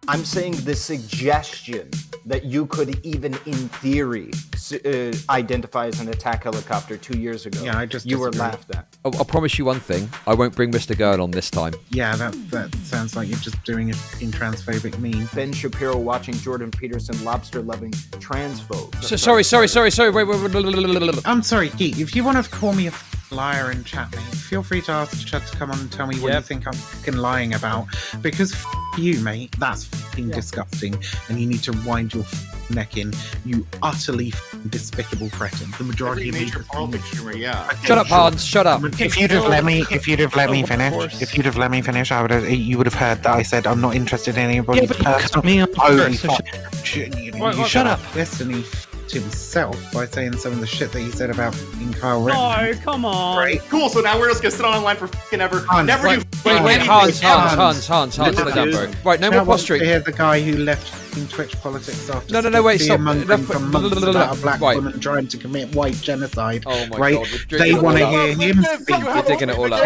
I'm saying the suggestion that you could even, in theory, identify as an attack helicopter 2 years ago. Yeah, I just you were disagree. laughed at. I'll promise you one thing. I won't bring Mr. Girl on this time. Yeah, that sounds like you're just doing it in transphobic meme. Ben Shapiro watching Jordan Peterson lobster-loving transphobe. So, sorry. Wait. I'm sorry, Geek. If you want to call me a liar in chat, mate, feel free to ask Chud to come on and tell me what you think I'm fucking lying about. Because you, mate, that's fucking disgusting, and you need to wind your neck in. You utterly despicable cretin. The majority of major moral dictionary, yeah. Okay, Shut up, Hanz. Shut up. If you'd have let me finish, you would have heard that I said I'm not interested in anybody. Yeah, but you cut me off. You shut up. Destiny himself by saying some of the shit that he said about Kyle Rittenhouse. No, come on. Right? Cool, so now we're just gonna sit online for fucking ever. Hans, Never wait, do Wait, anything. Hans, slow down, bro. Right, no more posturing. Hear the guy who left fucking Twitch politics after No, wait, stop. fear-mongering for months about a black Right. woman trying to commit white genocide. Oh my right? God, you're They digging it want to all up. hear him speak. You're digging it all up.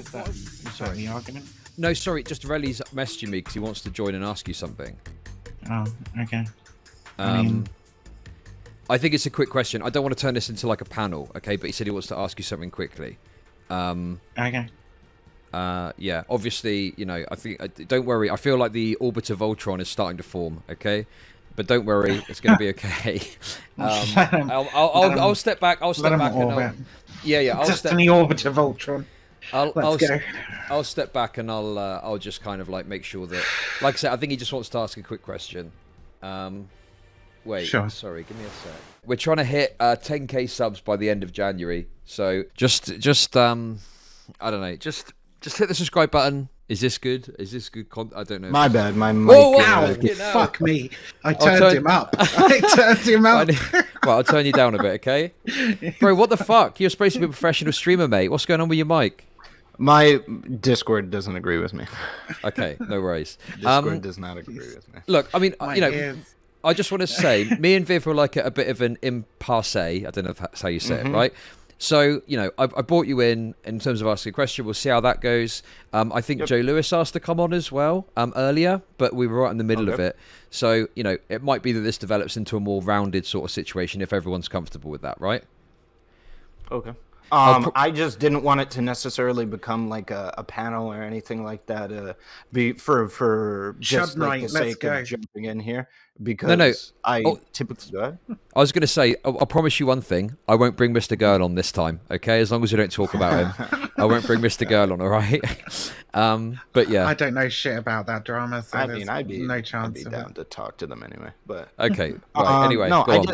Is that the argument? No, sorry, just Relly's messaging me because he wants to join and ask you something. Oh, okay. I think it's a quick question. I don't want to turn this into like a panel, okay? But he said he wants to ask you something quickly. Okay. Yeah, obviously, you know, I think, don't worry. I feel like the orbiter Voltron is starting to form, okay? But don't worry, it's going to be okay. I'll step back. I'll step back. I'll Destiny Orbiter Voltron. I'll step back and I'll just kind of like make sure that, like I said, I think he just wants to ask a quick question. Wait, sure. Sorry, give me a sec. We're trying to hit 10k subs by the end of January, so just I don't know, just hit the subscribe button. Is this good? Is this good content? I don't know. My bad, my mic. Wow, fuck me. I turned him up. I turned him up. Well, I'll turn you down a bit, okay? Bro, what the fuck? You're supposed to be a professional streamer, mate. What's going on with your mic? My Discord doesn't agree with me. Okay, no worries. Discord does not agree with me. Look, I mean, you know, I just want to say, me and Viv were like a bit of an impasse. I don't know if that's how you say it, right? So, you know, I brought you in terms of asking a question. We'll see how that goes. I think Joe Lewis asked to come on as well earlier, but we were right in the middle of it. So, you know, it might be that this develops into a more rounded sort of situation if everyone's comfortable with that, right? Okay. I just didn't want it to necessarily become like a panel or anything like that. For just like the sake of jumping in here, because typically go ahead. I was going to say, I promise you one thing: I won't bring Mr. Girl on this time. Okay, as long as we don't talk about him, I won't bring Mr. Girl on. All right. But yeah, I don't know shit about that drama. So I mean, I'd be no chance. I'd be down to talk to them anyway. But okay. Right, anyway, no, go on.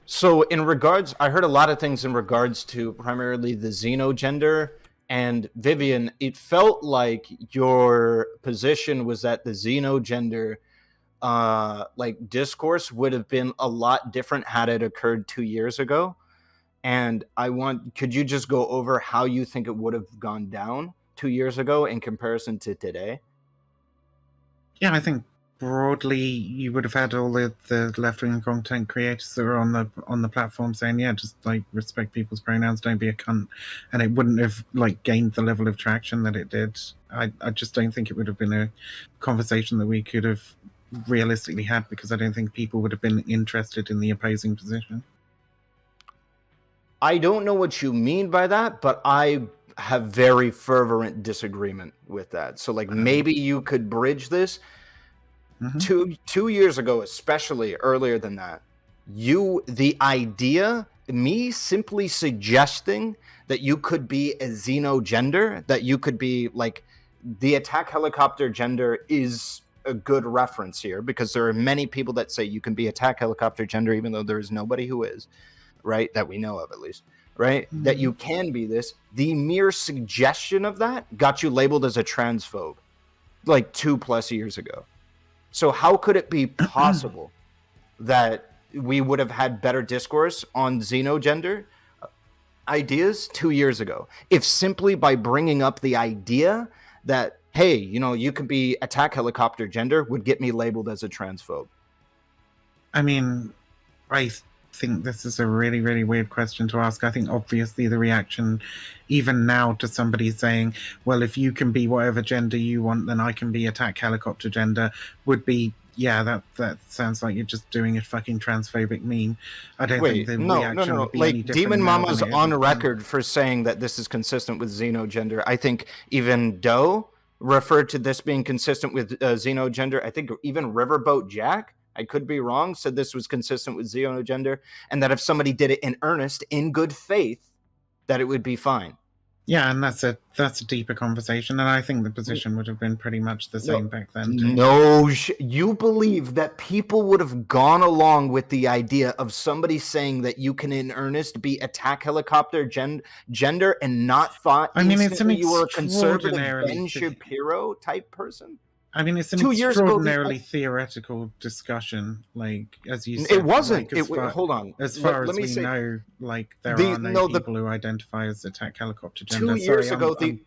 So in regards, I heard a lot of things in regards to primarily the xenogender and Vivian. It felt like your position was that the xenogender like discourse would have been a lot different had it occurred 2 years ago. And could you just go over how you think it would have gone down 2 years ago in comparison to today? Yeah, I think broadly you would have had all the left-wing content creators that were on the platform saying, yeah, just like respect people's pronouns, don't be a cunt, and it wouldn't have like gained the level of traction that it did. I just don't think it would have been a conversation that we could have realistically had, because I don't think people would have been interested in the opposing position. I don't know what you mean by that, but I have very fervent disagreement with that. So like maybe you could bridge this. 2 years ago, especially earlier than that, the idea, me simply suggesting that you could be a xenogender, that you could be like the attack helicopter gender is a good reference here, because there are many people that say you can be attack helicopter gender, even though there is nobody who is, right? That we know of, at least, right? That you can be this. The mere suggestion of that got you labeled as a transphobe like 2+ years ago. So how could it be possible that we would have had better discourse on xenogender ideas 2 years ago if simply by bringing up the idea that, hey, you know, you could be attack helicopter gender would get me labeled as a transphobe? I mean, think this is a really, really weird question to ask. I think obviously the reaction, even now, to somebody saying, well, if you can be whatever gender you want, then I can be attack helicopter gender, would be, yeah, that sounds like you're just doing a fucking transphobic meme. I don't think the reaction would be any Like, different. Demon now Mama's than it on is. record for saying that this is consistent with xenogender. I think even Doe referred to this being consistent with xenogender. I think even Riverboat Jack, I could be wrong, said this was consistent with xenogender, and that if somebody did it in earnest, in good faith, that it would be fine. Yeah, and that's a deeper conversation, and I think the position would have been pretty much the same back then too. No, you believe that people would have gone along with the idea of somebody saying that you can in earnest be attack helicopter gender and not thought I mean, it's an instantly you were a conservative extraordinarily Ben Shapiro type person? I mean, it's an 2 years ago, extraordinarily theoretical discussion. Like, as you said, it wasn't. Like, Hold on. As far as we know, like, there are no people who identify as attack helicopter gender. 2 years ago, 2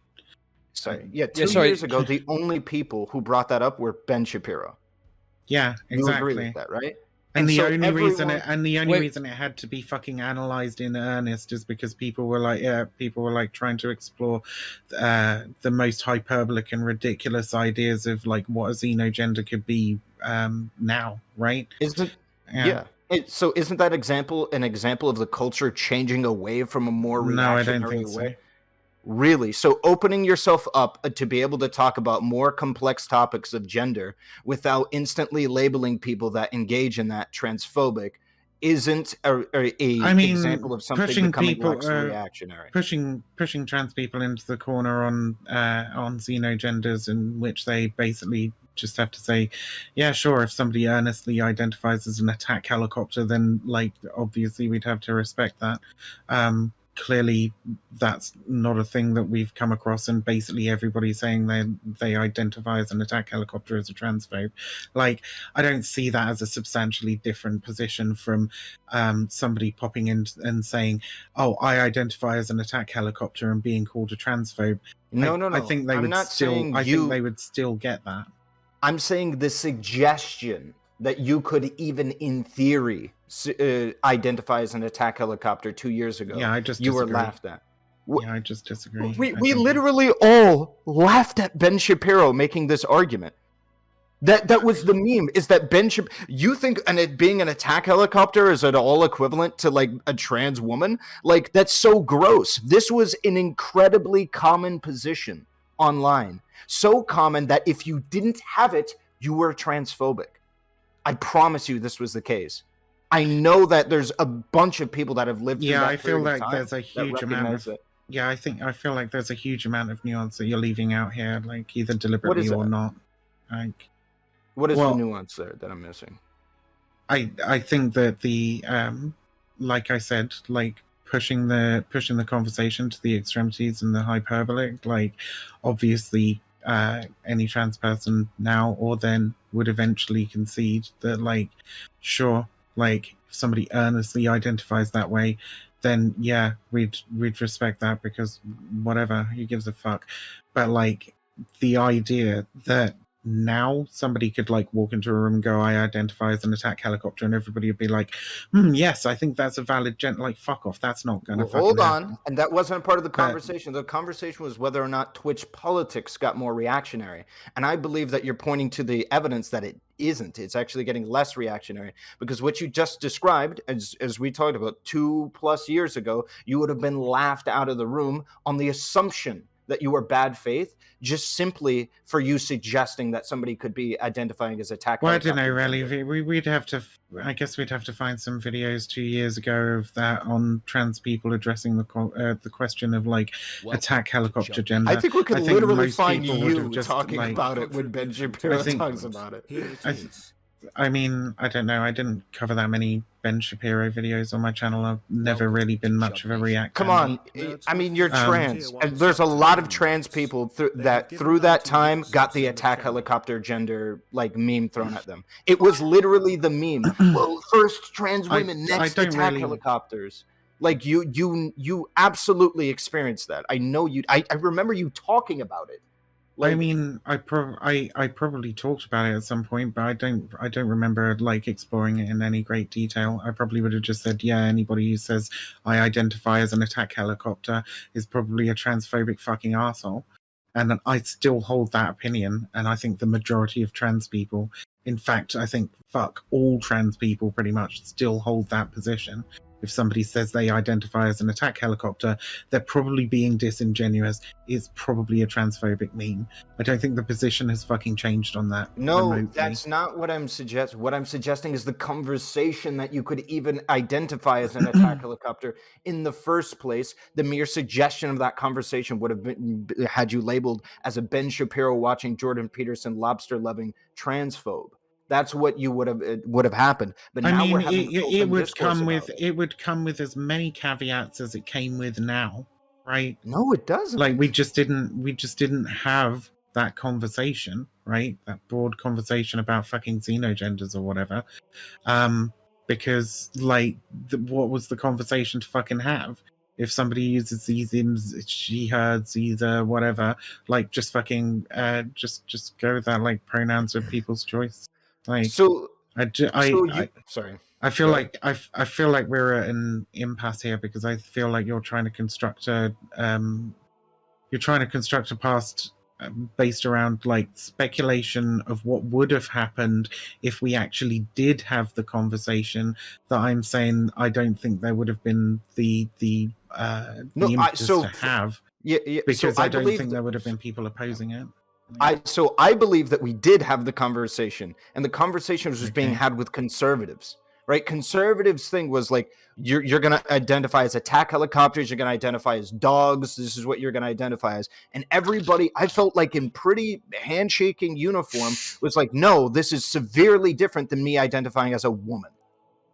years ago, the only people who brought that up were Ben Shapiro. Yeah, exactly. You agree with that, right? And the only reason it had to be fucking analyzed in earnest is because people were like trying to explore the most hyperbolic and ridiculous ideas of like what a xenogender could be now, right? So isn't that an example of the culture changing away from a more reactionary I don't think way? so. Really? So opening yourself up to be able to talk about more complex topics of gender without instantly labeling people that engage in that transphobic isn't example of something becoming less reactionary. Pushing trans people into the corner on xenogenders, in which they basically just have to say, yeah, sure, if somebody earnestly identifies as an attack helicopter, then like obviously we'd have to respect that. Clearly that's not a thing that we've come across, and basically everybody's saying they identify as an attack helicopter as a transphobe. Like, I don't see that as a substantially different position from somebody popping in and saying, oh, I identify as an attack helicopter and being called a transphobe. No. I think they they would still get that. I'm saying the suggestion that you could even in theory identify as an attack helicopter 2 years ago. Yeah, you were laughed at. Yeah, I just disagree. We literally all laughed at Ben Shapiro making this argument. That was the meme, is that Ben Shapiro, you think it being an attack helicopter is at all equivalent to like a trans woman? Like, that's so gross. This was an incredibly common position online. So common that if you didn't have it, you were transphobic. I promise you this was the case. I know that there's a bunch of people that have lived through that. I feel like there's a huge amount of I feel like there's a huge amount of nuance that you're leaving out here, like either deliberately or not. Like, what is the nuance there that I'm missing? I think that the like I said, like pushing the conversation to the extremities and the hyperbolic, like obviously any trans person now or then would eventually concede that, like, sure, like if somebody earnestly identifies that way, then yeah, we'd respect that, because whatever, who gives a fuck. But like the idea that now somebody could like walk into a room and go, I identify as an attack helicopter, and everybody would be like, yes, I think that's a valid like, fuck off, that's not gonna hold on happen. And that wasn't a part of the conversation. The conversation was whether or not Twitch politics got more reactionary, and I believe that you're pointing to the evidence that it isn't. It's actually getting less reactionary, because what you just described, as we talked about 2+ years ago, you would have been laughed out of the room on the assumption that you were bad faith, just simply for you suggesting that somebody could be identifying as attack. Well, I don't know, really. We'd have to, I guess we'd have to find some videos 2 years ago of that on trans people addressing the question of like attack helicopter gender. I think we could literally find you talking about it when Ben Shapiro talks about it. I mean, I don't know. I didn't cover that many Ben Shapiro videos on my channel. I've never really been much of a reactor. Come on. I mean, you're trans. And there's a lot of trans people through that time got the attack helicopter gender like meme thrown at them. It was literally the meme. Well, first trans women, next attack helicopters. Like you absolutely experienced that. I know you. I remember you talking about it. I mean, I probably talked about it at some point, but I don't remember like exploring it in any great detail. I probably would have just said, yeah, anybody who says I identify as an attack helicopter is probably a transphobic fucking arsehole. And I still hold that opinion, and I think the majority of trans people, in fact, I think all trans people pretty much still hold that position. If somebody says they identify as an attack helicopter, they're probably being disingenuous. It's probably a transphobic meme. I don't think the position has fucking changed on that. No, remotely. that's not what I'm suggesting. What I'm suggesting is the conversation that you could even identify as an attack helicopter in the first place. The mere suggestion of that conversation would have been had you labeled as a Ben Shapiro watching Jordan Peterson lobster loving transphobe. That's what you would have happened. But I now mean, we're having it would come with as many caveats as it came with now, right? No, it doesn't. Like we just didn't have that conversation, right? That broad conversation about fucking xenogenders or whatever. Because like, what was the conversation to fucking have? If somebody uses these ims, she, her, Caesar, whatever, like just fucking just go with that, like pronouns of people's choice. Like, sorry. I feel like I feel like we're at an impasse here because I feel like you're trying to construct a past based around like speculation of what would have happened if we actually did have the conversation. That I'm saying I don't think there would have been the impetus to have. Yeah. Because I don't think there would have been people opposing it. I believe that we did have the conversation, and the conversation was being had with conservatives, right? Conservatives' thing was like, you're going to identify as attack helicopters, you're going to identify as dogs, this is what you're going to identify as. And everybody, I felt like in pretty handshaking uniform, was like, no, this is severely different than me identifying as a woman.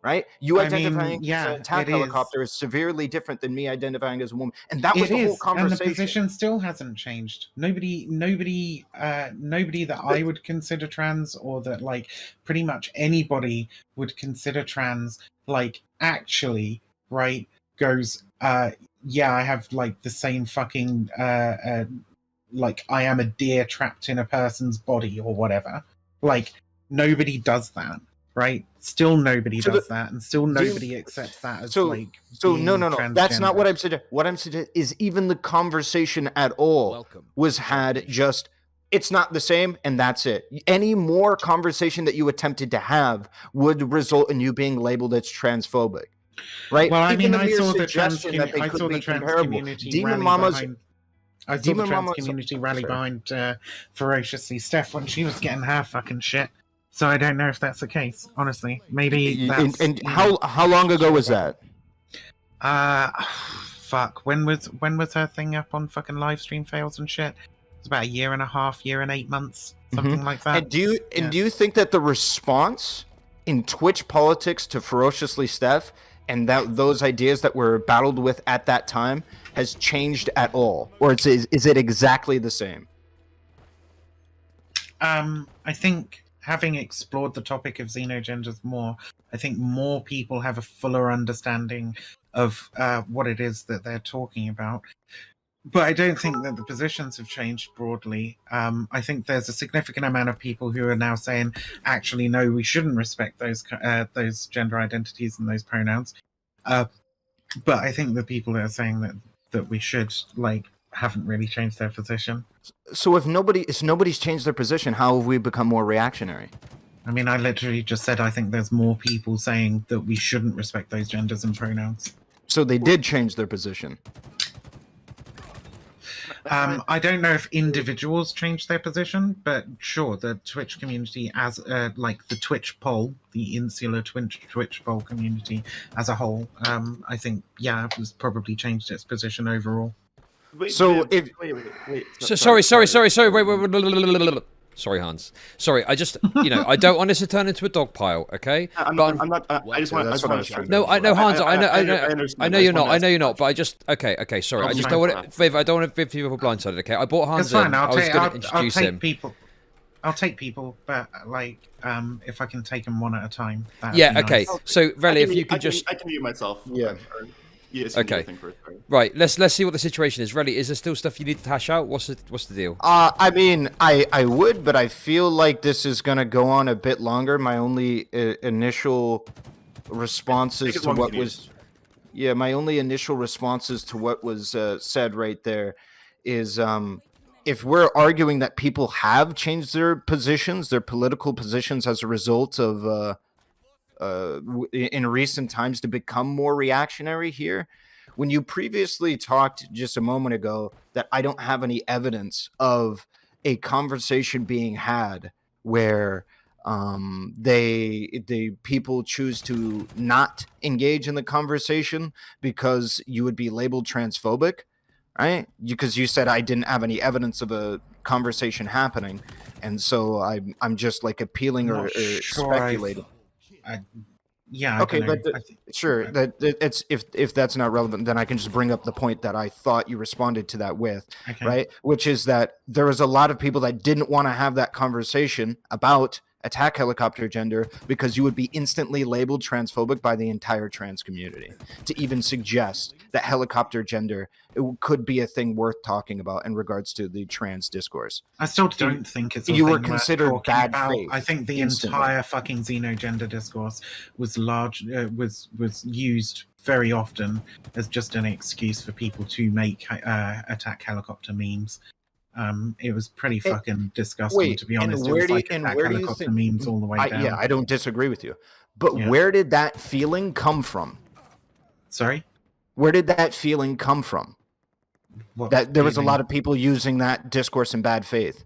Right? You identifying as an attack helicopter is severely different than me identifying as a woman. And that was the whole conversation. And the position still hasn't changed. Nobody that I would consider trans, or that like pretty much anybody would consider trans, like actually, right, goes, yeah, I have like the same fucking like I am a deer trapped in a person's body or whatever. Like nobody does that. Right? Still nobody does that, and still nobody accepts that as no. That's not what I'm suggesting. What I'm suggesting is even the conversation at all was had just, it's not the same, and that's it. Any more conversation that you attempted to have would result in you being labeled as transphobic. Right? Well, I mean, I saw the trans community rally behind ferociously Steph when she was getting her fucking shit. So I don't know if that's the case, honestly. Maybe that's... And how long ago was that? Fuck. When was her thing up on fucking live stream fails and shit? It was about a year and a half, year and 8 months, something like that. And do you think that the response in Twitch politics to ferociously Steph and those ideas that were battled with at that time has changed at all, or is it exactly the same? I think, having explored the topic of xenogenders more, I think more people have a fuller understanding of what it is that they're talking about. But I don't think that the positions have changed broadly. I think there's a significant amount of people who are now saying, actually, no, we shouldn't respect those gender identities and those pronouns. But I think the people that are saying that we should, like, haven't really changed their position. So if nobody's changed their position, how have we become more reactionary? I mean, I literally just said I think there's more people saying that we shouldn't respect those genders and pronouns. So they did change their position. I don't know if individuals changed their position, but sure, the Twitch community as like the TwitchPol, the insular TwitchPol community as a whole, I think, yeah, it was probably changed its position overall. Wait. Sorry, Sorry, Hans. Sorry, I just, I don't want this to turn into a dog pile, okay? I'm not. I just want to. No, I know, Hans. I know you're not. I know you're not. But I just, okay. Sorry, I just don't want to. Viv, I don't want to Viv people blindsided. Okay, I bought Hans in. I was going to introduce him. I'll take people, but like, if I can take them one at a time. Yeah. Okay. Nice. So, Relly, if you could just, I can mute myself. Yeah. Yes, Okay. Right. Let's see what the situation is. Really, is there still stuff you need to hash out? What's the deal? I mean, I would, but I feel like this is gonna go on a bit longer. My only initial responses to what was, my only initial responses to what was said right there is, if we're arguing that people have changed their positions, their political positions, as a result of in recent times to become more reactionary here. When you previously talked just a moment ago that I don't have any evidence of a conversation being had where the people choose to not engage in the conversation because you would be labeled transphobic, right? Because you said I didn't have any evidence of a conversation happening, and so I'm just like appealing or speculating. Okay, but sure. That it's if that's not relevant, then I can just bring up the point that I thought you responded to that with, right? Which is that there was a lot of people that didn't want to have that conversation about attack helicopter gender because you would be instantly labeled transphobic by the entire trans community to even suggest that helicopter gender could be a thing worth talking about in regards to the trans discourse. I still don't think it's a you thing were considered bad about. faith. I think the instantly. entire fucking xenogender discourse was was used very often as just an excuse for people to make attack helicopter memes. It was pretty fucking disgusting, to be honest. It was like attack helicopter memes all the way down. Yeah, I don't disagree with you. But where did that feeling come from? Sorry? Where did that feeling come from? That there was a lot of people using that discourse in bad faith.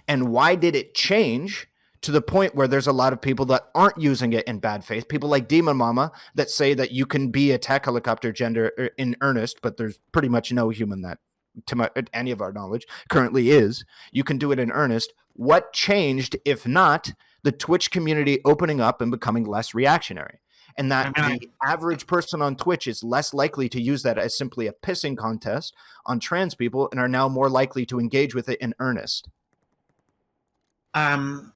And why did it change to the point where there's a lot of people that aren't using it in bad faith? People like Demon Mama that say that you can be attack helicopter gender in earnest, but there's pretty much no human that, to any of our knowledge, currently is. You can do it in earnest. What changed, if not the Twitch community opening up and becoming less reactionary? And that the average person on Twitch is less likely to use that as simply a pissing contest on trans people and are now more likely to engage with it in earnest. I'm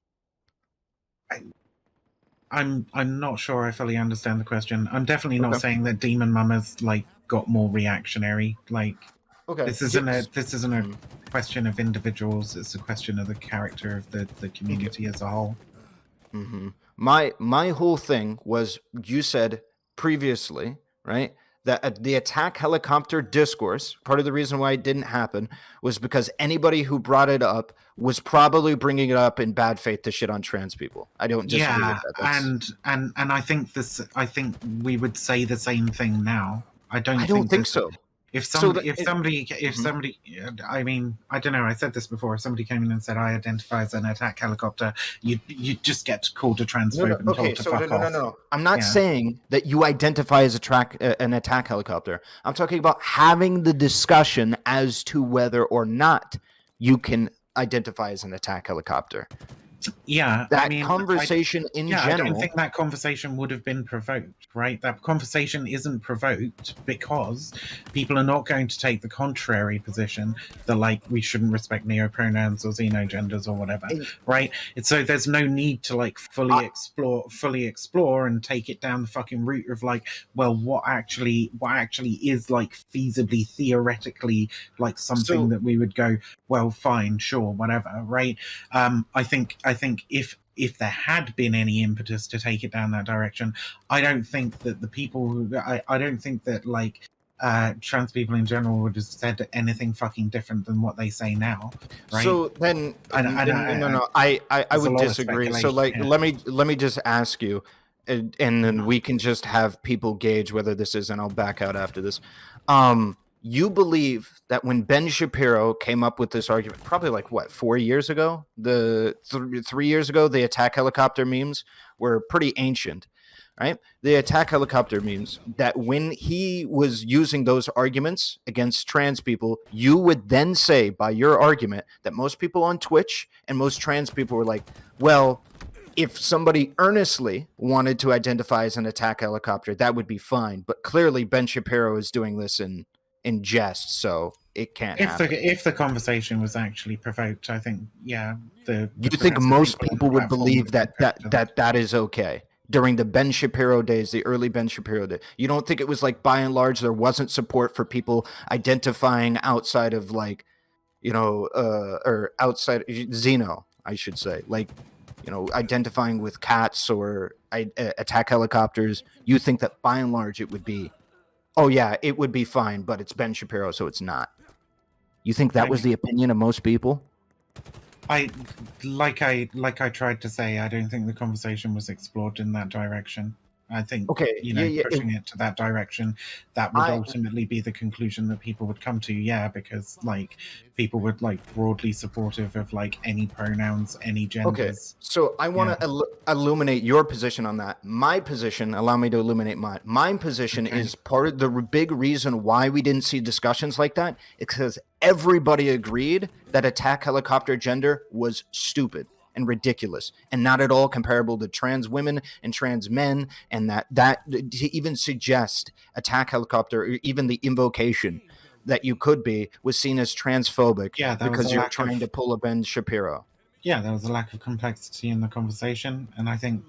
not sure I fully understand the question. I'm definitely not saying that Demon Mama's like got more reactionary. Like, this isn't a question of individuals. It's a question of the character of the community as a whole. Mm-hmm. My whole thing was, you said previously, right, that the attack helicopter discourse, part of the reason why it didn't happen was because anybody who brought it up was probably bringing it up in bad faith to shit on trans people. I don't disagree with that. And I think we would say the same thing now. I don't think so. If somebody, I mean, I don't know. I said this before. If somebody came in and said, "I identify as an attack helicopter," you just get called a transphobe and told to fuck off. No. I'm not saying that you identify as an attack helicopter. I'm talking about having the discussion as to whether or not you can identify as an attack helicopter. Yeah, conversation in general. I don't think that conversation would have been provoked, right? That conversation isn't provoked because people are not going to take the contrary position that, like, we shouldn't respect neopronouns or xenogenders or whatever, right? And so there's no need to like fully explore and take it down the fucking route of like, well, what actually is like feasibly, theoretically, like something that we would go, well, fine, sure, whatever, right? I think if there had been any impetus to take it down that direction, I don't think that the people who I don't think that like trans people in general would have said anything fucking different than what they say now, right? So then, I would disagree. So like, let me just ask you, and then we can just have people gauge whether this is, and I'll back out after this. You believe that when Ben Shapiro came up with this argument, probably like 4 years ago, 3 years ago, the attack helicopter memes were pretty ancient, right? The attack helicopter memes, that when he was using those arguments against trans people, you would then say by your argument that most people on Twitch and most trans people were like, well, if somebody earnestly wanted to identify as an attack helicopter, that would be fine. But clearly Ben Shapiro is doing this in jest, so it can't happen. If the conversation was actually provoked, I think, you think most people would believe that is okay. during the Ben Shapiro days, the early Ben Shapiro days? You don't think it was like by and large there wasn't support for people identifying outside of like, or outside Xeno, I should say, like, identifying with cats or attack helicopters? You think that by and large it would be, oh yeah, it would be fine, but it's Ben Shapiro, so it's not. You think that was the opinion of most people? I tried to say, I don't think the conversation was explored in that direction. I think, pushing it to that direction, that would ultimately be the conclusion that people would come to. Yeah, because like people would like broadly supportive of like any pronouns, any genders. Okay, so I want to illuminate your position on that. My position, allow me to illuminate mine. My position is part of the big reason why we didn't see discussions like that. It's because everybody agreed that attack helicopter gender was stupid and ridiculous and not at all comparable to trans women and trans men, and that to even suggest attack helicopter or even the invocation that you could be was seen as transphobic because you're trying to pull a Ben Shapiro. Yeah, there was a lack of complexity in the conversation, and I think,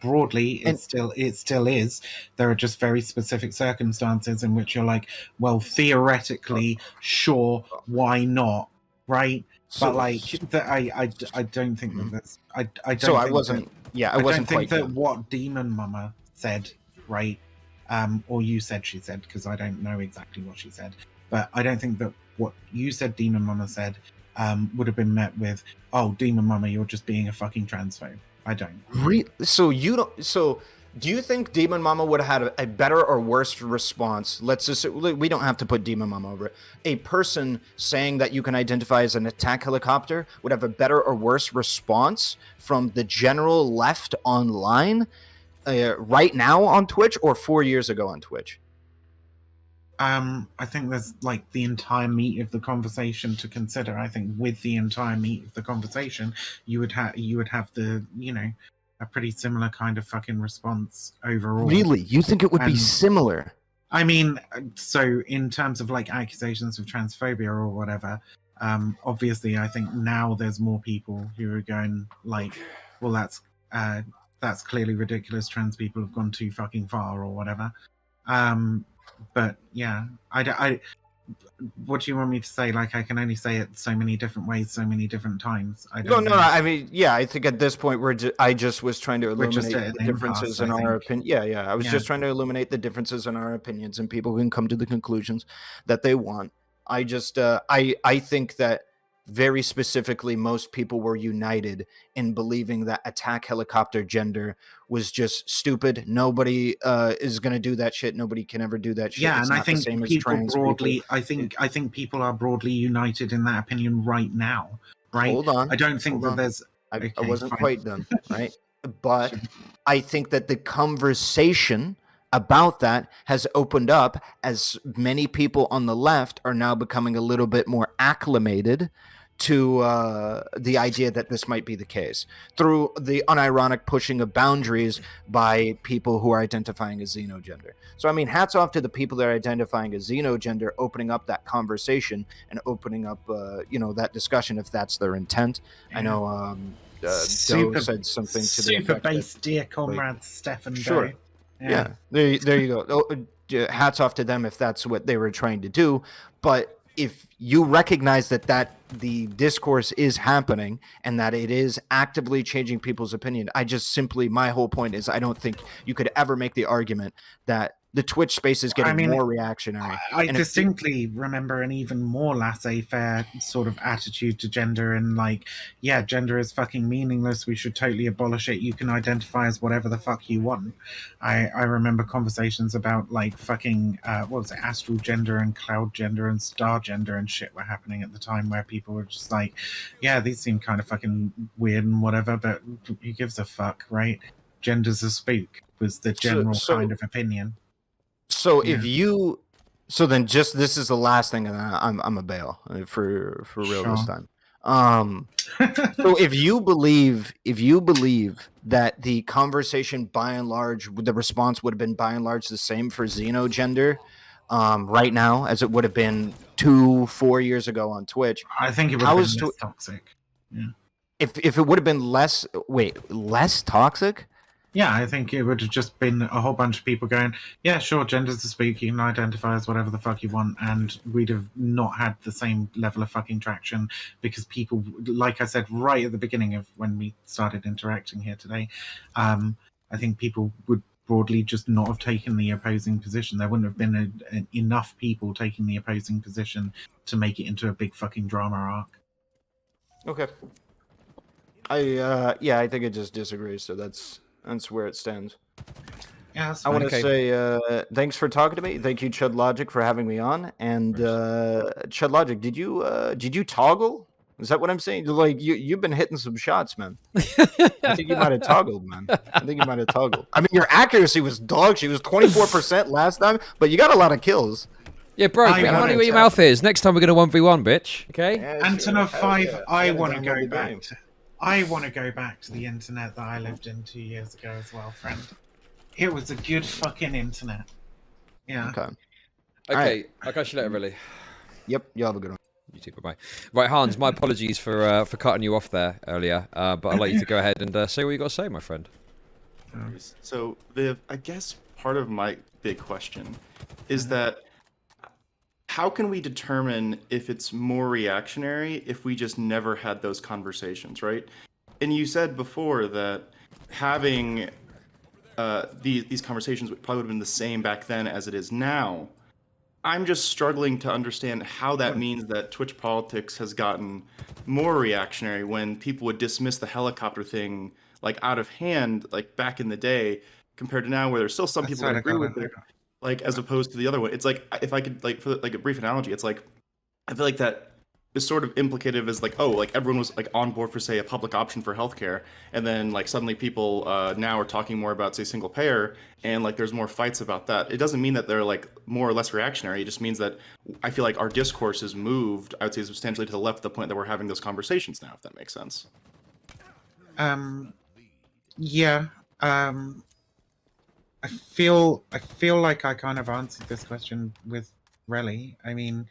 broadly, it still is. There are just very specific circumstances in which you're like, well, theoretically, sure, why not, right? But like, I don't think that that's. I don't. So think I wasn't. I don't think that what Demon Mama said, right? Or you said she said, because I don't know exactly what she said, but I don't think that what you said Demon Mama said would have been met with, "Oh, Demon Mama, you're just being a fucking transphobe." I don't. So you don't. So do you think Demon Mama would have had a better or worse response? Let's just, we don't have to put Demon Mama over it. A person saying that you can identify as an attack helicopter would have a better or worse response from the general left online right now on Twitch or 4 years ago on Twitch? I think there's like the entire meat of the conversation to consider. I think with the entire meat of the conversation, you would have the, a pretty similar kind of fucking response overall. Really? You think it would be similar? I mean, so in terms of like accusations of transphobia or whatever, obviously I think now there's more people who are going like, well, that's clearly ridiculous. Trans people have gone too fucking far or whatever. But yeah, what do you want me to say? Like, I can only say it so many different ways, so many different times. No. I mean, I think at this point I just was trying to illuminate the differences in our opinion. Yeah. I was just trying to illuminate the differences in our opinions, and people can come to the conclusions that they want. I just, I think that very specifically, most people were united in believing that attack helicopter gender was just stupid. Nobody is going to do that shit. Nobody can ever do that shit. Yeah, it's and I think people broadly, people. I think people are broadly united in that opinion right now. Right? Hold on. I don't think that there's. I wasn't quite done. Right, but I think that the conversation about that has opened up as many people on the left are now becoming a little bit more acclimated to the idea that this might be the case through the unironic pushing of boundaries by people who are identifying as xenogender. So, I mean, hats off to the people that are identifying as xenogender, opening up that conversation and opening up, that discussion if that's their intent. Yeah. I know Doe said something to the effect super base, dear comrades, Stefan. Sure. Yeah. There you go. Hats off to them if that's what they were trying to do. But if you recognize that the discourse is happening and that it is actively changing people's opinion, my whole point is I don't think you could ever make the argument that the Twitch space is getting more reactionary. I distinctly remember an even more laissez-faire sort of attitude to gender, and like, yeah, gender is fucking meaningless. We should totally abolish it. You can identify as whatever the fuck you want. I remember conversations about like fucking what was it, astral gender and cloud gender and star gender and shit were happening at the time, where people were just like, yeah, these seem kind of fucking weird and whatever, but who gives a fuck, right? Gender's a spook was the general kind of opinion. So this is the last thing, and I'm a bail for real this time. So if you believe that the conversation by and large, the response would have been by and large the same for xenogender right now as it would have been 2-4 years ago on Twitch, I think it would have been less toxic. Yeah. If it would have been less toxic. Yeah, I think it would have just been a whole bunch of people going, yeah, sure, gender's a speak, you can identify as whatever the fuck you want, and we'd have not had the same level of fucking traction because people, like I said right at the beginning of when we started interacting here today, I think people would broadly just not have taken the opposing position. There wouldn't have been enough people taking the opposing position to make it into a big fucking drama arc. Okay. I think it just disagrees, so that's where it stands. Yeah, that's I want to Okay. say thanks for talking to me. Thank you, Chud Logic, for having me on. And Chud Logic, did you toggle? Is that what I'm saying? Like you've been hitting some shots, man. I think you might have toggled, man. I think you might have toggled. I mean, your accuracy was dog shit. It was 24% last time, but you got a lot of kills. Yeah, bro, put your money where your mouth is. Next time we're going to 1v1, bitch. Okay? Yeah, Antonov 5, yeah. I want to download go the back game. to... I want to go back to the internet that I lived in 2 years ago as well, friend. It was a good fucking internet. Yeah. Okay. Okay, I'll catch you later, really. Yep. You have a good one. You too, bye-bye. Right, Hans, my apologies for cutting you off there earlier, but I'd like you to go ahead and say what you got to say, my friend. So, Viv, I guess part of my big question is that how can we determine if it's more reactionary if we just never had those conversations, right? And you said before that having these conversations probably would have been the same back then as it is now. I'm just struggling to understand how that means that Twitch politics has gotten more reactionary when people would dismiss the helicopter thing like out of hand, like back in the day, compared to now, where there's still some people that agree with it, like as opposed to the other one. It's like, if I could, like, for like a brief analogy, it's like I feel like that is sort of implicative as like, oh, like everyone was like on board for, say, a public option for healthcare, and then like suddenly people now are talking more about, say, single payer, and like there's more fights about that. It doesn't mean that they're like more or less reactionary. It just means that I feel like our discourse has moved, I would say, substantially to the left, to the point that we're having those conversations now, if that makes sense. Yeah. I feel like I kind of answered this question with Relly. I mean,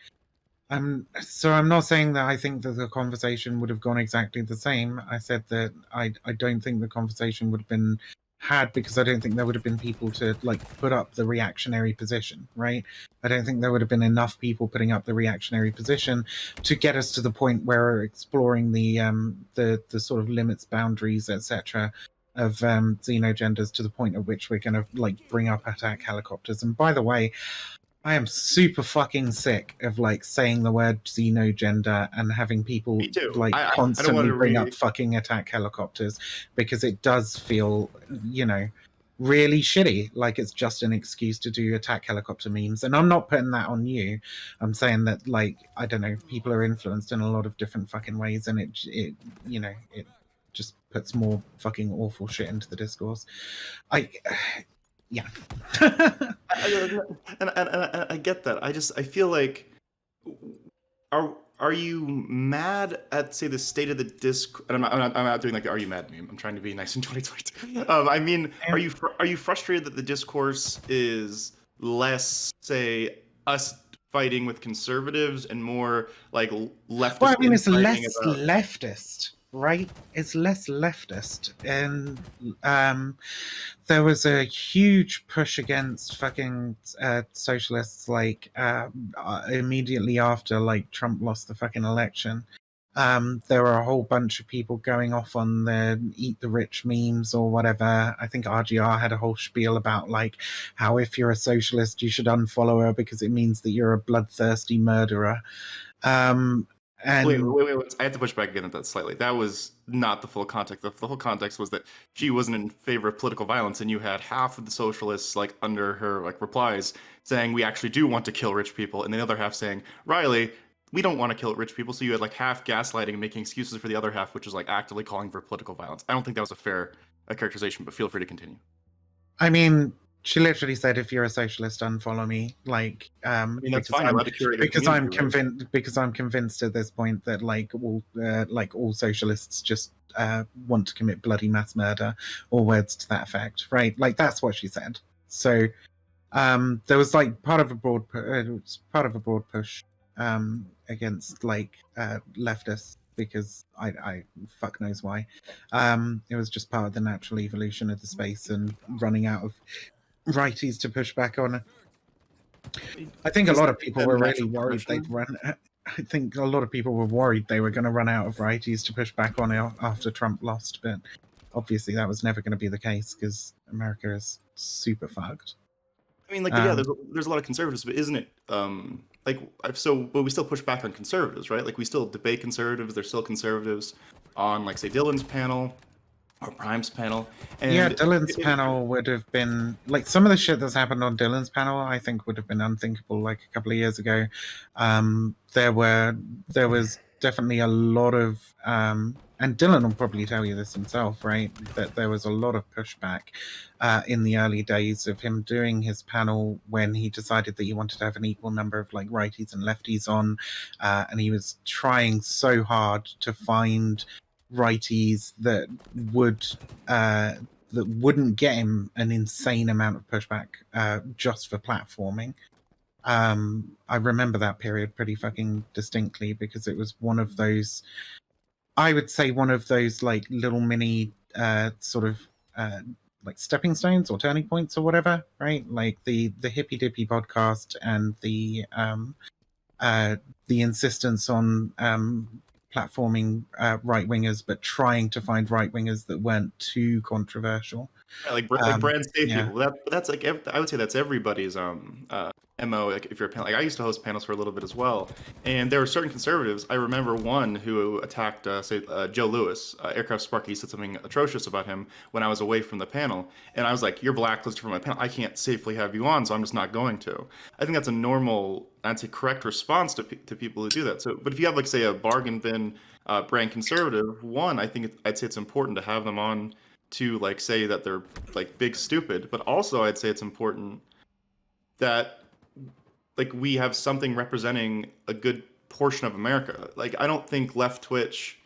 I'm not saying that I think that the conversation would have gone exactly the same. I said that I don't think the conversation would have been had because I don't think there would have been people to like put up the reactionary position, right? I don't think there would have been enough people putting up the reactionary position to get us to the point where we're exploring the sort of limits, boundaries, etc. of xenogenders to the point at which we're going to like bring up attack helicopters. And by the way, I am super fucking sick of like saying the word xenogender and having people like constantly bring up fucking attack helicopters, because it does feel, you know, really shitty. Like it's just an excuse to do attack helicopter memes. And I'm not putting that on you. I'm saying that, like, I don't know, people are influenced in a lot of different fucking ways, and it you know, it just puts more fucking awful shit into the discourse. Yeah. and I get that. I feel like, are you mad at, say, the state of the disc? And I'm not doing like the "Are you mad" meme. I'm trying to be nice in 2022. I mean, are you frustrated that the discourse is less, say, us fighting with conservatives and more like leftist? Well, I mean, it's less leftist, right? It's less leftist, and there was a huge push against fucking socialists, like immediately after like Trump lost the fucking election. There were a whole bunch of people going off on the eat the rich memes or whatever. I think RGR had a whole spiel about like how if you're a socialist, you should unfollow her because it means that you're a bloodthirsty murderer. And wait. I have to push back again at that slightly. That was not the full context. The whole context was that she wasn't in favor of political violence, and you had half of the socialists, like, under her like replies saying we actually do want to kill rich people, and the other half saying, Riley, we don't want to kill rich people. So you had like half gaslighting and making excuses for the other half, which was like actively calling for political violence. I don't think that was a fair characterization, but feel free to continue. I mean, she literally said, "If you're a socialist, unfollow me." Like, I mean, that's fine. Because I'm convinced at this point that like all socialists just want to commit bloody mass murder, or words to that effect, right? Like that's what she said. So there was like part of a broad push against like leftists because I fuck knows why. It was just part of the natural evolution of the space and running out of righties to push back on. I think a lot of people were really worried they'd run. I think a lot of people were worried they were going to run out of righties to push back on after Trump lost, but obviously that was never going to be the case because America is super fucked. I mean, like, yeah, there's a lot of conservatives, but isn't it but we still push back on conservatives, right? Like, we still debate conservatives. There's still conservatives on, like, say, Dylan's panel or Prime's panel. And yeah, Dylan's panel would have been like some of the shit that's happened on Dylan's panel. I think would have been unthinkable like a couple of years ago. There was definitely a lot of and Dylan will probably tell you this himself, right? That there was a lot of pushback in the early days of him doing his panel when he decided that he wanted to have an equal number of like righties and lefties on, and he was trying so hard to find righties that wouldn't get him an insane amount of pushback just for platforming. I remember that period pretty fucking distinctly because it was one of those, I would say one of those like little mini sort of like stepping stones or turning points or whatever, right? Like the Hippy Dippy podcast and the insistence on platforming right wingers, but trying to find right wingers that weren't too controversial. Yeah, like brand safe people. That's like I would say that's everybody's MO. Like if you're a panel, like I used to host panels for a little bit as well, and there were certain conservatives. I remember one who attacked, Joe Lewis, Aircraft Sparky. He said something atrocious about him when I was away from the panel, and I was like, "You're blacklisted from my panel. I can't safely have you on, so I'm just not going to." I think that's a normal, that's a correct response to people who do that. So, but if you have like say a bargain bin brand conservative, one, I think I'd say it's important to have them on to like say that they're like big stupid, but also I'd say it's important that like we have something representing a good portion of America. Like I don't think left Twitch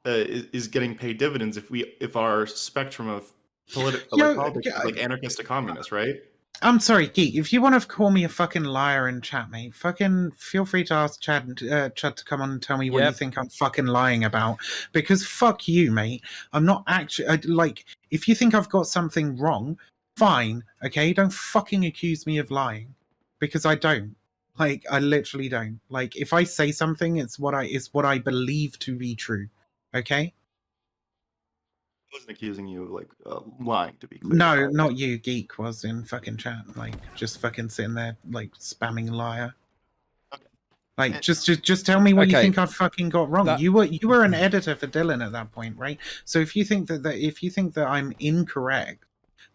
is getting paid dividends if our spectrum of politics is like anarchist to communist, right? I'm sorry, Geek. If you want to call me a fucking liar in chat, mate, fucking feel free to ask Chud to come on and tell me what you think I'm fucking lying about. Because fuck you, mate. I'm not actually like. If you think I've got something wrong, fine. Okay, don't fucking accuse me of lying, because I don't. Like, I literally don't. Like, if I say something, it's what I believe to be true. Okay. I wasn't accusing you of like lying, to be clear. No, not you. Geek was in fucking chat, like just fucking sitting there, like spamming liar. Okay. Like, just tell me what you think I've fucking got wrong. You were an editor for Dylan at that point, right? So if you think that I'm incorrect,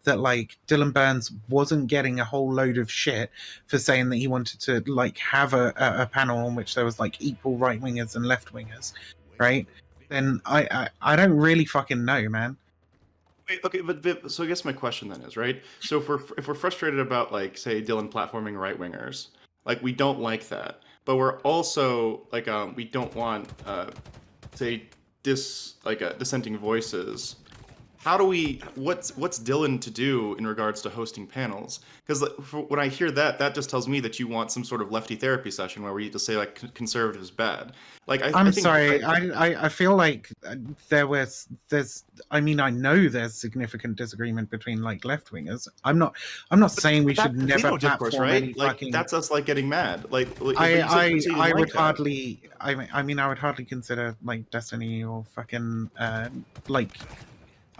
that like Dylan Burns wasn't getting a whole load of shit for saying that he wanted to like have a panel on which there was like equal right wingers and left wingers, right? Then I don't really fucking know, man. Wait, okay, but Viv, so I guess my question then is, right? So if we're frustrated about like say Dylan platforming right wingers, like we don't like that, but we're also like we don't want say dissenting voices. How do we? What's Dylan to do in regards to hosting panels? Because when I hear that just tells me that you want some sort of lefty therapy session where we just say like conservatives bad. Like I'm sorry, I feel like there's I mean I know there's significant disagreement between like left wingers. I'm not saying we should never platform right? any like fucking. That's us like getting mad. I would hardly. I mean I would hardly consider like Destiny or fucking like.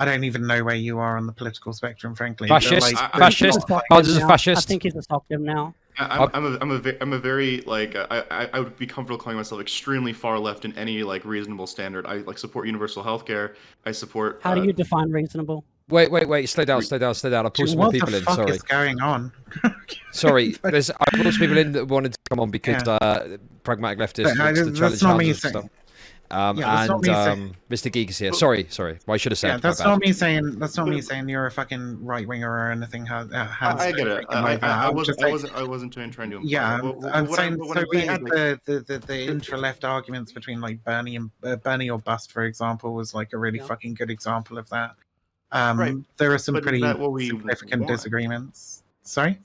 I don't even know where you are on the political spectrum, frankly. Fascist, like, fascist. Hanz is a fascist. I think he's a SOCDEM now. I'm a very like I would be comfortable calling myself extremely far left in any like reasonable standard. I like support universal healthcare. I support. How do you define reasonable? Wait! Slow down. I'll pull some more people in. What the fuck is going on? Sorry, I pulled some people in that wanted to come on because pragmatic leftists wants to challenge Hanz and stuff. Mr. Geek is here. Sorry. Well, I should have said. Yeah, that's not me saying. That's not me saying you're a fucking right winger or anything. I get it. I wasn't trying to. Imply. Yeah, I'm saying. So we had the intra left arguments between like Bernie or Bust, for example, was like a really fucking good example of that. There are some pretty significant disagreements. Sorry.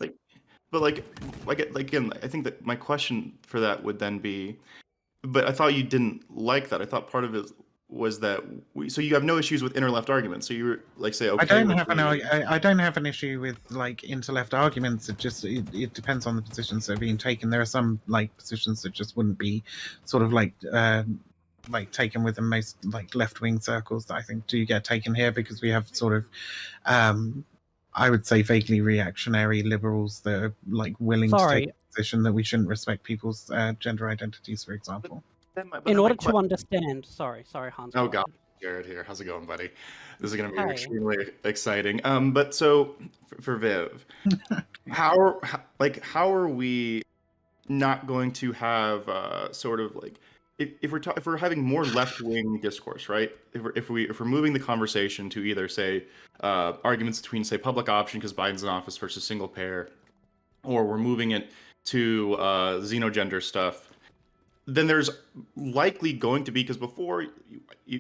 Again, I think that my question for that would then be, But I thought you didn't like that. I thought part of it was that so you have no issues with inner left arguments. So you were like say okay. I don't have an issue with like inter-left arguments. It depends on the positions that are being taken. There are some like positions that just wouldn't be sort of like taken with the most like left-wing circles that I think do get taken here, because we have sort of I would say vaguely reactionary liberals that are like willing to take a position that we shouldn't respect people's gender identities, for example. In order to understand, sorry, Hanz. Oh God, Jared here. How's it going, buddy? This is going to be extremely exciting. But so for Viv, how are we not going to have sort of like if we're having more left wing discourse, right? If we're moving the conversation to either say arguments between say public option because Biden's in office versus single payer, or we're moving it to xenogender stuff, then there's likely going to be, because before,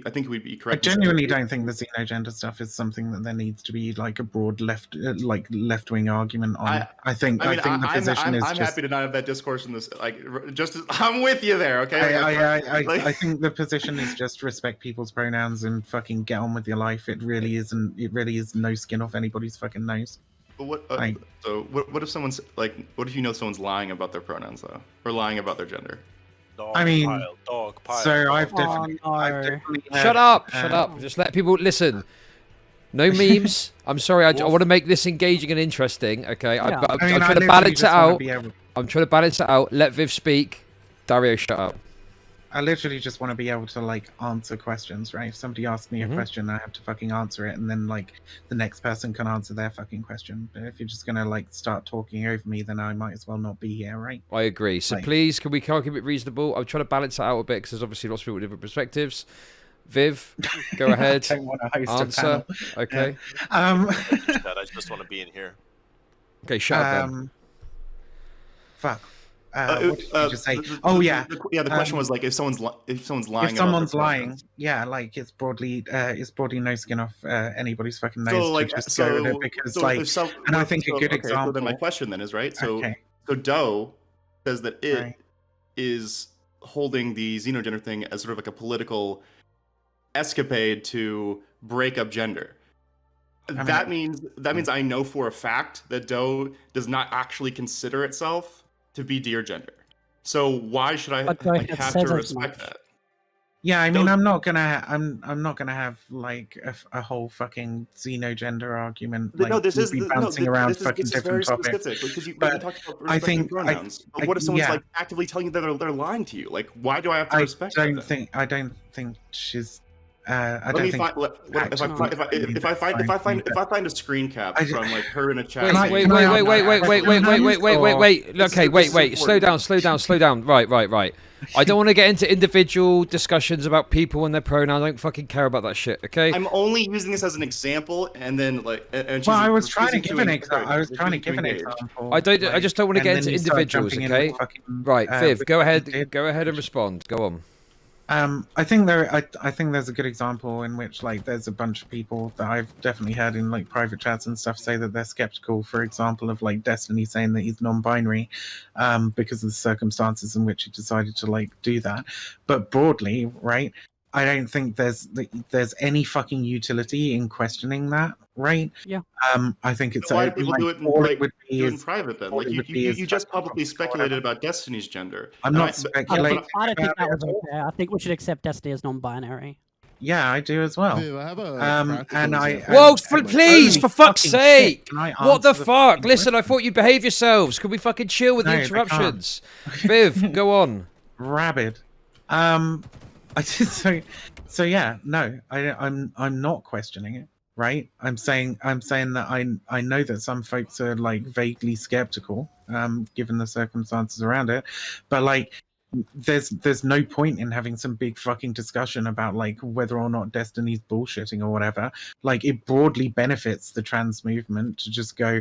I think we'd be correct. I genuinely don't think the xenogender stuff is something that there needs to be like a broad left-wing argument on. I think the position is. I'm happy to not have that discourse in this. I'm with you there. Okay. I think the position is just respect people's pronouns and fucking get on with your life. It really isn't. It really is no skin off anybody's fucking nose. But what if someone's like? What if you know someone's lying about their pronouns though, or lying about their gender? Dog pile. So I've definitely Shut up! Just let people listen. No memes. I'm sorry. I want to make this engaging and interesting. Okay, I'm trying to balance it out. I'm trying to balance it out. Let Viv speak. Dario, shut up. I literally just want to be able to like answer questions, right? If somebody asks me a question, I have to fucking answer it, and then like the next person can answer their fucking question. But if you're just gonna like start talking over me, then I might as well not be here, right? I agree. So please, can we keep it reasonable? I'm trying to balance it out a bit because there's obviously lots of people with different perspectives. Viv, go ahead. I don't want to host answer. A okay. I just want to be in here. Okay, shut up then. Fuck. What did you just say? The question was like if someone's lying. If someone's lying, yeah, like it's broadly no skin off anybody's fucking nose to just go with it, because I think a good example. So then my question then is right. So Doe says that it is holding the xenogender thing as sort of like a political escapade to break up gender. That means I know for a fact that Doe does not actually consider itself to be dear gender. So why should I have to respect that? Yeah, I mean, I'm not gonna have like a whole fucking xenogender argument. Like, bouncing around fucking different topics. Because you talked about respecting pronouns. But what if someone's like actively telling you that they're lying to you? Like, why do I have to respect that? I don't think she's. If I find a screen cap from like her in a chat. Wait. Okay, wait. Slow down. Right. I don't want to get into individual discussions about people and their pronouns. I don't fucking care about that shit. Okay. I'm only using this as an example, and then like. I was trying to give an example. I just don't want to get into individuals. Okay. Right, Viv, go ahead and respond. Go on. I think there's a good example in which like there's a bunch of people that I've definitely heard in like private chats and stuff say that they're skeptical, for example, of like Destiny saying that he's non-binary because of the circumstances in which he decided to like do that. But broadly, right, I don't think there's any fucking utility in questioning that, right? Yeah. I think it's why do people do it in private then? Like you just publicly speculated about Destiny's gender. I'm not speculating. I don't think that was okay. I think we should accept Destiny as non-binary. Yeah, I do as well. Please, for fuck's sake! What the fuck? Listen, I thought you'd behave yourselves. Could we fucking chill with the interruptions? Viv, go on. Rabid. So yeah, no, I'm not questioning it, right? I'm saying that I know that some folks are like vaguely skeptical, given the circumstances around it, but like there's no point in having some big fucking discussion about like whether or not Destiny's bullshitting or whatever. Like it broadly benefits the trans movement to just go,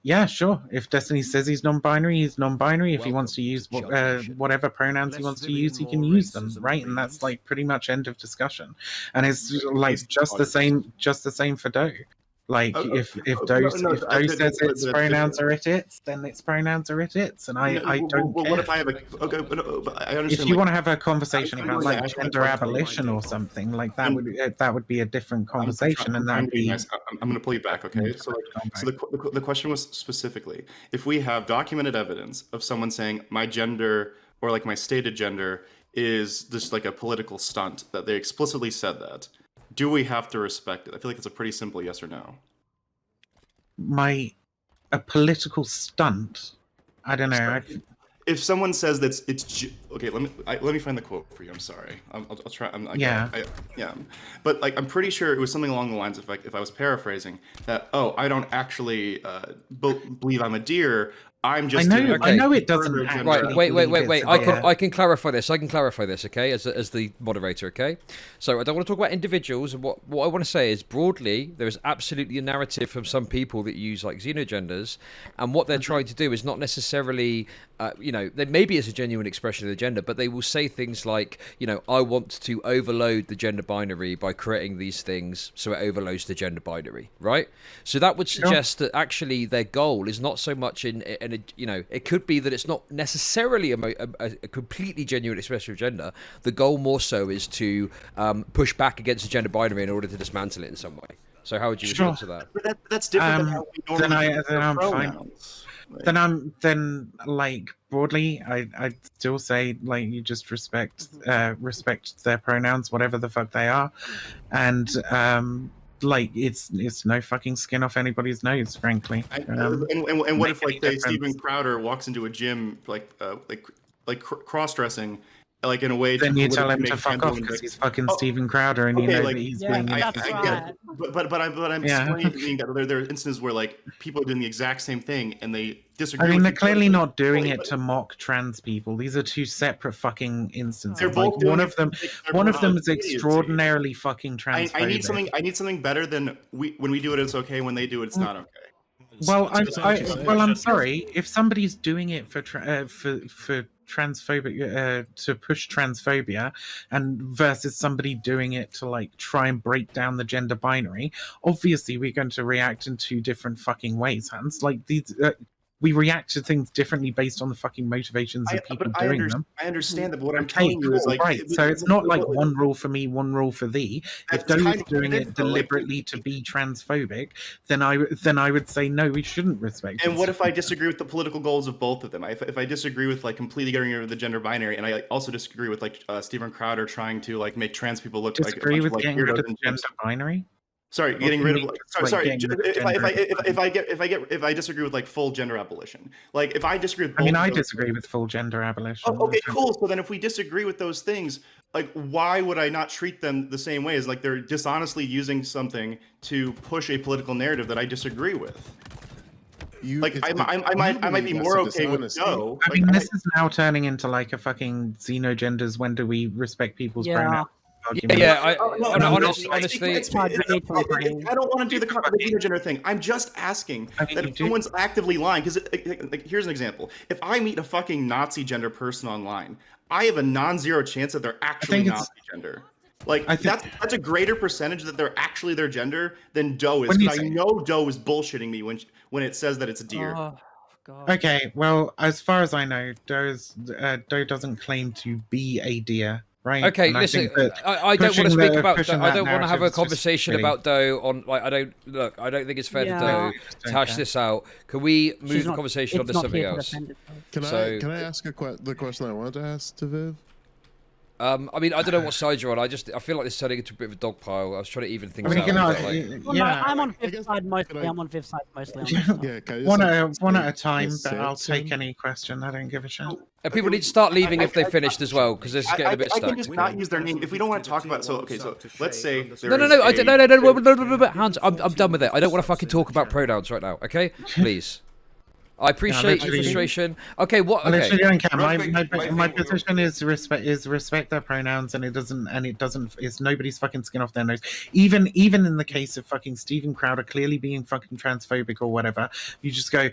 yeah, sure. If Destiny says he's non-binary, he's non-binary. If he wants to use whatever pronouns he wants to use, he can use them, right? And that's like pretty much end of discussion. And it's like just the same for Doe. Like if Doe says its pronouns are its, then its pronouns are its, and I don't care. What if I have a? Okay, but I understand. If you want to have a conversation about like gender abolition or something like that, would be a different conversation, and that would be. Nice. I'm going to pull you back, okay? So the question was specifically if we have documented evidence of someone saying my gender or like my stated gender is just like a political stunt that they explicitly said that. Do we have to respect it? I feel like it's a pretty simple yes or no. A political stunt? I don't know. If someone says that it's okay, let me find the quote for you. I'm sorry. I'll try. Yeah. But like, I'm pretty sure it was something along the lines of like, if I was paraphrasing that, oh, I don't actually believe I'm a deer. I'm just. I know it doesn't. Right. Wait. I can clarify this. Okay, as the moderator. Okay. So I don't want to talk about individuals. And what I want to say is broadly, there is absolutely a narrative from some people that use like xenogenders, and what they're trying to do is not necessarily, maybe it's a genuine expression of the gender, but they will say things like, I want to overload the gender binary by creating these things, so it overloads the gender binary, right? So that would suggest that actually their goal is not so much it could be that it's not necessarily a completely genuine expression of gender. The goal more so is to push back against the gender binary in order to dismantle it in some way. So how would you respond to that? But that's different than how we normally then I'm fine. Then like broadly, I'd still say like you just respect their pronouns, whatever the fuck they are, and like it's no fucking skin off anybody's nose, frankly. And what if like say Steven Crowder walks into a gym like cross-dressing, like in a way? Then you tell him to fuck off because he's fucking Steven Crowder, and you know that he's being. I get it. But I'm explaining that there are instances where like people are doing the exact same thing and they disagree. I mean, they're clearly not doing it to mock trans people. These are two separate fucking instances. They're both one of them is extraordinarily fucking transphobic. I need something better than when we do it, it's okay. When they do it, it's not okay. Well, I'm sorry. If somebody's doing it for transphobic, to push transphobia, and versus somebody doing it to like try and break down the gender binary, obviously we're going to react in two different fucking ways, Hanz. Like these. We react to things differently based on the fucking motivations of people doing them. I understand that, but what I'm telling you is like... Right, so it's not like one rule for me, one rule for thee. If Doe is doing it deliberately to be transphobic, then I would say, no, we shouldn't respect it. And what if I disagree with the political goals of both of them? If I disagree with like completely getting rid of the gender binary, and I also disagree with like Steven Crowder trying to like make trans people look like... Disagree with getting rid of the gender binary? Sorry, getting rid of. Sorry. If I disagree with like full gender abolition, like if I disagree with. I disagree with full gender abolition. Oh, okay, cool. So then, if we disagree with those things, like why would I not treat them the same way as like they're dishonestly using something to push a political narrative that I disagree with? I might be more okay with no. I mean, this is now turning into like a fucking xenogenders. When do we respect people's pronouns? Honestly, I don't want to do the xenogender thing. I'm just asking that if someone's actively lying, because here's an example: if I meet a fucking Nazi gender person online, I have a non-zero chance that they're actually Nazi gender. Like that's a greater percentage that they're actually their gender than Doe is. Because I know Doe is bullshitting me when it says that it's a deer. God. Okay, well, as far as I know, Doe doesn't claim to be a deer. Right. Okay, listen. I don't want to speak about. I don't want to have a conversation about Doe on. Like, I don't think it's fair to Doe to hash this out. Can we move the conversation onto something else? Can I ask the question I wanted to ask to Viv? I mean, I don't know what side you're on. I feel like this is turning into a bit of a dog pile. I was trying to even things out. I'm on Viv's side mostly. One at a time, but I'll take any question. I don't give a shit. People need to start leaving if they've finished as well, because this is getting a bit stuck. I can just not use their name if we don't want to talk about. So let's say. No. Hanz, I'm done with it. I don't want to fucking talk about pronouns right now. Okay, please. I appreciate your frustration. Okay, what? Okay. My position is respect their pronouns, and it's nobody's fucking skin off their nose. Even in the case of fucking Steven Crowder clearly being fucking transphobic or whatever, you just go,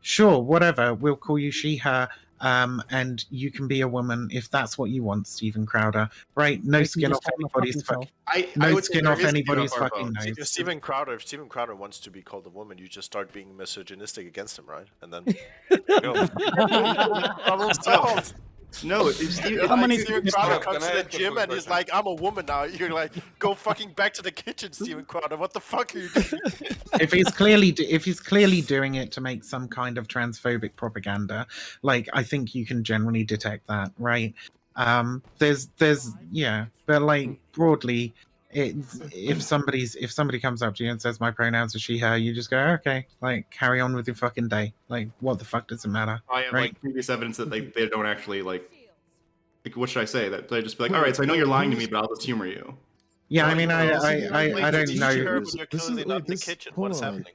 sure, whatever. We'll call you she, her. and you can be a woman if that's what you want, Stephen Crowder. Right? No You can skin just off call him a anybody's fucking fucking. I No would say skin there off is skin anybody's off our fucking bones. nose. If Stephen Crowder wants to be called a woman, you just start being misogynistic against him, right? And then go. Problem solved. No, if Steve, How many Stephen Crowder Can comes I to the ask a gym quick and he's question? like, "I'm a woman now." You're like, "Go fucking back to the kitchen, Stephen Crowder. What the fuck are you doing?" If he's clearly doing it to make some kind of transphobic propaganda, like I think you can generally detect that, right? There's yeah, but like broadly, if somebody comes up to you and says my pronouns are she her, you just go okay, like carry on with your fucking day. Like what the fuck does it matter? I have Right. like previous evidence that they don't actually like what should I say? That they just be like, all right, so I know you're lying to me, but I'll just humor you. Yeah, I Well, mean, you I don't teach know. her, but you're This clearly is- not wait, in the this- kitchen. hold What's on. happening?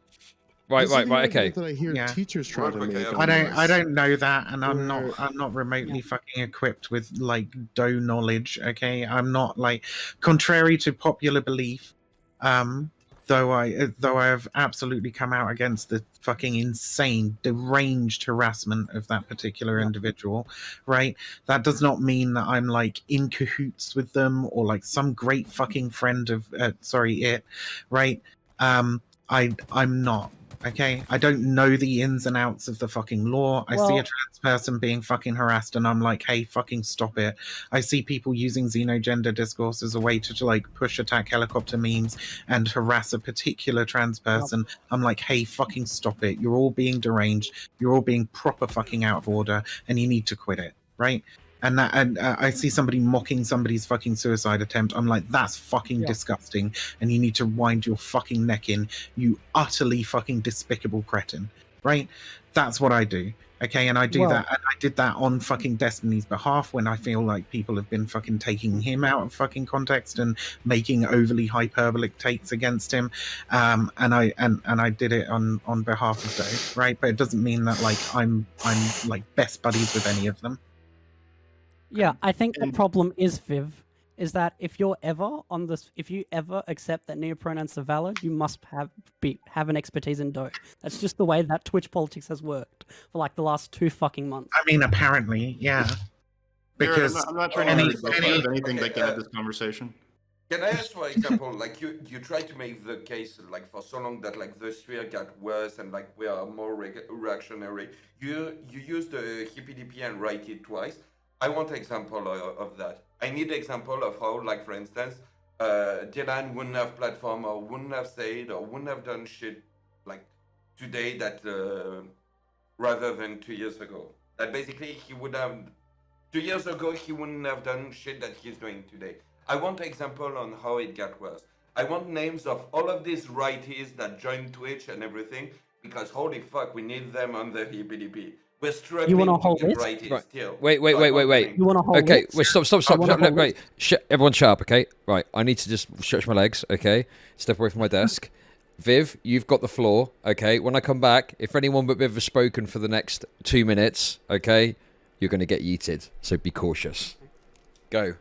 Right, This is right, the right. argument Okay. That I hear Yeah. teachers try to Real quick, make. I on have a this. I don't know that, and I'm Where- not remotely fucking equipped with like dough knowledge. Okay, I'm not like contrary to popular belief. Though I have absolutely come out against the fucking insane, deranged harassment of that particular individual, right? That does not mean that I'm like in cahoots with them or like some great fucking friend of right? I'm not. Okay, I don't know the ins and outs of the fucking law. I see a Well- trans person being fucking harassed, and I'm like, hey, fucking stop it. I see people using xenogender discourse as a way to like push attack helicopter memes and harass a particular trans person. I'm like, hey, fucking stop it. You're all being deranged. You're all being proper fucking out of order, and you need to quit it, right? And I see somebody mocking somebody's fucking suicide attempt. I'm like, that's fucking disgusting, and you need to wind your fucking neck in, you utterly fucking despicable cretin, right? That's what I do. Okay, and I do that, and I did that on fucking Destiny's behalf when I feel like people have been fucking taking him out of fucking context and making overly hyperbolic takes against him, and I did it on behalf of Doe, right? But it doesn't mean that like I'm like best buddies with any of them. Yeah, I think the problem is, Viv, is that if you ever accept that neopronouns are valid, you must have an expertise in Doe. That's just the way that Twitch politics has worked for like the last 2 fucking months. I mean, apparently, yeah. Because I'm not trying to have anything like that this conversation. Can I ask, for example, like you try to make the case like for so long that like the sphere got worse and like we are more reactionary. You use the hippie and write it twice. I want example of that. I need example of how, like for instance, Dylan wouldn't have platform or wouldn't have said or wouldn't have done shit like today that rather than 2 years ago. That basically he would have 2 years ago he wouldn't have done shit that he's doing today. I want example on how it got worse. I want names of all of these righties that joined Twitch and everything because holy fuck, we need them on the HBDP. We're struggling You want a whole to get list? righties Right. still. Wait. You want a whole Okay, list? wait, stop. I want a whole Wait, everyone shut up, okay? Right, I need to just stretch my legs, okay? Step away from my desk. Viv, you've got the floor, okay? When I come back, if anyone but Viv has spoken for the next 2 minutes, okay, you're going to get yeeted. So be cautious. Go.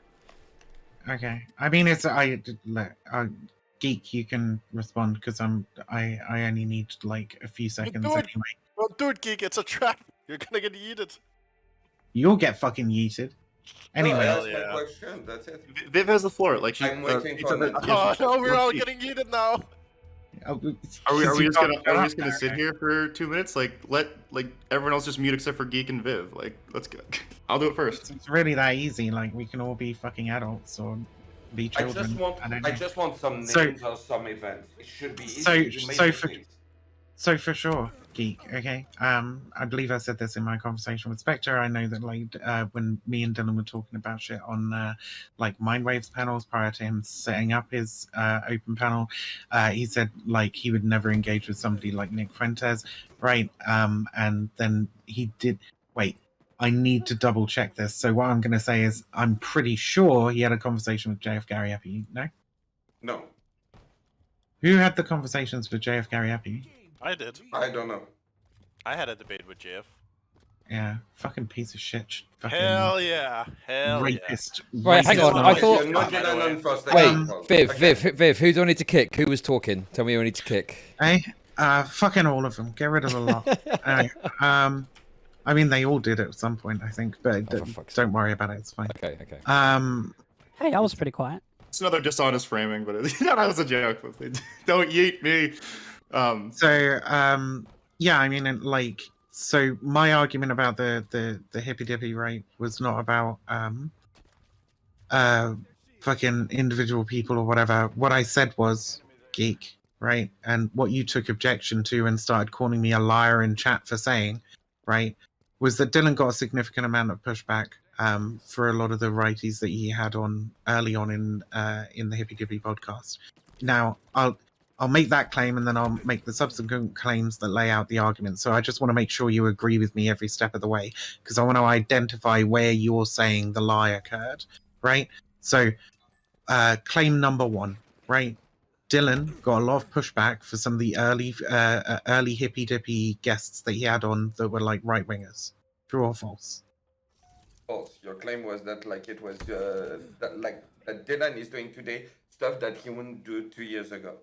Okay. I mean, it's Geek. You can respond because I only need like a few seconds do it. anyway. Don't do it, geek. It's a trap. You're gonna get yeeted. You'll get fucking yeeted. Anyway. No, I Hell asked my yeah. question. That's it. Viv has the floor. Like she. I'm waiting for the- that. Oh no, we're all getting yeeted now. Are we just gonna sit here for 2 minutes? Like let everyone else just mute except for Geek and Viv. Like let's go. I'll do it first. It's really that easy. Like we can all be fucking adults or be children. I just want some names So- or some events. It should be easy So- to make so it for- easy. So for sure, Geek. Okay. I believe I said this in my conversation with Spectre. I know that like when me and Dylan were talking about shit on like Mindwaves panels prior to him setting up his open panel, he said like he would never engage with somebody like Nick Fuentes, right? And then he did. Wait, I need to double check this. So what I'm going to say is I'm pretty sure he had a conversation with JF Garriepi. No, No, who had the conversations with JF Garriepi? I did. I don't know. I had a debate with JF. Yeah, fucking piece of shit. Fucking Hell yeah. Hell rapist. Right, hang on, I thought- You're not getting on first Wait, example. Viv, Okay. Viv, who do I need to kick? Who was talking? Tell me who I need to kick. Hey, fucking all of them. Get rid of the lot. Anyway, I mean, they all did at some point, I think, but Oh, for fuck's don't worry about it. It's fine. Okay, okay. Hey, I was pretty quiet. It's another dishonest framing, but that was a joke. Don't yeet me. Yeah, I mean, like, so my argument about the hippy dippy right was not about fucking individual people or whatever. What I said was geek, right? And what you took objection to and started calling me a liar in chat for saying, right, was that Dylan got a significant amount of pushback for a lot of the righties that he had on early on in the Hippy Dippy podcast. Now, I'll make that claim and then I'll make the subsequent claims that lay out the argument. So I just want to make sure you agree with me every step of the way, because I want to identify where you're saying the lie occurred, right? So claim number one, right? Dylan got a lot of pushback for some of the early hippy dippy guests that he had on that were like right wingers. True or false? False. Your claim was that like it was that Dylan is doing today stuff that he wouldn't do 2 years ago.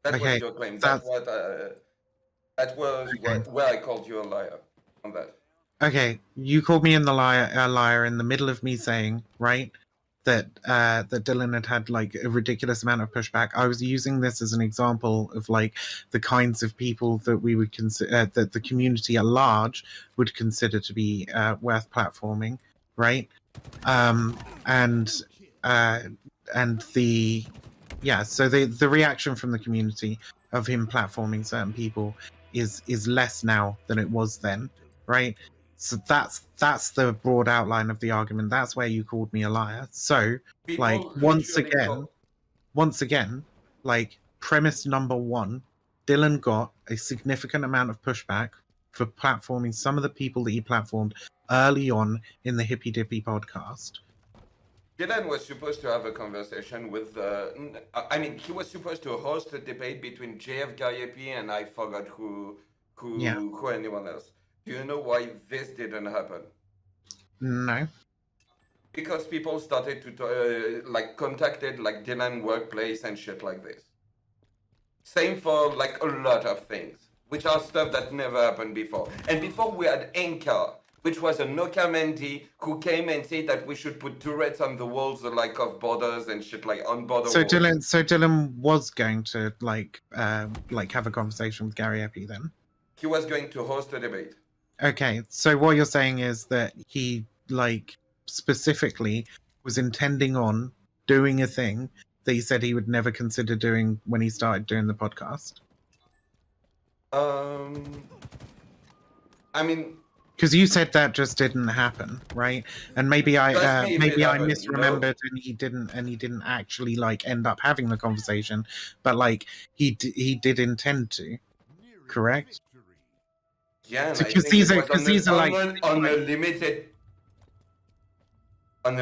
That was your claim. That's what. That was where I called you a liar on that. Okay, you called me a liar in the middle of me saying, right, that that Dylan had like a ridiculous amount of pushback. I was using this as an example of like the kinds of people that we would consider that the community at large would consider to be worth platforming, right? So the reaction from the community of him platforming certain people is less now than it was then, right? So that's the broad outline of the argument. That's where you called me a liar. So People like literally once again, like premise number one, Dylan got a significant amount of pushback for platforming some of the people that he platformed early on in the Hippy Dippy podcast. Dylan was supposed to have a conversation with. I mean, he was supposed to host a debate between JF Gariepi and I forgot who anyone else. Do you know why this didn't happen? No. Because people started to contacted like Dylan workplace and shit like this. Same for like a lot of things, which are stuff that never happened before. And before we had Anchor, which was a Nokia mentee who came and said that we should put turrets on the walls like of borders and shit like on border walls. Dylan was going to like have a conversation with Gariepi then. He was going to host a debate. Okay, so what you're saying is that he like specifically was intending on doing a thing that he said he would never consider doing when he started doing the podcast. I mean, because you said that just didn't happen, right? And maybe I misremembered, and he didn't actually like end up having the conversation, but like he did intend to, correct? Yeah, so, because these are like on a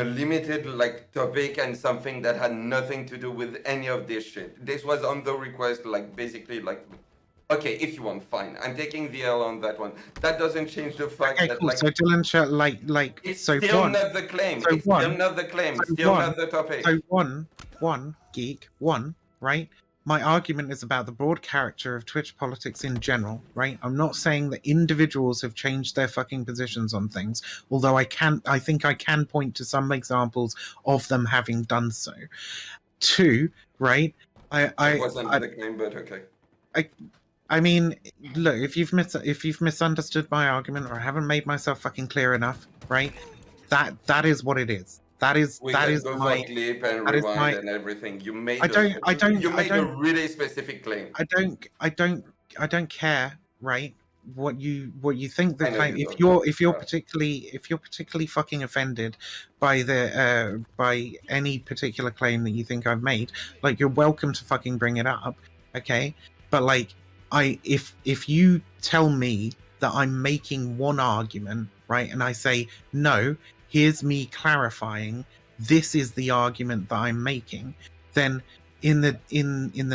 limited like topic and something that had nothing to do with any of this shit. This was on the request, like basically like. Okay, if you want, fine. I'm taking the L on that one. That doesn't change the fact that cool. like. So Dylan, like it's so still one, not the claim. So it's still not the claim. So still not the topic. So one geek, right? My argument is about the broad character of Twitch politics in general, right? I'm not saying that individuals have changed their fucking positions on things, although I think I can point to some examples of them having done so. Two, right? It wasn't the claim, but okay. I mean, look, if you've misunderstood my argument or I haven't made myself fucking clear enough, right? That is what it is. That is my clip and rewind and everything. You made a really specific claim. I don't care, right? What you think the claim. If you're particularly fucking offended by any particular claim that you think I've made, like you're welcome to fucking bring it up, okay? But like if you tell me that I'm making one argument, right, and I say no, here's me clarifying this is the argument that I'm making, then in the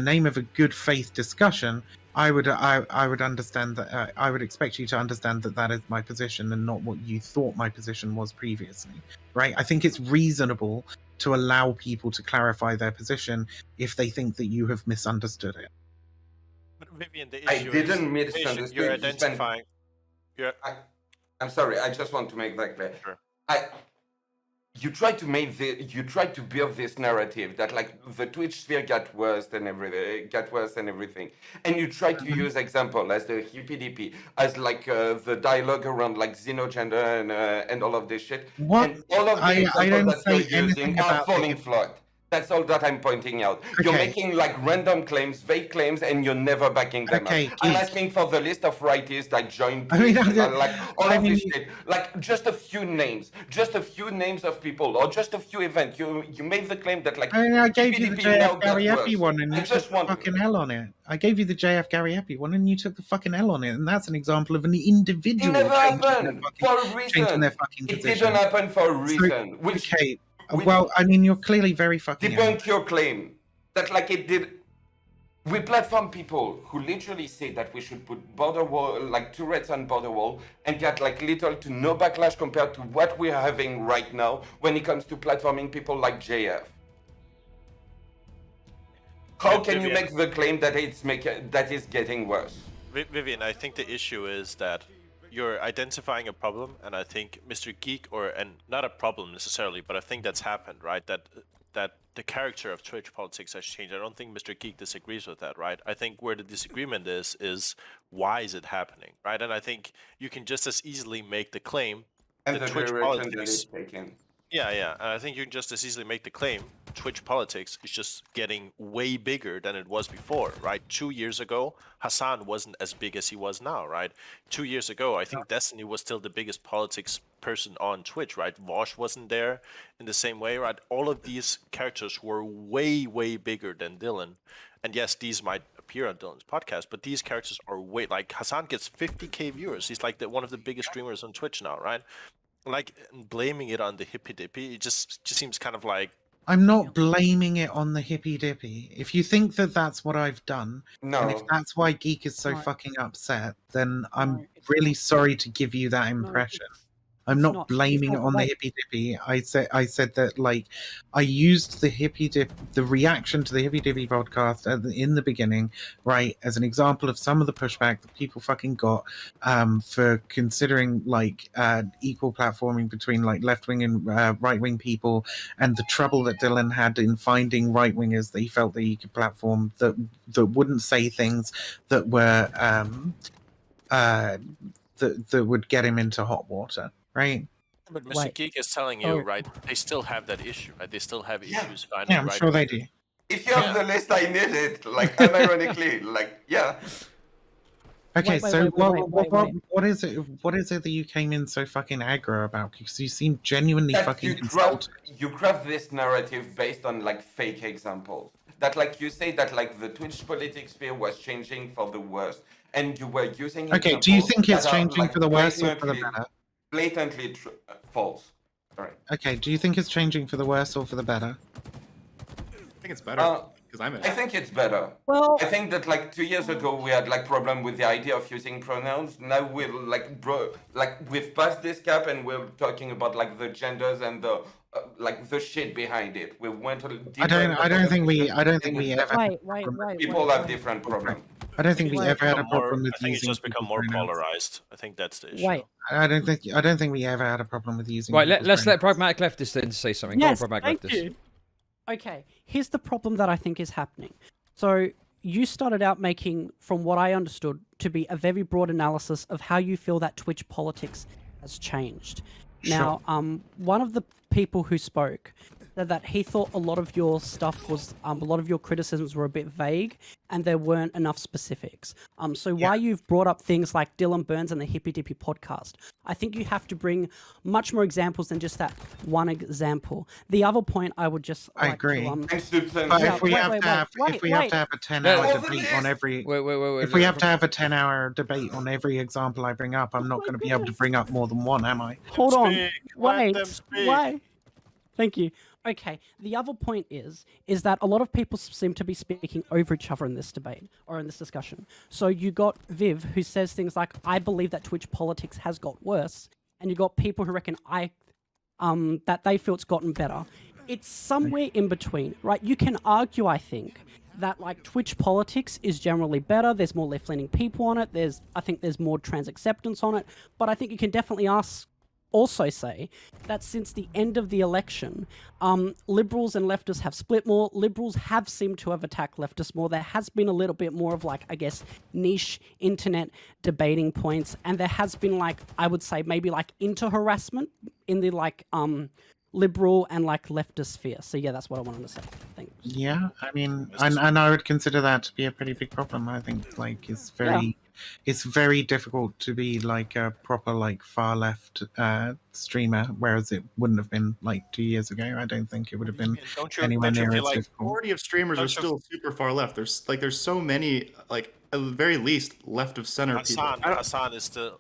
name of a good faith discussion, I would understand that I would expect you to understand that is my position and not what you thought my position was previously, right? I think it's reasonable to allow people to clarify their position if they think that you have misunderstood it. But Vivian, the I issue didn't is misunderstand. you're identifying. I'm sorry. I just want to make that clear. Sure. You try to build this narrative that like the Twitch sphere got worse and everything, and you try to use example as the hippie as like the dialogue around like xenogender and all of this shit. What? And all of the I examples don't that say you're using anything are about falling flat. That's all that I'm pointing out. You're Okay. making like random claims, vague claims, and you're never backing them Okay, up. I'm Geek. asking for the list of writers that joined I mean, Twitch, like all I of this mean- shit. Like just a few names of people, or just a few events. You made the claim that like I gave you the PvP now JF got Gary Epi worse. one and I you took just the want- fucking L on it. I gave you the JF Gary Epi one and you took the fucking L on it, and that's an example of an individual It never changing their happened fucking, for a changing reason. their fucking It position. didn't happen for a reason. Which Okay, which- well, I mean, you're clearly very fucking debunk your claim that like it did. We platform people who literally say that we should put border wall, like turrets on border wall, and get like little to no backlash compared to what we're having right now when it comes to platforming people like JF. How can you Vivian. make the claim that that is getting worse? Vivian, I think the issue is that you're identifying a problem, and I think Mr. Geek, and not a problem necessarily, but I think that's happened, right? That the character of Twitch politics has changed. I don't think Mr. Geek disagrees with that, right? I think where the disagreement is why is it happening, right? And I think you can just as easily make the claim And that the Twitch direction that politics. it's taken. Yeah, and I think you can just as easily make the claim Twitch politics is just getting way bigger than it was before, right? 2 years ago, Hassan wasn't as big as he was now, right? 2 years ago, I think Destiny was still the biggest politics person on Twitch, right? Vosh wasn't there in the same way, right? All of these characters were way, way bigger than Dylan. And yes, these might appear on Dylan's podcast, but these characters are way, like Hassan gets 50k viewers. He's like one of the biggest streamers on Twitch now, right? Like blaming it on the hippy dippy, it just seems kind of like. I'm not blaming it on the hippy dippy. If you think that that's what I've done, and if No. that's why Geek is so No. fucking upset, then I'm No, it's really not. sorry to give you that impression. I'm it's not not. blaming It's it not. on the Wait. hippy dippy. I said that like I used the reaction to the hippy dippy podcast in the beginning, right, as an example of some of the pushback that people fucking got for considering like equal platforming between like left wing and right wing people, and the trouble that Dylan had in finding right wingers that he felt that he could platform that wouldn't say things that were that would get him into hot water. Right? But Mr. Wait. Geek is telling you, Oh. right? They still have that issue, right? They still have Yeah. issues finding. Yeah, I'm sure they do. If you have the list, I need it. Like unironically, like yeah. Okay, Wait, so wait. what is it? What is it that you came in so fucking aggro about? Because you seem genuinely That fucking you insulted. craft this narrative based on like fake examples. That like you say that like the Twitch politics sphere was changing for the worse, and you were using. Okay, do you examples think it's that are, changing like, for the worse or for the blatantly- better? Blatantly false. Sorry. Okay, do you think it's changing for the worse or for the better? I think it's better Uh, because I'm in I it. think it's better. Well, I think that like 2 years ago we had like problem with the idea of using pronouns. Now we're like we've passed this cap and we're talking about like the genders and the like the shit behind it. We went a little deeper. I don't think we ever. wait. People have different problems. I don't think we Wait. ever had a Become more- problem with I think it's using just become people's more pronouns. polarized. I think that's the issue. Wait. I don't think we ever had a problem with using. Right, people's let's let pronouns. Pragmatic Leftist then say something. Yes, Go on, thank Pragmatic Leftist. you. Okay, here's the problem that I think is happening. So you started out making, from what I understood, to be a very broad analysis of how you feel that Twitch politics has changed. Now, one of the people who spoke said that he thought a lot of your stuff was, a lot of your criticisms were a bit vague and there weren't enough specifics. So why you've brought up things like Dylan Burns and the Hippy Dippy podcast, I think you have to bring much more examples than just that one example. The other point I would just I like agree. to, Thanks to But Yeah, if we wait, have wait, to have wait, if we have wait. to have a 10-hour Well, debate this- on every Wait. if we have to have a 10-hour debate on every example I bring up, I'm not going to be able to bring up more than one, am I? Hold on. Speak, let Wait. them speak. Wait. Thank you. Okay. The other point is that a lot of people seem to be speaking over each other in this debate or in this discussion. So you got Viv who says things like, "I believe that Twitch politics has got worse," and you got people who reckon that they feel it's gotten better. It's somewhere in between, right? You can argue, I think, that like Twitch politics is generally better. There's more left-leaning people on it. I think there's more trans acceptance on it. But I think you can definitely also say that since the end of the election, liberals and leftists have split more. Liberals have seemed to have attacked leftists more. There has been a little bit more of like, I guess, niche internet debating points. And there has been like, I would say maybe like inter-harassment in the like liberal and like leftist sphere. So yeah, that's what I wanted to say. Thanks. Yeah, I mean, and I would consider that to be a pretty big problem. I think like it's very difficult to be like a proper like far left streamer, whereas it wouldn't have been like 2 years ago. I don't think it would have been anywhere near as The difficult. majority of streamers are still super far left. There's so many, like at the very least left of center people. Hassan is still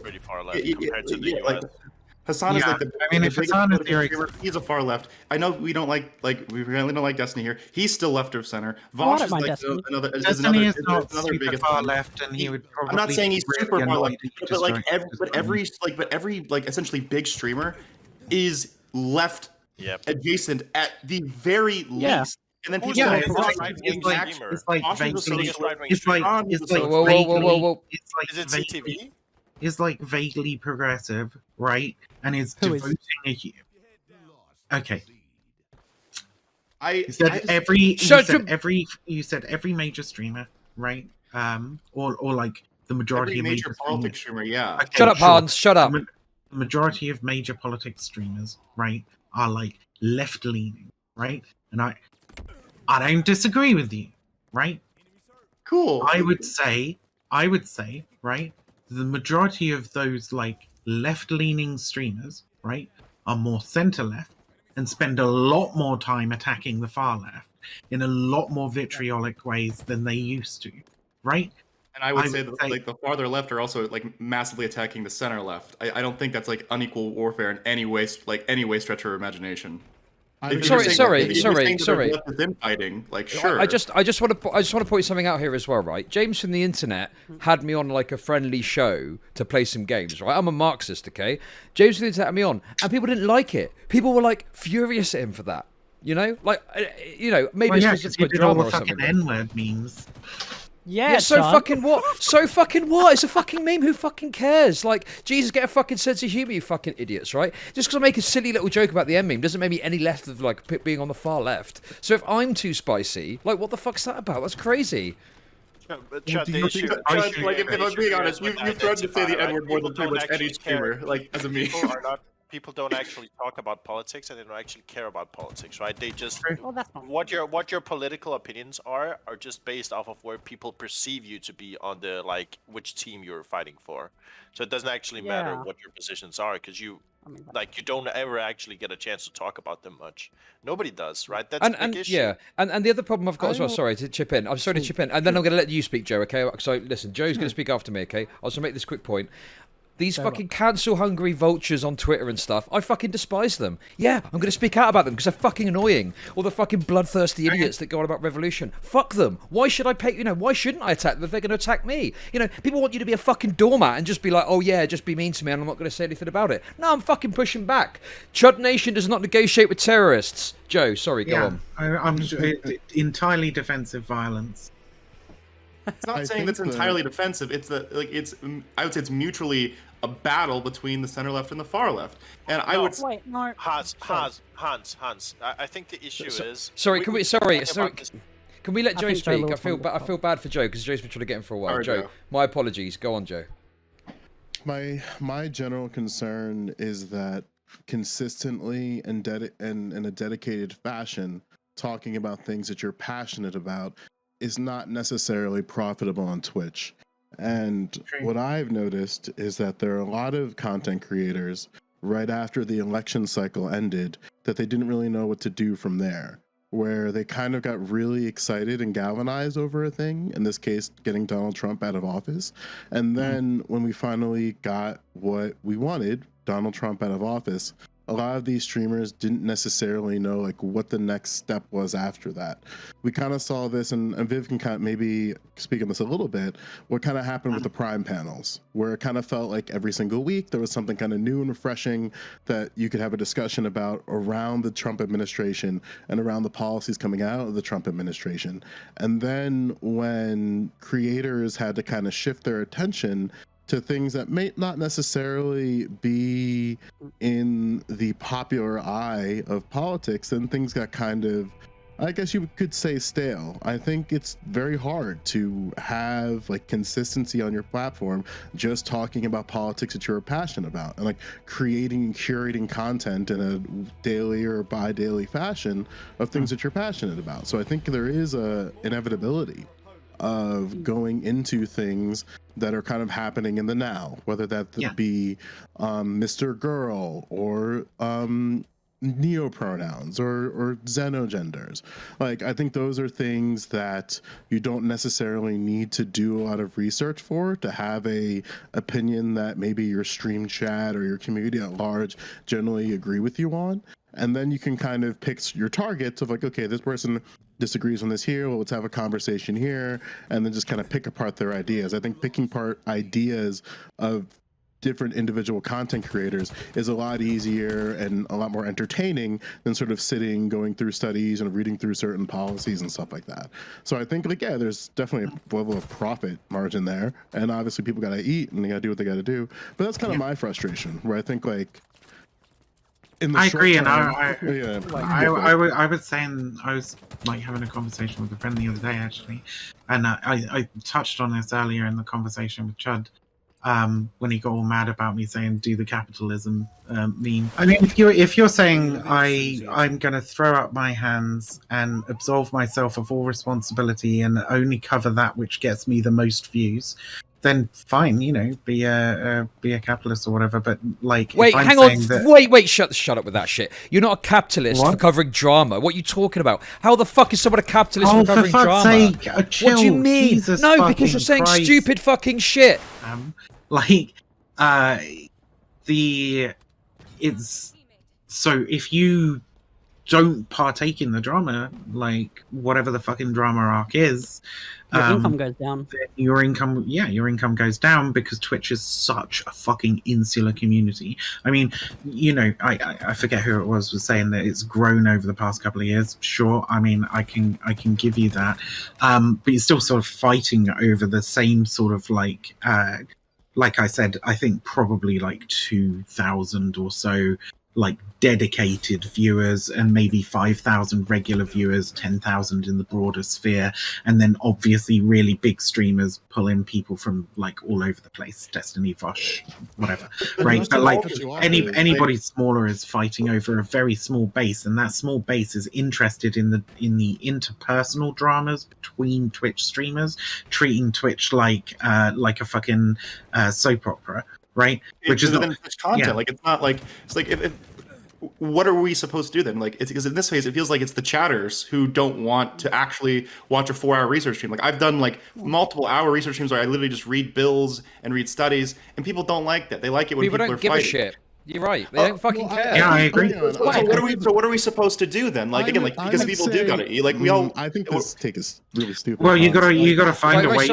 pretty far left compared to the US. Hassan is like the. I mean, if Hassan is theory, he's a far left. I know we don't like we really don't like Destiny here. He's still left of center. Oh, I Vosh don't is mind like Destiny. Destiny is not another super biggest far one. left, and he would probably. I'm not saying he's really super far left, annoyed if you but like destroyed every like essentially big streamer is left adjacent at the very least. And then people Yeah, Whoa. Is it CTV? Is like vaguely progressive, right? And is devoting okay. You said every major streamer, right? Or like the majority every of major politics streamer, yeah. Okay, Shut up, sure. Hanz. Shut up. The majority of major politics streamers, right, are like left leaning, right? And I don't disagree with you, right? Cool. I would say, right, the majority of those like left-leaning streamers, right, are more center-left and spend a lot more time attacking the far left in a lot more vitriolic ways than they used to, right? And I would say that like the farther left are also like massively attacking the center left. I don't think that's like unequal warfare in any way, stretch of imagination. Sorry. Infighting, like sure. I just want to point something out here as well, right? James from the internet had me on like a friendly show to play some games, right? I'm a Marxist, okay? James from the internet had me on, and people didn't like it. People were like furious at him for that. You know, like maybe it's because it's got drama or something. N-word memes. Yeah, so fucking what? So fucking what? It's a fucking meme. Who fucking cares? Like, Jesus, get a fucking sense of humor, you fucking idiots, right? Just because I make a silly little joke about the N meme doesn't make me any less of like being on the far left. So if I'm too spicy, like, what the fuck's that about? That's crazy. Chud, like if I'm being honest, you've tried to say the N-word more than pretty much any streamer, like as a meme. People don't actually talk about politics, and they don't actually care about politics, right? They just that's not what your political opinions are just based off of where people perceive you to be on the like which team you're fighting for. So it doesn't actually matter what your positions are, because you don't ever actually get a chance to talk about them much. Nobody does, right? That's a big issue. Yeah, and the other problem I've got as well. Sorry to chip in. I'm sorry to chip in, and then I'm going to let you speak, Joe. Okay? So listen, Joe's going to speak after me. Okay? I'll just make this quick point. These fucking cancel-hungry vultures on Twitter and stuff, I fucking despise them. Yeah, I'm going to speak out about them because they're fucking annoying. Or the fucking bloodthirsty idiots that go on about revolution. Fuck them. Why should I pay? Why shouldn't I attack them if they're going to attack me? People want you to be a fucking doormat and just be like, oh yeah, just be mean to me and I'm not going to say anything about it. No, I'm fucking pushing back. Chud Nation does not negotiate with terrorists. Joe, sorry, go on. I'm entirely defensive violence. It's not saying that's entirely defensive. It's I would say it's mutually a battle between the center left and the far left. And I would Hanz. I think the issue is. Can we let Joe speak? I feel bad for Joe because Joe's been trying to get him for a while. Joe, my apologies. Go on, Joe. My general concern is that consistently and in a dedicated fashion, talking about things that you're passionate about is not necessarily profitable on Twitch. And what I've noticed is that there are a lot of content creators right after the election cycle ended that they didn't really know what to do from there, where they kind of got really excited and galvanized over a thing, in this case, getting Donald Trump out of office. And then when we finally got what we wanted, Donald Trump out of office, a lot of these streamers didn't necessarily know like what the next step was after that. We kind of saw this, and Viv can kind of maybe speak on this a little bit, what kind of happened with the Prime panels, where it kind of felt like every single week there was something kind of new and refreshing that you could have a discussion about around the Trump administration and around the policies coming out of the Trump administration. And then when creators had to kind of shift their attention to things that may not necessarily be in the popular eye of politics, then things got kind of, I guess you could say, stale. I think it's very hard to have like consistency on your platform just talking about politics that you're passionate about, and like creating and curating content in a daily or bi-daily fashion of things that you're passionate about. So I think there is a inevitability of going into things that are kind of happening in the now, whether that be Mr. Girl or neopronouns or xenogenders. Like, I think those are things that you don't necessarily need to do a lot of research for to have a opinion that maybe your stream chat or your community at large generally agree with you on. And then you can kind of pick your targets of like, okay, this person disagrees on this here, well, let's have a conversation here, and then just kind of pick apart their ideas. I think picking apart ideas of different individual content creators is a lot easier and a lot more entertaining than sort of sitting, going through studies and reading through certain policies and stuff like that. So I think, like, yeah, there's definitely a level of profit margin there, and obviously people got to eat and they got to do what they got to do. But that's kind of my frustration, where I think, like, I agree, and I was saying, I was like having a conversation with a friend the other day actually, and I touched on this earlier in the conversation with Chud, when he got all mad about me saying do the capitalism meme. I mean, if you're saying I'm going to throw up my hands and absolve myself of all responsibility and only cover that which gets me the most views, then fine, you know, be a capitalist or whatever. But like, wait, if I'm hang on, that... wait, shut up with that shit. You're not a capitalist for covering drama. What are you talking about? How the fuck is someone a capitalist for covering drama? Sake, chill, what do you mean? Jesus No, because you're saying Christ. stupid fucking shit. It's so if you don't partake in the drama, like whatever the fucking drama arc is, your income goes down. Your income goes down because Twitch is such a fucking insular community. I mean, you know, I forget who it was saying that it's grown over the past couple of years. Sure, I mean, I can give you that, but you're still sort of fighting over the same sort of like I said, I think probably like 2,000 or so like dedicated viewers, and maybe 5,000 regular viewers, 10,000 in the broader sphere, and then obviously really big streamers pull in people from like all over the place, Destiny, Vosh, whatever, right? But like anybody smaller is fighting over a very small base, and that small base is interested in the interpersonal dramas between Twitch streamers, treating Twitch like a fucking soap opera. Right, which is within Twitch content. Like, it's not like it's like if what are we supposed to do then? Like, it's because in this case, it feels like it's the chatters who don't want to actually watch a 4-hour research stream. Like, I've done like multiple hour research streams where I literally just read bills and read studies, and people don't like that. They like it when people are don't give fighting. A shit. You're right. They don't fucking care. Yeah, I agree. So what are we supposed to do then? Like, again, like, because people do gotta eat. Like, we all. I think this take is really stupid. Well, you gotta find a way.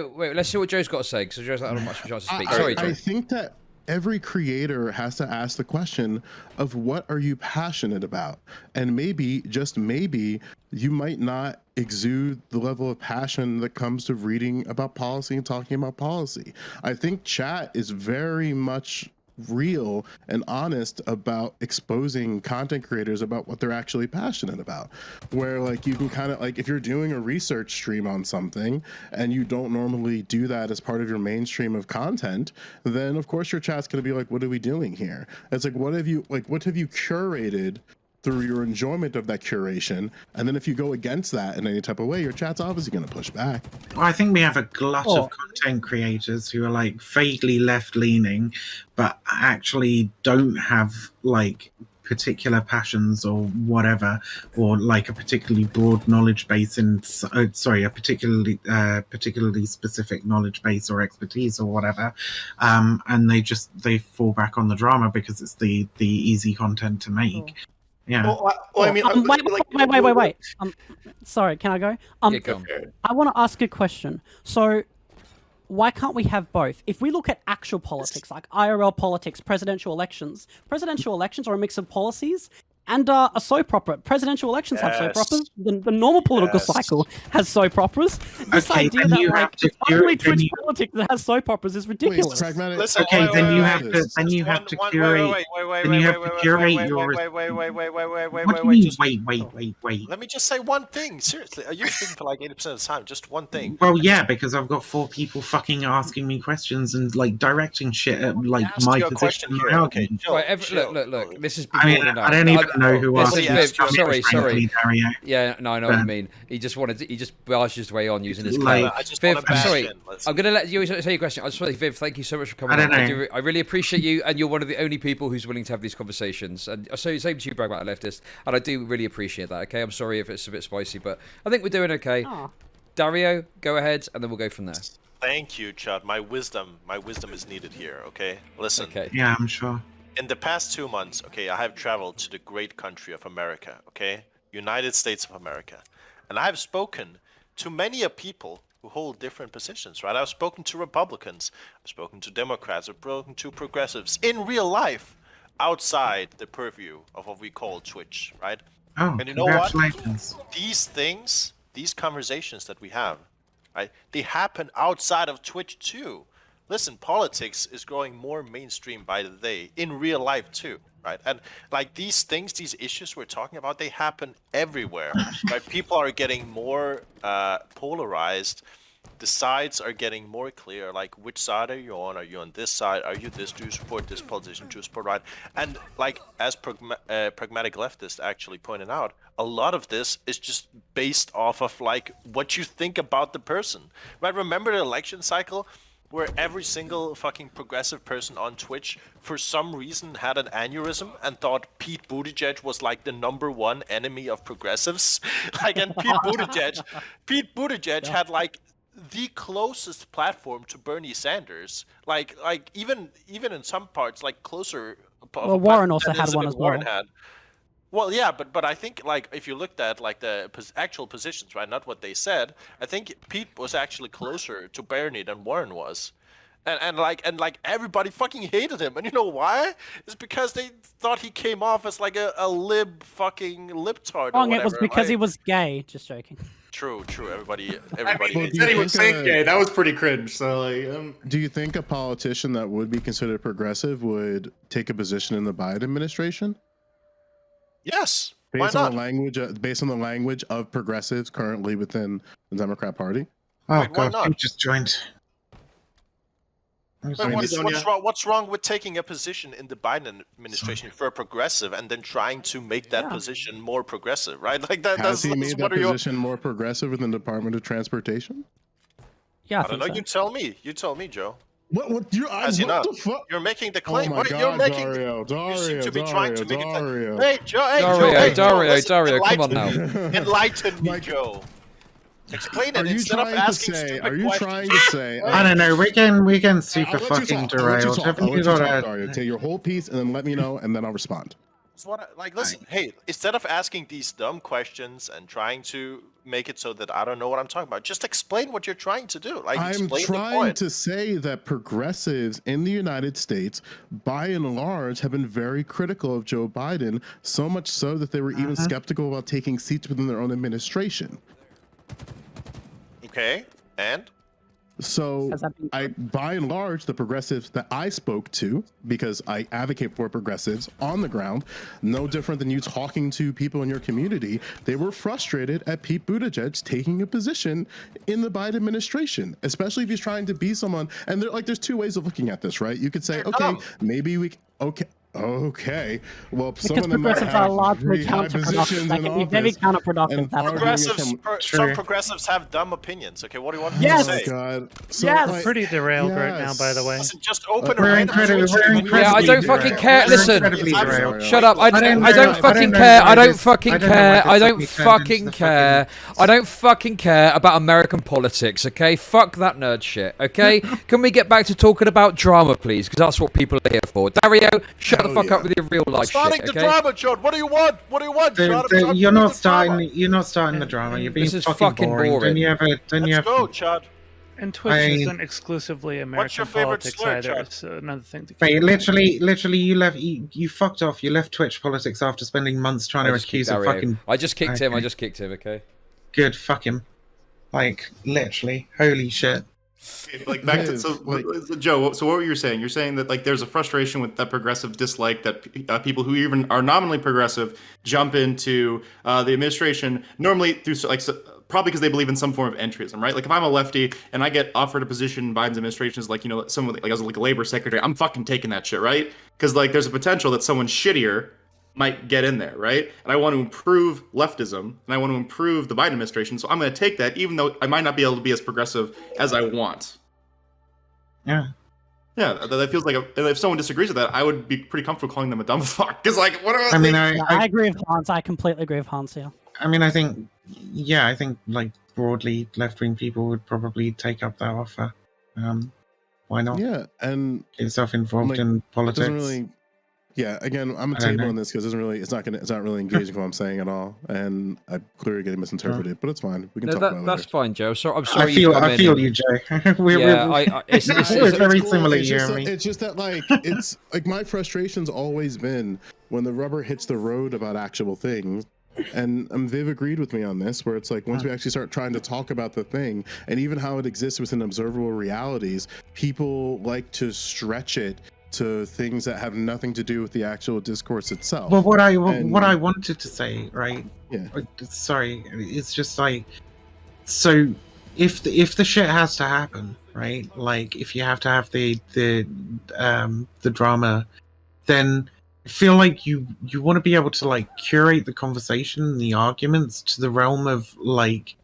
Wait. Let's see what Joe's got to say, because Joe's not had much chance to speak. Sorry, Joe. I think that every creator has to ask the question of what are you passionate about, and maybe, just maybe, you might not exude the level of passion that comes to reading about policy and talking about policy. I think chat is very much real and honest about exposing content creators about what they're actually passionate about, where like you can kind of like, if you're doing a research stream on something and you don't normally do that as part of your mainstream of content, then of course your chat's going to be like, what are we doing here? It's like, what have you curated through your enjoyment of that curation? And then if you go against that in any type of way, your chat's obviously going to push back. Well, I think we have a glut of content creators who are like vaguely left-leaning, but actually don't have like particular passions or whatever, or like a particularly broad knowledge base in, a particularly specific knowledge base or expertise or whatever, and they fall back on the drama because it's the easy content to make. Yeah. Well, I mean, wait. Sorry, can I go? Go on. I want to ask a question. So, why can't we have both? If we look at actual politics, like IRL politics, presidential elections are a mix of policies and a soap opera. Presidential elections have soap operas. The normal political cycle has soap operas. This idea that like only Twitch politics that has soap operas is ridiculous. Then you have to curate. Then you have to curate your. What do you mean? Wait. Let me just say one thing. Seriously, you're speaking for like 80% of the time. Just one thing. Well, yeah, because I've got 4 people fucking asking me questions and like directing shit at like my position. Okay, look. This is. I don't even know who asked me. Sorry. Yeah, no, I know what you mean. He just barged his way on using his claim. Viv, I'm sorry. I'm going to let you say your question. I just want to say, Viv, thank you so much for coming on. I really appreciate you, and you're one of the only people who's willing to have these conversations. And so same to you, Bragmatic Leftist, and I do really appreciate that. Okay, I'm sorry if it's a bit spicy, but I think we're doing okay. Aww. Dario, go ahead, and then we'll go from there. Thank you, Chud. My wisdom is needed here. Okay, listen. Okay. Yeah, I'm sure. In the past 2 months, okay, I have traveled to the great country of America, okay? United States of America. And I have spoken to many people who hold different positions, right? I've spoken to Republicans, I've spoken to Democrats, I've spoken to progressives in real life, outside the purview of what we call Twitch, right? Oh, and you know what? These things, these conversations that we have, right? They happen outside of Twitch too. Listen, politics is growing more mainstream by the day, in real life too, right? And like these things, these issues we're talking about, they happen everywhere, right? People are getting more polarized. The sides are getting more clear, like which side are you on? Are you on this side? Are you this? Do you support this politician? Do you support right? And like as Pragmatic Leftist actually pointed out, a lot of this is just based off of like what you think about the person, right? Remember the election cycle? Where every single fucking progressive person on Twitch for some reason had an aneurysm and thought Pete Buttigieg was like the #1 enemy of progressives. Like, and Pete Buttigieg had like the closest platform to Bernie Sanders. Like even in some parts, like closer. Well, Warren also had one as well. Well, yeah, but I think like if you looked at like the actual positions, right, not what they said, I think Pete was actually closer to Bernie than Warren was, and like everybody fucking hated him, and you know why? It's because they thought he came off as like a fucking libtard. Wrong, it was because he was gay. Just joking. True. Everybody. Said he was saying gay. That was pretty cringe. So like, do you think a politician that would be considered progressive would take a position in the Biden administration? Yes. Based on the language of progressives currently within the Democrat Party. Oh, wait, God, who just joined? What's wrong with taking a position in the Biden administration for a progressive and then trying to make that position more progressive, right? Like that. Has he made that position more progressive within the Department of Transportation? Yeah, I don't know. So. You tell me, Joe. What you the fuck? You're making the claim. Oh my God, Dario, you seem to be trying to make Dario. it. Hey, Joe. Dario, come on now. Enlighten me, Joe. Explain it instead of asking stupid questions. Are you trying to say? I don't know. We can super fucking derailed. Haven't you got Dario? Take your whole piece and then let me know, and then I'll respond. Listen, hey, instead of asking these dumb questions and trying to make it so that I don't know what I'm talking about, just explain what you're trying to do. Like, I'm trying to say that progressives in the United States, by and large, have been very critical of Joe Biden, so much so that they were even skeptical about taking seats within their own administration. Okay, and? So by and large, the progressives that I spoke to, because I advocate for progressives on the ground, no different than you talking to people in your community, they were frustrated at Pete Buttigieg taking a position in the Biden administration, especially if he's trying to be someone. And there's 2 ways of looking at this, right? You could say, okay, maybe we, Okay. Well, some Because of them might progressives are have largely really high counterproductive. positions They in can be very office. counterproductive. and That's arguing Progressives, from- some progressives have dumb opinions. Okay, what do you want me Yes! to Oh say? God. So, Yes! like, Pretty derailed right now, by the way. Listen, just open We're a random incredibly, Twitch we're stream. incredibly Yeah, I don't fucking derailed. care. We're Listen, incredibly derailed. Shut up! I don't don't know fucking why care. I don't this- fucking I don't know why care. this I don't suddenly turned into fucking the care. I don't fucking care about American politics. Okay, fuck that nerd shit. Okay, can we get back to talking about drama, please? Because that's what people are here for. Dario, shut the Hell fuck yeah. up with your real life Starting shit. the Okay. drama, Chud. What do you want? What do you want? Shut up, Chud. You're Do not the drama. starting. You're not starting the drama. You're being This is fucking fucking boring. boring. Don't you ever? Don't you Let's ever? go, Chud. And Twitch I- isn't exclusively American What's your favorite politics slur, either. Chud? It's another thing to keep Mate, in mind. literally, you left. You fucked off. You left Twitch politics after spending months trying I to just kicked accuse a Dario. fucking. I just kicked him. I Okay. just kicked him. Okay. Good, fuck him. Like literally, holy shit. Like back to Viv, so, like- Joe. So what were you saying? You're saying that like there's a frustration with that progressive dislike that people who even are nominally progressive jump into the administration normally through probably because they believe in some form of entryism, right? Like if I'm a lefty and I get offered a position in Biden's administration as like someone like as like a labor secretary, I'm fucking taking that shit, right? Because like there's a potential that someone shittier might get in there, right? And I want to improve leftism and I want to improve the Biden administration. So I'm going to take that, even though I might not be able to be as progressive as I want. Yeah. Yeah, that feels like if someone disagrees with that, I would be pretty comfortable calling them a dumb fuck. Because like, what are I mean, Yeah, I agree with Hans. I completely agree with Hans here. I mean, I think like broadly, left-wing people would probably take up that offer. Why not? Yeah, and Get yourself involved Like, in it politics. doesn't really. Yeah, again, I'm a I don't table know. on this because it's not really engaging what I'm saying at all, and I'm clearly getting misinterpreted. But it's fine. We can No, talk about it that's later. fine, Joe. So I'm sorry. I feel, you've come in you, and- Jay. we're, Yeah, we're, it's we're very cool. similar, It's you just, and me. it's just that like it's like my frustration's always been when the rubber hits the road about actual things. And Viv agreed with me on this, where it's like once we actually start trying to talk about the thing and even how it exists within observable realities, people like to stretch it to things that have nothing to do with the actual discourse itself. Well, what I And- wanted to say, right? Yeah. Sorry, it's just like, so if the shit has to happen, right? Like if you have to have the drama, then I feel like you want to be able to like curate the conversation and the arguments to the realm of like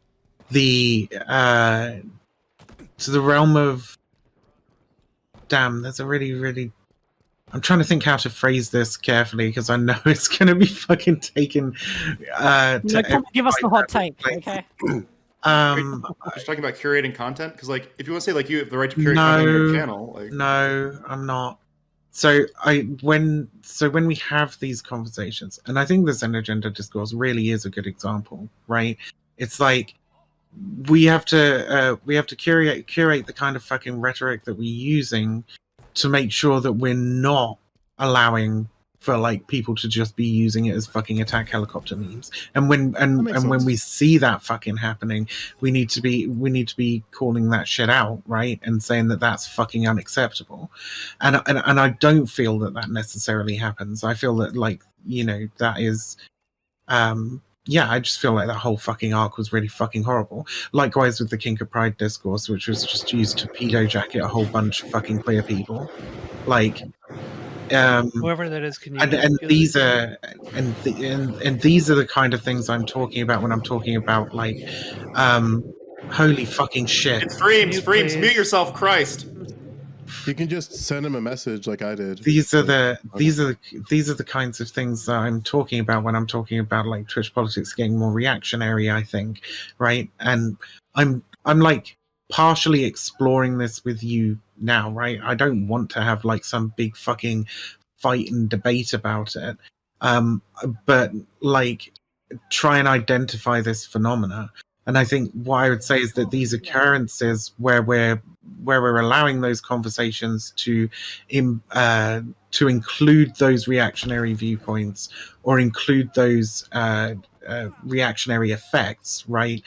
damn, there's a really I'm trying to think how to phrase this carefully because I know it's gonna be fucking taken No, come give us the hot take, like, okay? just talking about curating content? Because like, if you want to say like you have the right to curate content on your channel, like No, I'm not. So when we have these conversations, and I think the Xeno gender discourse really is a good example, right? It's like we have to curate the kind of fucking rhetoric that we're using to make sure that we're not allowing for like people to just be using it as fucking attack helicopter memes. And when when we see that fucking happening, we need to be calling that shit out, right? And saying that that's fucking unacceptable. And I don't feel that necessarily happens. I feel that like, you know, that is yeah, I just feel like that whole fucking arc was really fucking horrible. Likewise with the Kink of Pride discourse, which was just used to pedo jacket a whole bunch of fucking queer people. Like Whoever that is, can you? and these are and these are the kind of things I'm talking about when I'm talking about like holy fucking shit. it's Freems, mute yourself, Christ. You can just send him a message like I did. These are the kinds of things that I'm talking about when I'm talking about like Twitch politics getting more reactionary, I think, right? And I'm like partially exploring this with you now, right? I don't want to have like some big fucking fight and debate about it, but like try and identify this phenomena. And I think what I would say is that these occurrences where we're allowing those conversations to include those reactionary viewpoints or include those reactionary effects, right?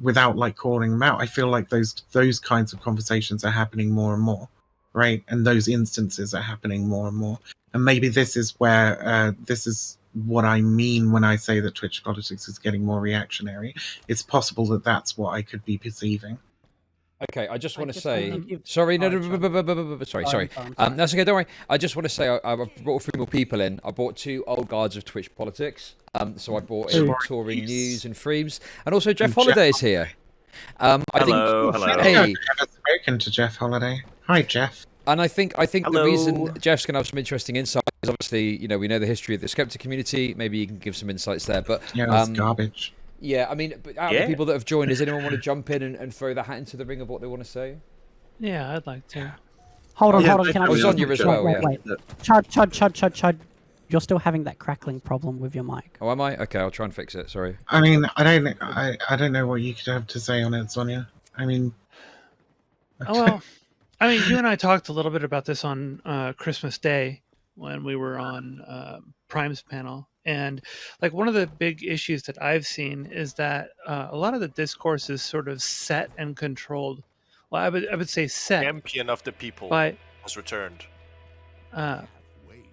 Without like calling them out, I feel like those kinds of conversations are happening more and more, right? And those instances are happening more and more. And maybe this is where this is what I mean when I say that Twitch politics is getting more reactionary. It's possible that that's what I could be perceiving. Okay, I just want to just say, think you've- sorry, no, Sorry, sorry. That's okay, don't worry. I just want to say I brought a few more people in. I brought 2 old guards of Twitch Politics. So I brought in Touring News and Freems, and also Jeff Holiday is here. Hello. Hey, I've never spoken to Jeff Holiday. Hi, Jeff. and I think the Hello. reason Jeff's going to have some interesting insights is obviously, we know the history of the skeptic community. Maybe you can give some insights there. But Yeah, that's garbage. yeah, I mean, but out of the people that have joined, does anyone want to jump in and throw their hat into the ring of what they want to say? Yeah, I'd like to. Hold on. Can I was just on you as well, wait. Chud. You're still having that crackling problem with your mic. Oh, am I? Okay, I'll try and fix it. Sorry. I mean, I don't know what you could have to say on it, Sonia. I mean, Well, I mean, you and I talked a little bit about this on Christmas Day when we were on Prime's panel. And like one of the big issues that I've seen is that a lot of the discourse is sort of set and controlled. Well, I would say set. Champion of the people By, has returned.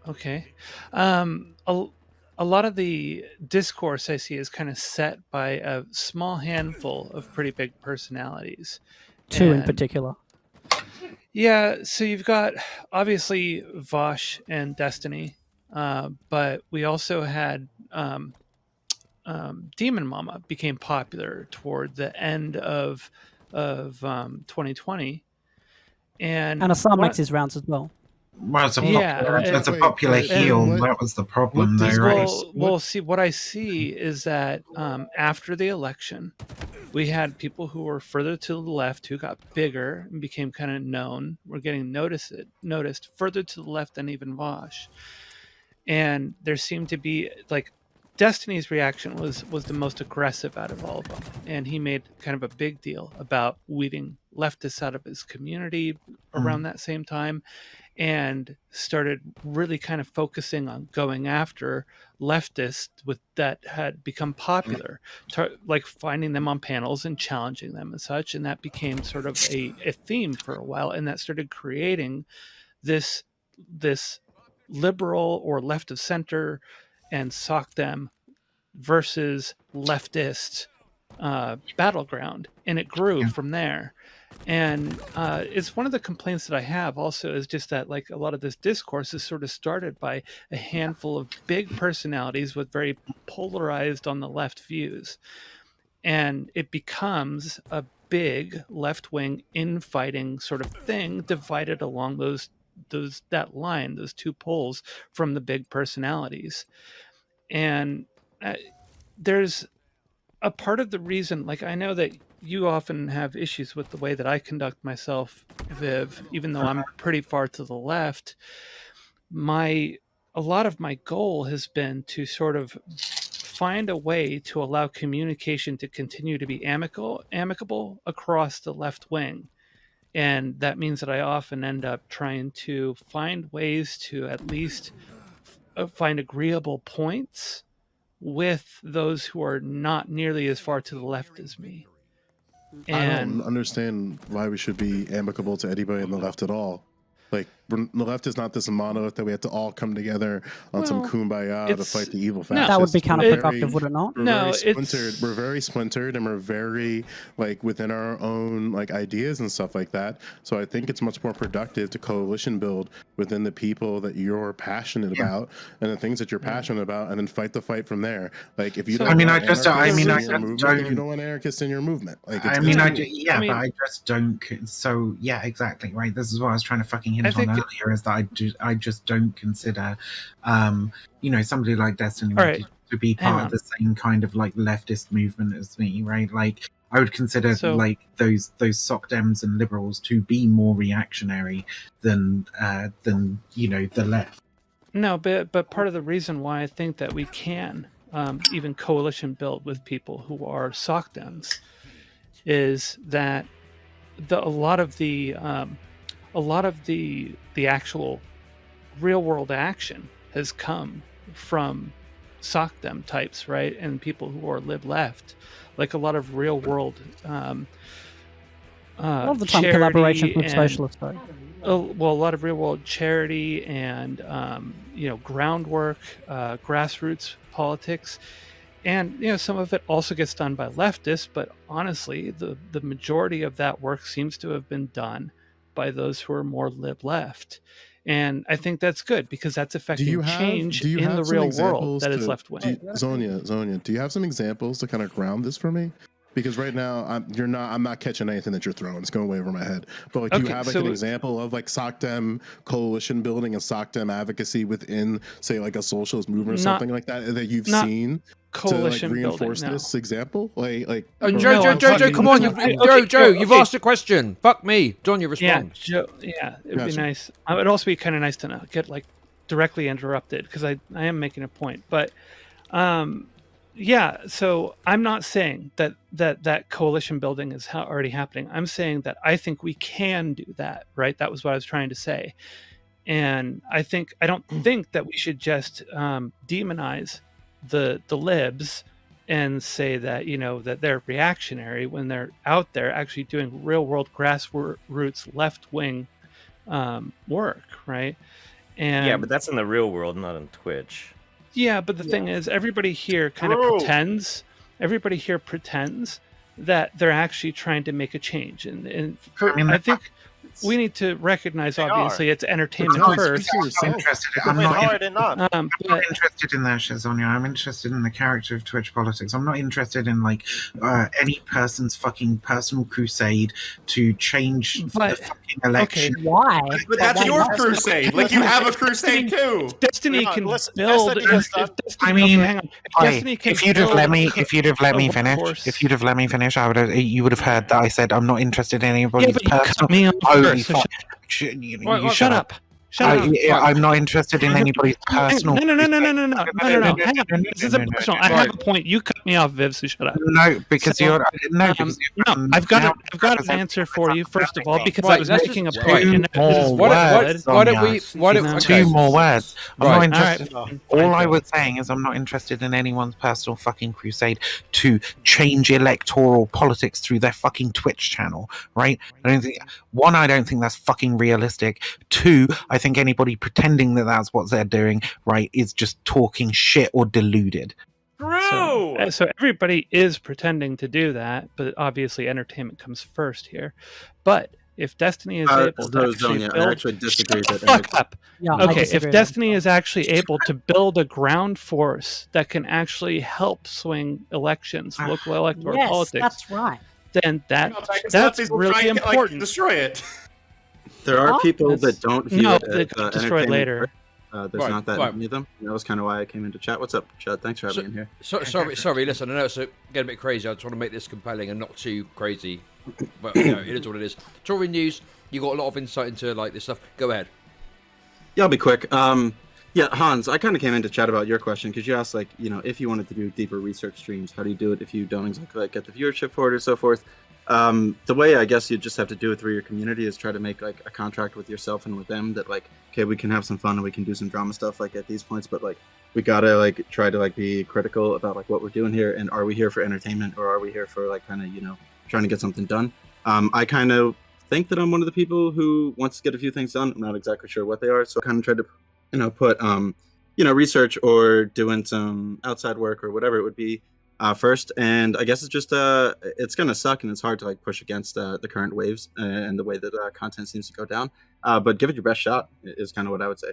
okay. A lot of the discourse I see is kind of set by a small handful of pretty big personalities. 2 in particular. Yeah, so you've got obviously Vosh and Destiny, but we also had Demon Mama became popular toward the end of 2020, and Assam makes his rounds as well. well, it's a popular heel. That was the problem, though, right? Well, see, what I see is that after the election, we had people who were further to the left who got bigger and became kind of known. We're getting noticed further to the left than even Vosh. And there seemed to be like Destiny's reaction was the most aggressive out of all of them. And he made kind of a big deal about weeding leftists out of his community around that same time, and started really kind of focusing on going after leftists that had become popular, like finding them on panels and challenging them and such. And that became sort of a theme for a while, and that started creating this liberal or left of center and sock them versus leftist battleground, and it grew from there. And it's one of the complaints that I have also is just that like a lot of this discourse is sort of started by a handful of big personalities with very polarized on the left views, and it becomes a big left-wing infighting sort of thing divided along that line, those 2 poles from the big personalities. And there's a part of the reason, like I know that you often have issues with the way that I conduct myself, Viv, even though I'm pretty far to the left. A lot of my goal has been to sort of find a way to allow communication to continue to be amicable across the left wing. And that means that I often end up trying to find ways to at least find agreeable points with those who are not nearly as far to the left as me. I don't understand why we should be amicable to anybody on the left at all. Like, the left is not this monolith that we have to all come together on some kumbaya to fight the evil fascists. That would be counterproductive, would it not? We're very splintered, and we're very like within our own like ideas and stuff like that. So I think it's much more productive to coalition build within the people that you're passionate about and the things that you're passionate about, and then fight the fight from there. Like, if you don't, I just don't. you don't want anarchists in your movement. Like, but I just don't. So yeah, exactly right. This is what I was trying to fucking hint on earlier, is that I just don't consider somebody like Destiny to be part of the same kind of like leftist movement as me, right? Like, I would consider like those soc dems and liberals to be more reactionary than the left. No, but part of the reason why I think that we can even coalition build with people who are soc dems is that a lot of the actual real world action has come from soc dem types, right? And people who are lib left, like a lot of real world all the time collaboration with socialists, though. Well, a lot of real world charity and groundwork, grassroots politics. And some of it also gets done by leftists, but honestly, the majority of that work seems to have been done by those who are more lib-left. And I think that's good because that's affecting change in the real world that is left wing. Zonia, do you have some examples to kind of ground this for me? Because right now I'm not catching anything that you're throwing. It's going way over my head. But like, do you have like an example of like SOCDEM coalition building and SOCDEM advocacy within, say, like a socialist movement or something like that you've seen coalition to like reinforce building, this example? Like Joe, come on, Joe, you've asked a question. Fuck me, John, you respond. Yeah, Joe, it'd be nice. It would also be kind of nice to not get like directly interrupted because I am making a point, but. Yeah, so I'm not saying that coalition building is already happening. I'm saying that I think we can do that, right? That was what I was trying to say. And I don't think that we should just demonize the libs and say that, that they're reactionary when they're out there actually doing real world grassroots left wing work, right? And yeah, but that's in the real world, not on Twitch. Yeah, but the thing is, everybody here kind of pretends. Everybody here pretends that they're actually trying to make a change, and I think we need to recognize, obviously, it's entertainment first. I'm not interested in that, Shazonia. I'm interested in the character of Twitch politics. I'm not interested in like any person's fucking personal crusade to change the fucking election. Okay, why? But that's your crusade. Like, you have a crusade too. Destiny can build. I mean, hang on. If you'd have let me finish, you would have heard that I said I'm not interested in anybody's personal. Shut up. I'm not interested in anybody's personal. No. Hang on. This isn't personal. I have a point. You cut me off, Viv, so shut up. No, because you're no. I've got an answer for you first of all because I was making a point. Why don't we? Two more words. I'm not interested. All I was saying is I'm not interested in anyone's personal fucking crusade to change electoral politics through their fucking Twitch channel. Right? I don't think that's fucking realistic. Two, I think anybody pretending that that's what they're doing, right, is just talking shit or deluded. So everybody is pretending to do that, but obviously entertainment comes first here. But if Destiny is able to actually build... I actually disagree. Fuck up. Yeah, okay, if Destiny is actually able to build a ground force that can actually help swing elections, local electoral politics, that's right. Then that's really important. Destroy it. There are people that don't view it they as destroy it later. There's not that many of them. That was kind of why I came into chat. What's up, Chud? Thanks for having me in here. Sorry. Listen, I know it's getting a bit crazy. I just want to make this compelling and not too crazy. But it is what it is. Tory News, you got a lot of insight into like this stuff. Go ahead. Yeah, I'll be quick. Yeah, Hanz, I kind of came in to chat about your question because you asked, like, if you wanted to do deeper research streams, how do you do it if you don't exactly get the viewership for it or so forth? The way I guess you just have to do it through your community is try to make like a contract with yourself and with them that like, okay, we can have some fun and we can do some drama stuff like at these points, but like we gotta like try to like be critical about like what we're doing here and are we here for entertainment or are we here for like kind of trying to get something done. I kind of think that I'm one of the people who wants to get a few things done. I'm not exactly sure what they are, so I kind of tried to put research or doing some outside work or whatever it would be first, and I guess it's just it's gonna suck and it's hard to like push against the current waves and the way that content seems to go down, but give it your best shot is kind of what I would say.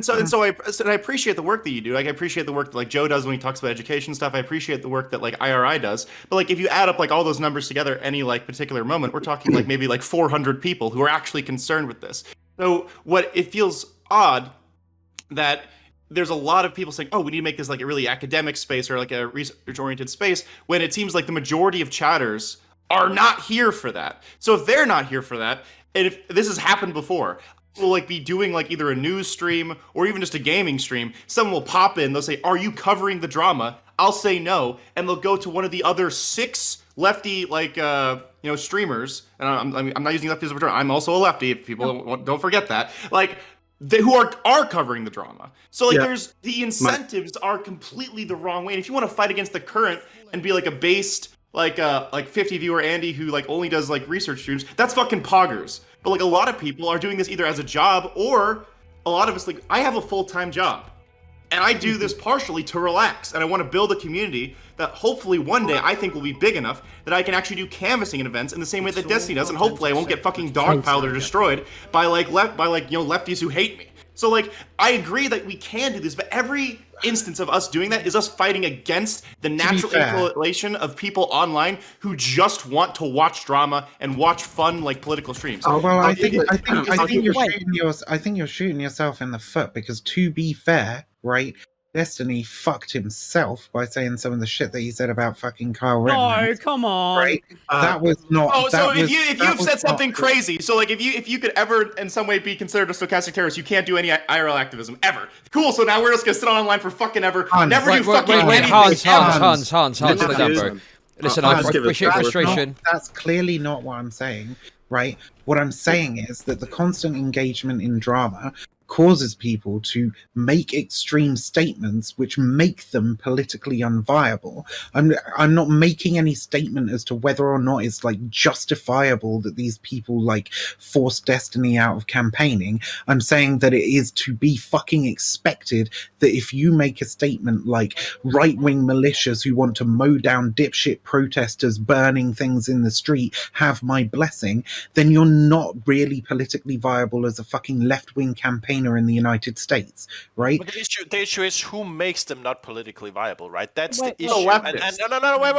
So I appreciate the work that you do. Like I appreciate the work that like Joe does when he talks about education stuff. I appreciate the work that like IRI does, but like if you add up like all those numbers together any like particular moment, we're talking like maybe like 400 people who are actually concerned with this. So it feels odd that there's a lot of people saying, oh, we need to make this like a really academic space or like a research-oriented space, when it seems like the majority of chatters are not here for that. So if they're not here for that, and if this has happened before, we'll like be doing like either a news stream or even just a gaming stream. Someone will pop in, they'll say, are you covering the drama? I'll say no, and they'll go to one of the other 6 lefty like streamers, and I'm not using lefty as a term. I'm also a lefty. If people don't forget that. Like, who are covering the drama. So like there's the incentives are completely the wrong way. And if you want to fight against the current and be like a based like 50 viewer Andy who like only does like research streams, that's fucking poggers. But like a lot of people are doing this either as a job or a lot of us like I have a full-time job. And I do this partially to relax, and I want to build a community that hopefully one day I think will be big enough that I can actually do canvassing and events in the same way that Destiny does, and hopefully I won't get fucking dogpiled or destroyed by lefties who hate me. So like, I agree that we can do this, but every instance of us doing that is us fighting against the natural inclination of people online who just want to watch drama and watch fun like political streams. Oh well, I think you're shooting yourself in the foot, because to be fair, right, Destiny fucked himself by saying some of the shit that he said about fucking Kyle Rittenhouse. No, come on. Right? That was not. Oh, so if that you've was said something not- crazy, so like if you could ever in some way be considered a stochastic terrorist, you can't do any IRL activism ever. Cool. So now we're just gonna sit online for fucking ever, never do fucking anything. Hans, ever. slow down, bro. Listen, I appreciate frustration. That's clearly not what I'm saying, right? What I'm saying is that the constant engagement in drama causes people to make extreme statements which make them politically unviable. I'm not making any statement as to whether or not it's like justifiable that these people like force Destiny out of campaigning. I'm saying that it is to be fucking expected that if you make a statement like right-wing militias who want to mow down dipshit protesters burning things in the street have my blessing, then you're not really politically viable as a fucking left-wing campaigner in the United States, right? But the issue is who makes them not politically viable, right? That's the issue. no, And no, wait,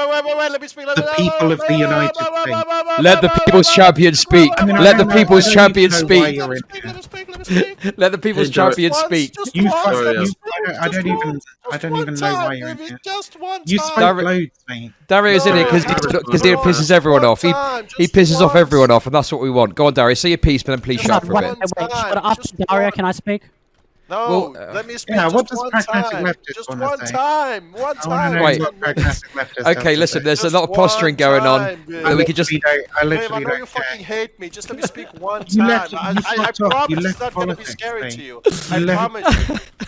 let me speak. The people of the United States. Let the people's champion speak. Let the people's champion speak. Let the people's champion speak. I don't even know why you're in here. You spoke loads, mate. Dario's in it because he pisses everyone off. He pisses off everyone off, and that's what we want. Go on, Dario, say your piece, but then please shut up for a bit. Wait, after Dario, can I speak? No, let me speak. Yeah, just what does one pragmatic time. leftist Just want to one say? time. One time. Wait. Okay, listen, there's a lot of posturing going on. Viv. We could just. I know you fucking hate me. Just let me speak one time. I promise it's not gonna be scary to you.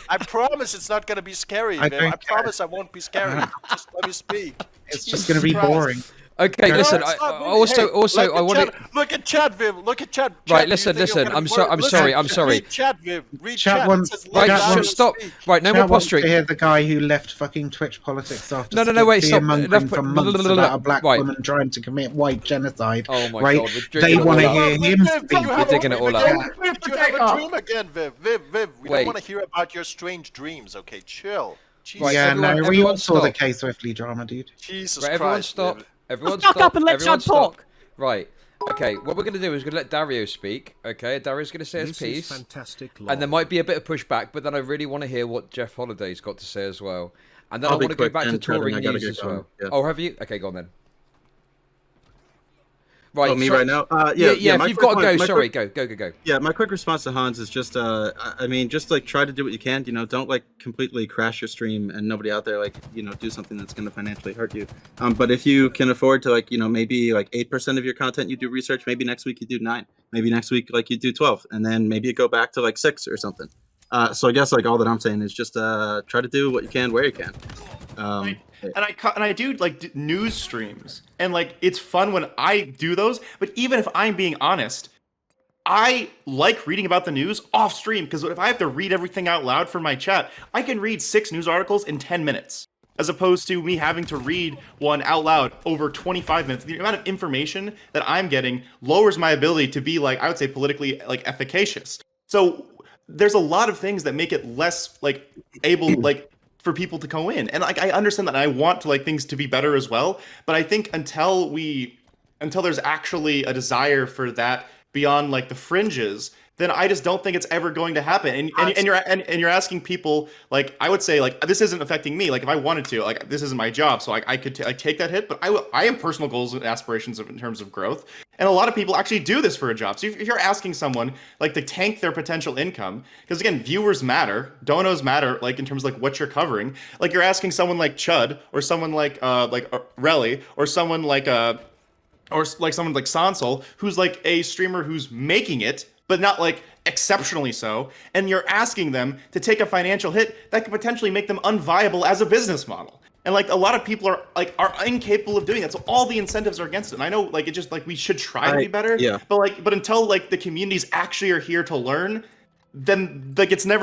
I promise it's not gonna be scary, Viv. I promise I won't be scary. Just let me speak. It's just gonna be boring. Okay, listen. I want to look at Chud, Viv. Look at Chud. Right, listen. I'm sorry. Read Chud, Viv. Read Chat wants. Right, stop. Right, no more posturing. To hear the guy who left fucking Twitch politics after No, wait, stop. fear-mongering for months about a black woman trying to commit white genocide. Oh my right? God, They want to hear him speak. You're digging it all out. You have a dream again, Viv. Viv. We don't want to hear about your strange dreams. Okay, chill. Jesus. Yeah, no, we all saw the K Swiftly drama, dude. Jesus Christ. Everyone stop. Everyone stop up and let Chud talk. Right. Okay, what we're going to do is we're going to let Dario speak. Okay, Dario's going to say his piece. And there might be a bit of pushback, but then I really want to hear what Jeff Holliday's got to say as well. And then I want to go back to touring news as well. Yeah. Oh, have you? Okay, go on then. Right. Oh, me right now? Yeah, if you've got to go, sorry, go. Yeah, my quick response to Hans is just, I mean, just like try to do what you can, don't like completely crash your stream and nobody out there like, do something that's going to financially hurt you. But if you can afford to like, maybe like 8% of your content you do research, maybe next week you do 9, maybe next week like you do 12, and then maybe you go back to like 6 or something. So I guess like all that I'm saying is just try to do what you can where you can. And I do like news streams, and like it's fun when I do those. But even if I'm being honest, I like reading about the news off stream, because if I have to read everything out loud for my chat, I can read 6 news articles in 10 minutes, as opposed to me having to read one out loud over 25 minutes. The amount of information that I'm getting lowers my ability to be like, I would say, politically like efficacious. So there's a lot of things that make it less like able like for people to go in. And like I understand that I want to like things to be better as well, but I think until there's actually a desire for that beyond like the fringes, then I just don't think it's ever going to happen. And you're asking people, like, I would say, like, this isn't affecting me. Like, if I wanted to, like, this isn't my job, so I could take that hit. But I have personal goals and aspirations in terms of growth. And a lot of people actually do this for a job. So if you're asking someone, like, to tank their potential income, because, again, viewers matter, donos matter, like, in terms of, like, what you're covering. Like, you're asking someone like Chud, or someone like Relly, or someone like someone like Sansol, who's, like, a streamer who's making it, but not like exceptionally so, and you're asking them to take a financial hit that could potentially make them unviable as a business model. And like a lot of people are incapable of doing that. So all the incentives are against it. And I know like it just like we should try to be better. Yeah. But until like the communities actually are here to learn, then like it's not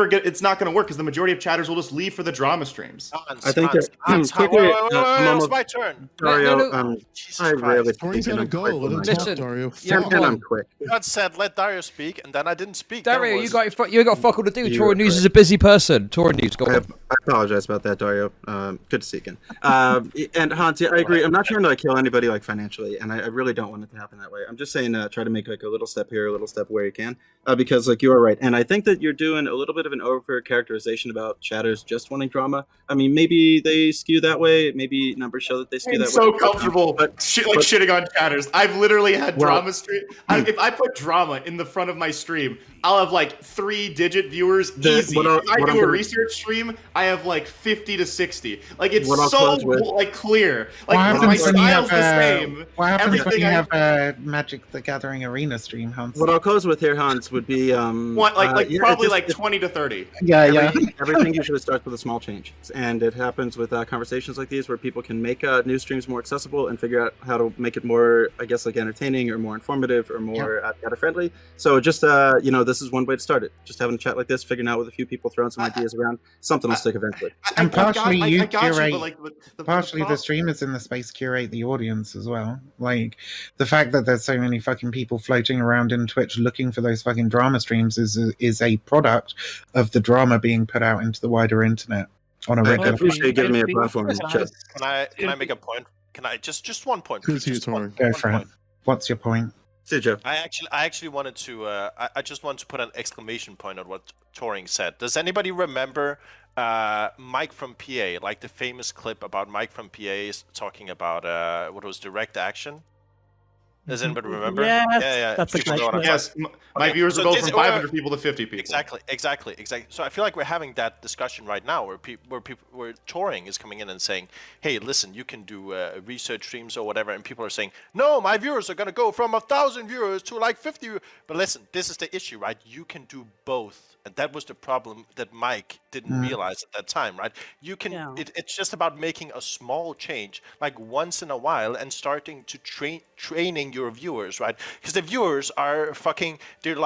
going to work because the majority of chatters will just leave for the drama streams. I think Hans, quickly, wait, I'm it's my turn. Dario, I rarely Tori's speak, gotta and I'm go. quick Let with him my talk, Listen, Dario. yeah, and I'm quick. God said let Dario speak, and then I didn't speak. Dario, That you was- got fuck all to do. You Torin are News correct. is a busy person. Torin News, go I on. apologize about that, Dario. Good to see you again. And Hanz, yeah, I agree. I'm not trying to like kill anybody like financially, and I really don't want it to happen that way. I'm just saying try to make like a little step here, a little step where you can, because like you are right, and I think that you're doing a little bit of an over characterization about chatters just wanting drama. I mean, maybe they skew that way. Maybe numbers show that they skew I'm that so way. comfortable shitting on chatters. I've literally had Well- drama stream. If I put drama in the front of my stream, I'll have like 3-digit viewers easy. If I do a research stream, I have like 50 to 60. Like it's so like clear. Like my style's the same. What happens when you Everything have a Magic the Gathering arena stream, Hans? What I'll close with here, Hans, would be probably like 20 to 30. Yeah. Everything usually starts with a small change, and it happens with conversations like these where people can make news streams more accessible and figure out how to make it more, I guess, like entertaining or more informative or more data friendly. So just this is one way to start it. Just having a chat like this, figuring out with a few people, throwing some ideas around, something will stick eventually. And partially you curate. curate. Partially the streamers in the space curate the audience as well. Like the fact that there's so many fucking people floating around in Twitch looking for those fucking drama streams is a product of the drama being put out into the wider internet on a regular. I appreciate you giving me a platform. Can I make a point? Can I just one point? Good to see you, Tori. Go for it. What's your point? See, Joe. I actually wanted to. I just want to put an exclamation point on what Toring said. Does anybody remember Mike from PA, like the famous clip about Mike from PA talking about what was direct action? Does anybody remember? Yes, yeah. that's a People great know what I'm clip. Yes, talking my Okay, viewers so will go this- from 500 people to 50 people. Exactly. So I feel like we're having that discussion right now, where touring is coming in and saying, "Hey, listen, you can do research streams or whatever," and people are saying, "No, my viewers are gonna go from 1,000 viewers to like 50." But listen, this is the issue, right? You can do both, and that was the problem that Mike didn't realize at that time, right? You can. Yeah. It's just about making a small change, like once in a while, and starting to training your viewers, right? Because the viewers are fucking, they're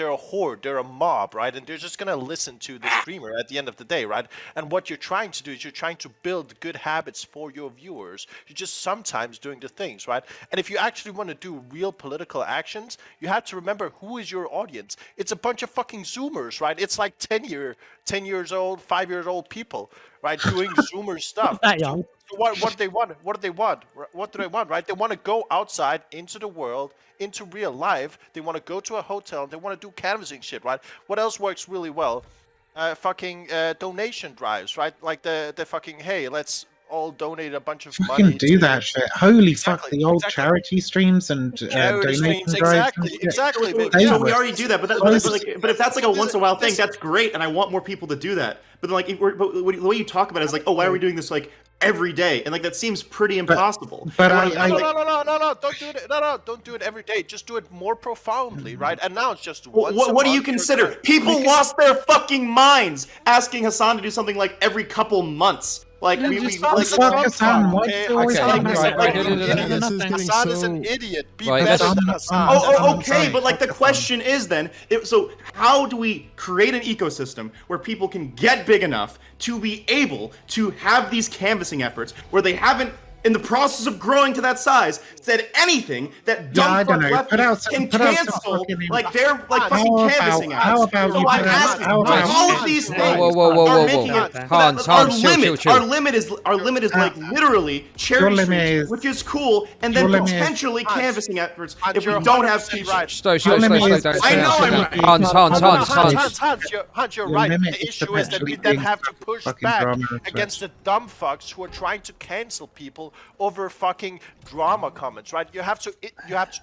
a horde, they're a mob, right? And they're just gonna listen to the streamer at the end of the day, right? And what you're trying to do is you're trying to build good habits for your viewers. You're just sometimes doing the things, right? And if you actually want to do real political actions, you have to remember who is your audience. It's a bunch of fucking Zoomers, right? It's like 10 years old, 5 years old people, right? Doing Zoomer stuff. That young. So what do they want? What do they want? What do they want, right? They want to go outside into the world, into real life. They want to go to a hotel. They want to do canvassing shit, right? What else works really well? Donation drives, right? Like the fucking, hey, let's all donate a bunch of money. Fucking do that shit. Holy fuck, Exactly, the old exactly. charity streams and Charity donation streams, drives. and shit. exactly. But They So were we already do that, but if that's like a once in a while thing, that's great, and I want more people to do that. But then, like, the way you talk about it is like, oh, why are we doing this like every day? And like that seems pretty impossible. but And I- when No, don't do it. No, don't do it every day. Just do it more profoundly, right? And now it's just once. What do you consider? People lost their fucking minds asking Hassan to do something like every couple months. Like Yeah, we just like, fuck Hassan. Why Okay, do you always okay, talk right, about right, that? no, no, no, no, This is getting Hassan is so- an idiot. Be Right, better that's- than Hassan. Oh, okay, sorry. but like the question is then, so how do we create an ecosystem where people can get big enough to be able to have these canvassing efforts where they haven't, in the process of growing to that size, said anything that dumb I don't fuck know. lefties Put out some- can put out some cancel fucking- like they're like fucking How canvassing about- how ads. about So you I'm put out- asking, how about- all of these things Whoa, are making it Hans, our chill, limit. chill. Our limit is like literally charity limit streams, is- which is cool, and then your limit is- potentially Hans, canvassing efforts Hans, if we you're don't have 100% t-shirts. right. Slow Your limit down, is- slow I know down. I'm right. Hans, Hans, you're Your right. limit The is issue is that we potentially then being have to push fucking back drama on against the dumb fucks who are trying to cancel people over fucking drama comments, right? You have to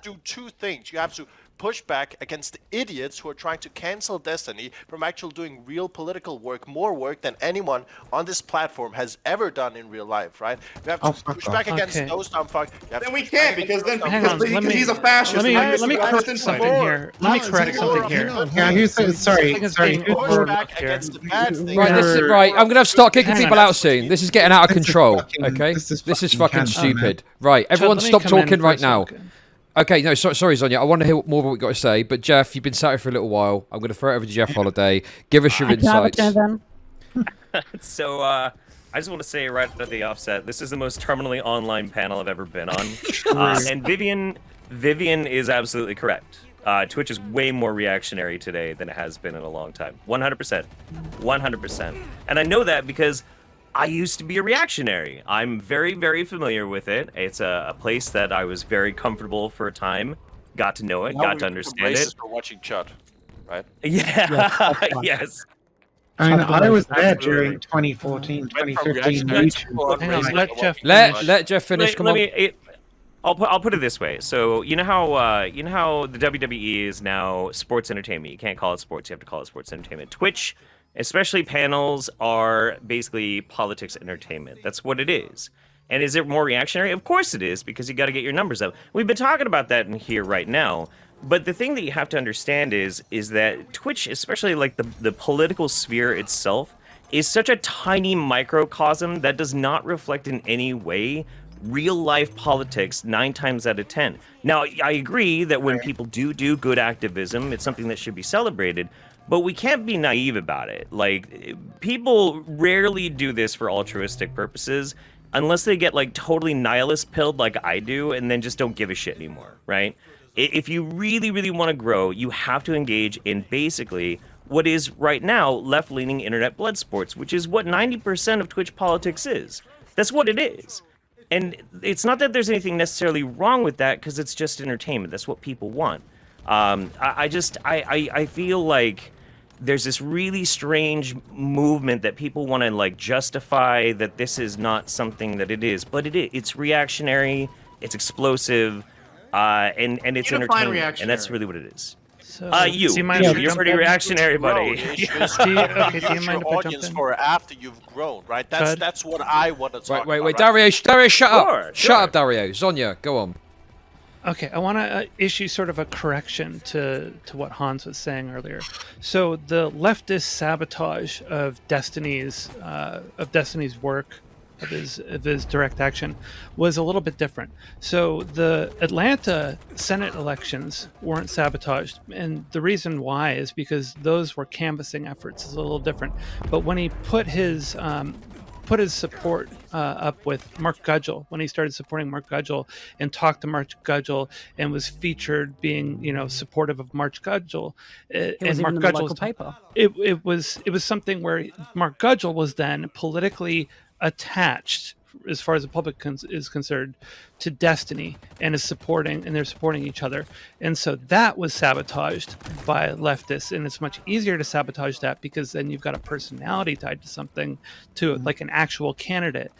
do two things. You have to push back against the idiots who are trying to cancel Destiny from actually doing real political work, more work than anyone on this platform has ever done in real life, right? You have to fuck push off. back against Okay. those dumb fucks. Then we can't because then Hang on, because let me- he's a fascist. Let me and he's a correct fascist. something here. Let me Hans, correct hang on, something hang here. on, Yeah, who's sorry? Something is Sorry, being who's Push overlooked back here. against the bad things. Right, I'm gonna have to start kicking people out soon. This is getting out of This is control. fucking- Okay, this is this is fucking fucking cancer, man. stupid. Right, everyone, Chud, let me stop come in talking for a right now. second. Okay, no, sorry, Zonia. I want to hear more of what we got to say. But Jeff, you've been sat here for a little while. I'm going to throw it over to Jeff Holiday. Give us your Can I have a insights. turn then? So, I just want to say right at the offset, this is the most terminally online panel I've ever been on. And Vivian is absolutely correct. Twitch is way more reactionary today than it has been in a long time. 100%. 100%. And I know that because I used to be a reactionary. I'm very, very familiar with it. It's a place that I was very comfortable for a time. Got to know it, got to understand it. For watching Chud, right? Yeah, yes. I mean, I was there Absolutely. during 2014, Went from 2015 reaction YouTube. to Hang on, crazy let to Jeff watching Let Jeff finish. Come on. I'll put it this way. So you know how the WWE is now sports entertainment. You can't call it sports. You have to call it sports entertainment. Twitch, especially panels, are basically politics entertainment. That's what it is. And is it more reactionary? Of course it is, because you got to get your numbers up. We've been talking about that in here right now. But the thing that you have to understand is that Twitch, especially like the political sphere itself, is such a tiny microcosm that does not reflect in any way real life politics 9 times out of 10. Now, I agree that when people do good activism, it's something that should be celebrated, but we can't be naive about it. Like, people rarely do this for altruistic purposes unless they get like totally nihilist pilled like I do and then just don't give a shit anymore, right? If you really, really want to grow, you have to engage in basically what is right now left-leaning internet blood sports, which is what 90% of Twitch politics is. That's what it is. And it's not that there's anything necessarily wrong with that, because it's just entertainment. That's what people want. I feel like there's this really strange movement that people want to like justify that this is not something that it is, but it is. It's reactionary. It's explosive. And it's entertainment, and that's really what it is. So, you're jump pretty in? reactionary, buddy. Do you mind if I jump audience in? for after you've grown, right? That's what I want to talk Wait, about. Dario, shut up. Sure. Shut up, Dario. Zonia, go on. Okay, I want to issue sort of a correction to what Hanz was saying earlier. So the leftist sabotage of Destiny's work, of his direct action, was a little bit different. So the Atlanta Senate elections weren't sabotaged, and the reason why is because those were canvassing efforts. It's a little different. But when he put his support up with Mark Gudgel, when he started supporting Mark Gudgel and talked to Mark Gudgel and was featured being, supportive of Mark Gudgel, and Mark Gudgel's paper, it was something where Mark Gudgel was then politically attached, as far as the public is concerned, to Destiny, and they're supporting each other. And so that was sabotaged by leftists, and it's much easier to sabotage that because then you've got a personality tied to something, to like an actual candidate.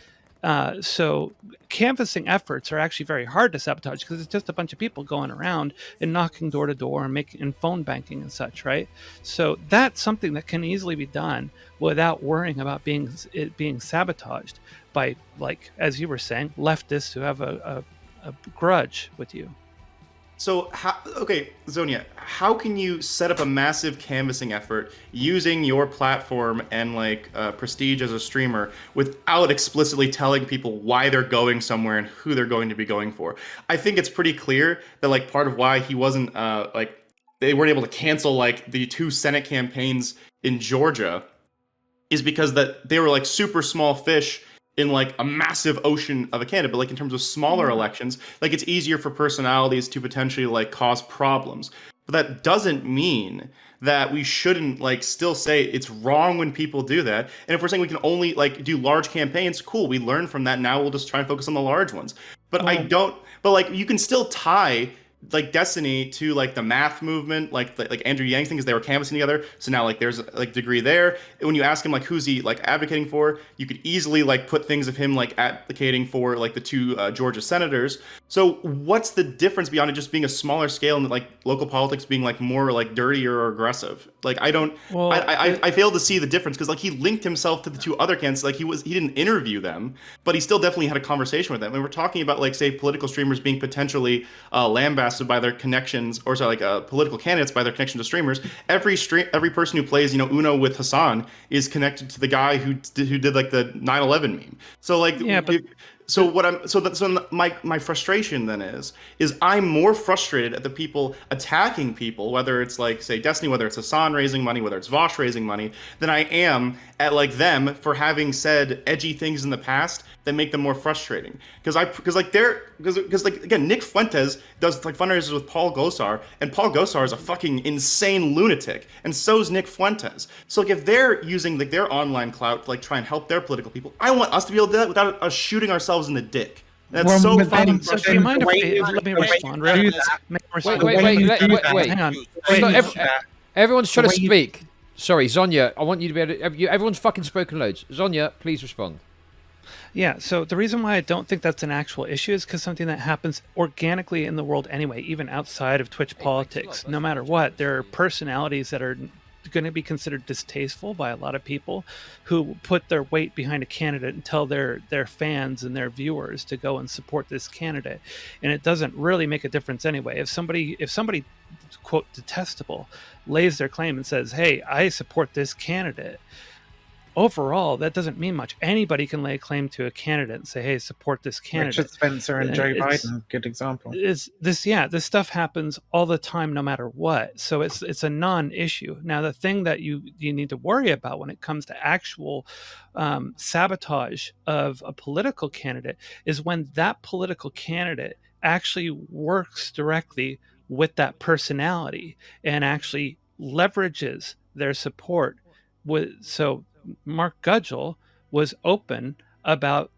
So canvassing efforts are actually very hard to sabotage because it's just a bunch of people going around and knocking door to door and phone banking and such, right? So that's something that can easily be done without worrying about it being sabotaged by, like, as you were saying, leftists who have a grudge with you. So, Zonia, how can you set up a massive canvassing effort using your platform and prestige as a streamer without explicitly telling people why they're going somewhere and who they're going to be going for? I think it's pretty clear that part of why he wasn't they weren't able to cancel the 2 Senate campaigns in Georgia is because that they were super small fish in a massive ocean of a candidate. But in terms of smaller elections, it's easier for personalities to potentially cause problems. But that doesn't mean that we shouldn't still say it's wrong when people do that. And if we're saying we can only do large campaigns, cool, we learn from that. Now we'll just try and focus on the large ones. But you can still tie Destiny to the math movement, like Andrew Yang's thing is they were canvassing together. So now there's a degree there. And when you ask him who's he advocating for, you could easily put things of him advocating for the 2 Georgia senators. So what's the difference beyond it just being a smaller scale and local politics being more dirtier or aggressive? I fail to see the difference because he linked himself to the 2 other candidates. He didn't interview them, but he still definitely had a conversation with them. And we're talking about say political streamers being potentially lambasted by their connections, or political candidates by their connection to streamers. Every person who plays Uno with Hassan is connected to the guy who did the 9/11 meme. So So what I'm so my frustration then is I'm more frustrated at the people attacking people, whether it's like say Destiny, whether it's Hassan raising money, whether it's Vosh raising money, than I am at like them for having said edgy things in the past that make them more frustrating. Because again, Nick Fuentes does like fundraisers with Paul Gosar, and Paul Gosar is a fucking insane lunatic, and so's Nick Fuentes. So like if they're using like their online clout to like try and help their political people, I want us to be able to do that without us shooting ourselves in the dick. That's so fucking So do you mind if let me respond? Wait. Hang on. Everyone's trying to speak. Sorry, Zonya, I want you to be able to... Everyone's fucking spoken loads. Zonya, please respond. Yeah, so the reason why I don't think that's an actual issue is because something that happens organically in the world anyway, even outside of Twitch politics. No matter what, there are personalities that are going to be considered distasteful by a lot of people who put their weight behind a candidate and tell their fans and their viewers to go and support this candidate. And it doesn't really make a difference anyway. If somebody quote detestable lays their claim and says, hey, I support this candidate, overall that doesn't mean much. Anybody can lay a claim to a candidate and say, hey, support this candidate. Richard Spencer and Joe Biden, good example. This stuff happens all the time no matter what, so it's a non-issue. Now the thing that you need to worry about when it comes to actual sabotage of a political candidate is when that political candidate actually works directly with that personality and actually leverages their support. So Mark Gudgel was open about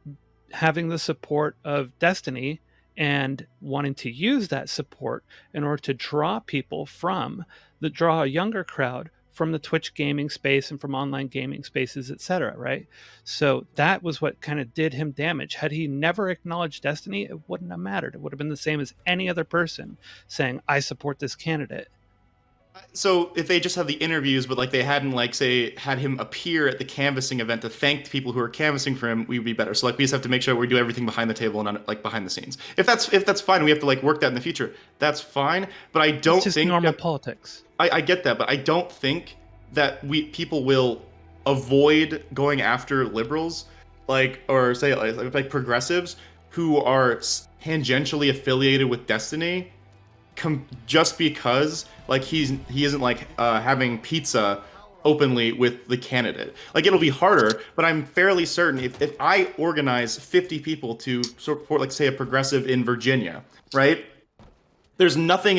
having the support of Destiny and wanting to use that support in order to draw people draw a younger crowd from the Twitch gaming space and from online gaming spaces, etc. Right? So that was what kind of did him damage. Had he never acknowledged Destiny, it wouldn't have mattered. It would have been the same as any other person saying, I support this candidate. So if they just have the interviews, but like they hadn't like say had him appear at the canvassing event to thank the people who are canvassing for him, we'd be better. So like we just have to make sure we do everything behind the table and not like behind the scenes. If that's fine, we have to like work that in the future. That's fine. But I don't it's just think normal politics. I get that, but I don't think that people will avoid going after liberals, like or say like progressives who are tangentially affiliated with Destiny, just because like he isn't like having pizza openly with the candidate. Like it'll be harder, but I'm fairly certain if I organize 50 people to support like say a progressive in Virginia, right? There's nothing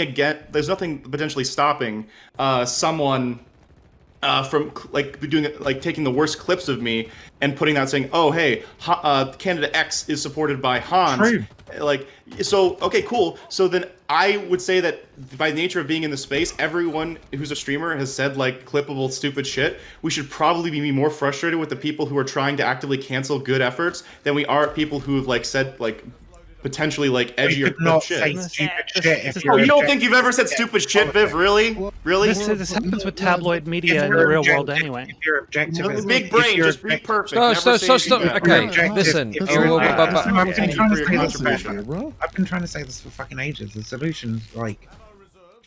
potentially stopping someone from like doing like taking the worst clips of me and putting that saying, oh hey, candidate X is supported by Hanz. True. Like so, okay, cool. So then I would say that by nature of being in the space, everyone who's a streamer has said like clippable stupid shit. We should probably be more frustrated with the people who are trying to actively cancel good efforts than we are at people who have like said like potentially like edgy or shit. You don't think you've ever said stupid shit, Viv? Really? This happens with tabloid media in the real world anyway. If you're objective, big brain, just be perfect. Stop. Okay, listen. I've been trying to say this for fucking ages. The solution's like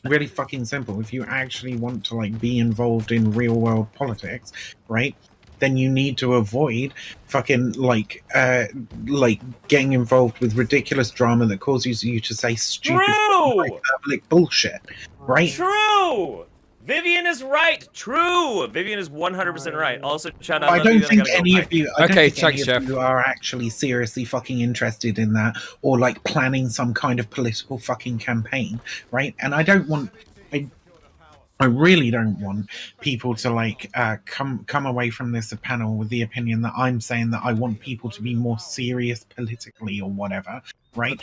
really fucking simple. If you actually want to like be involved in real world politics, right? Then you need to avoid fucking like getting involved with ridiculous drama that causes you to say stupid public bullshit, right? True. Vivian is right. True. Vivian is 100% right. Also, shout out. I don't think any of you. Okay, Chef. You are actually seriously fucking interested in that, or like planning some kind of political fucking campaign, right? And I don't want. I really don't want people to like come away from this panel with the opinion that I'm saying that I want people to be more serious politically or whatever, right?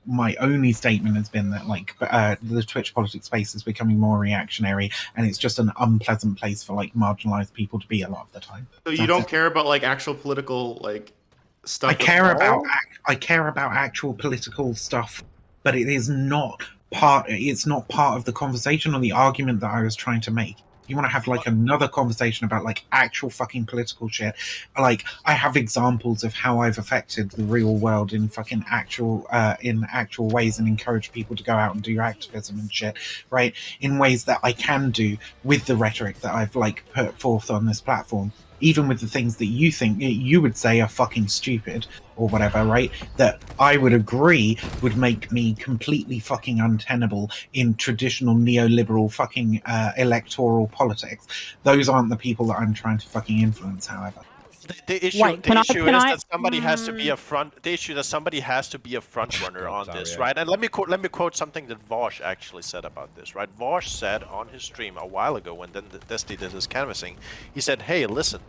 My only statement has been that like the Twitch politics space is becoming more reactionary, and it's just an unpleasant place for like marginalized people to be a lot of the time. So you don't care about like actual political like stuff? I care about actual political stuff, but it is not it's not part of the conversation or the argument that I was trying to make. You want to have like another conversation about like actual fucking political shit. Like I have examples of how I've affected the real world in fucking actual ways and encourage people to go out and do activism and shit, right? In ways that I can do with the rhetoric that I've like put forth on this platform. even with the things that you think you would say are fucking stupid or whatever, right? That I would agree would make me completely fucking untenable in traditional neoliberal fucking electoral politics. Those aren't the people that I'm trying to fucking influence, however. The issue, is that somebody has to be a front. The issue that somebody has to be a front runner on this, right? And let me quote something that Vosh actually said about this, right? Vosh said on his stream a while ago when Destiny did his canvassing, he said, "Hey, listen,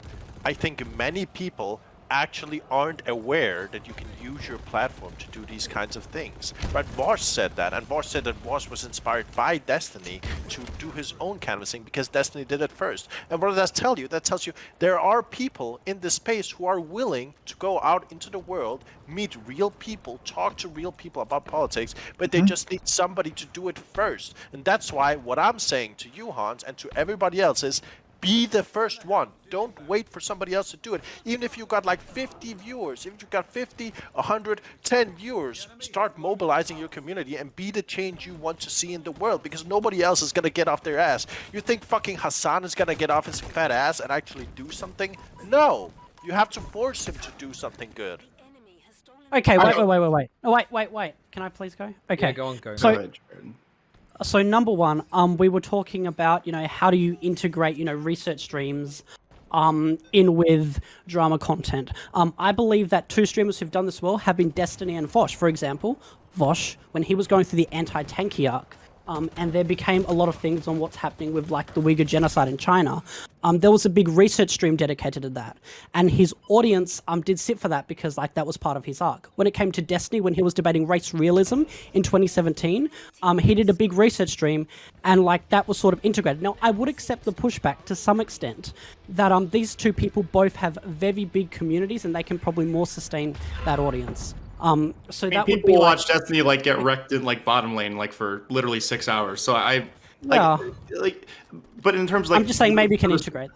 I think many people actually aren't aware that you can use your platform to do these kinds of things." Right? Vosh said that, and Vosh said that Vosh was inspired by Destiny to do his own canvassing because Destiny did it first. And what does that tell you? That tells you there are people in this space who are willing to go out into the world, meet real people, talk to real people about politics, but they just need somebody to do it first. And that's why what I'm saying to you, Hans, and to everybody else is, be the first one. Don't wait for somebody else to do it. Even if you got like 50 viewers, if you got 50, 100, 10 viewers, start mobilizing your community and be the change you want to see in the world, because nobody else is going to get off their ass. You think fucking Hassan is going to get off his fat ass and actually do something? No. You have to force him to do something good. Okay, wait. Oh, wait. Can I please go? Okay. Yeah, go on. So number one, we were talking about, how do you integrate, research streams in with drama content. I believe that two streamers who've done this well have been Destiny and Vosh. For example, Vosh, when he was going through the anti-tanky arc, and there became a lot of things on what's happening with like the Uyghur genocide in China. There was a big research stream dedicated to that, and his audience did sit for that because like that was part of his arc. When it came to Destiny, when he was debating race realism in 2017, he did a big research stream, and like that was sort of integrated. Now I would accept the pushback to some extent that these two people both have very big communities and they can probably more sustain that audience. So that would be people watch Destiny like get wrecked in like bottom lane like for literally 6 hours. So but in terms of like, I'm just saying maybe you can integrate.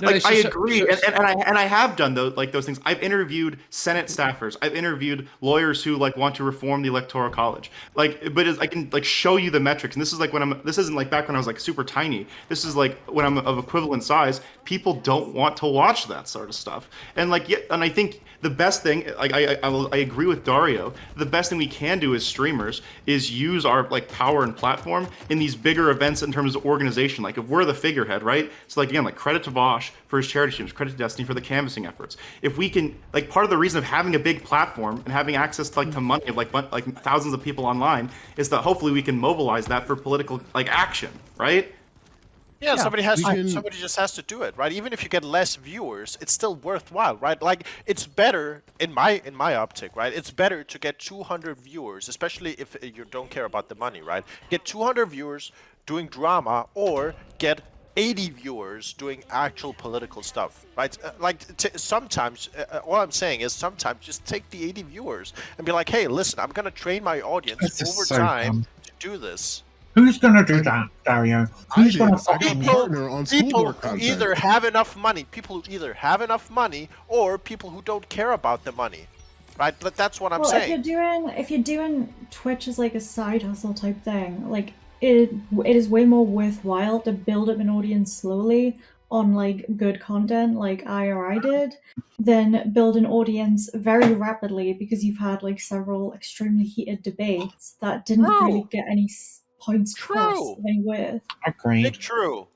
Like, I agree, and I have done those things. I've interviewed Senate staffers. I've interviewed lawyers who like want to reform the Electoral College. I can like show you the metrics. And this is like this isn't like back when I was like super tiny. This is like when I'm of equivalent size. People don't want to watch that sort of stuff. And I think the best thing, like I agree with Dario. The best thing we can do as streamers is use our like power and platform in these bigger events in terms of organization. Like if we're the figurehead, right? So like again, like credit to Vosh for his charity streams, credit to Destiny for the canvassing efforts. If we can, like, part of the reason of having a big platform and having access to to money of like thousands of people online is that hopefully we can mobilize that for political action, right? Yeah, somebody just has to do it, right? Even if you get less viewers, it's still worthwhile, right? Like it's better in my optic, right? It's better to get 200 viewers, especially if you don't care about the money, right? Get 200 viewers doing drama, or get 80 viewers doing actual political stuff, right? Sometimes, all I'm saying is sometimes just take the 80 viewers and be like, hey, listen, I'm going to train my audience over time to do this. Who's going to do that, Dario? Who's going to fucking partner on people who either have enough money, or people who don't care about the money, right? But that's what I'm saying. If you're doing Twitch as like a side hustle type thing, like it is way more worthwhile to build up an audience slowly on like good content like I did than build an audience very rapidly because you've had like several extremely heated debates that didn't really get any points across of any worth. Agreed. True.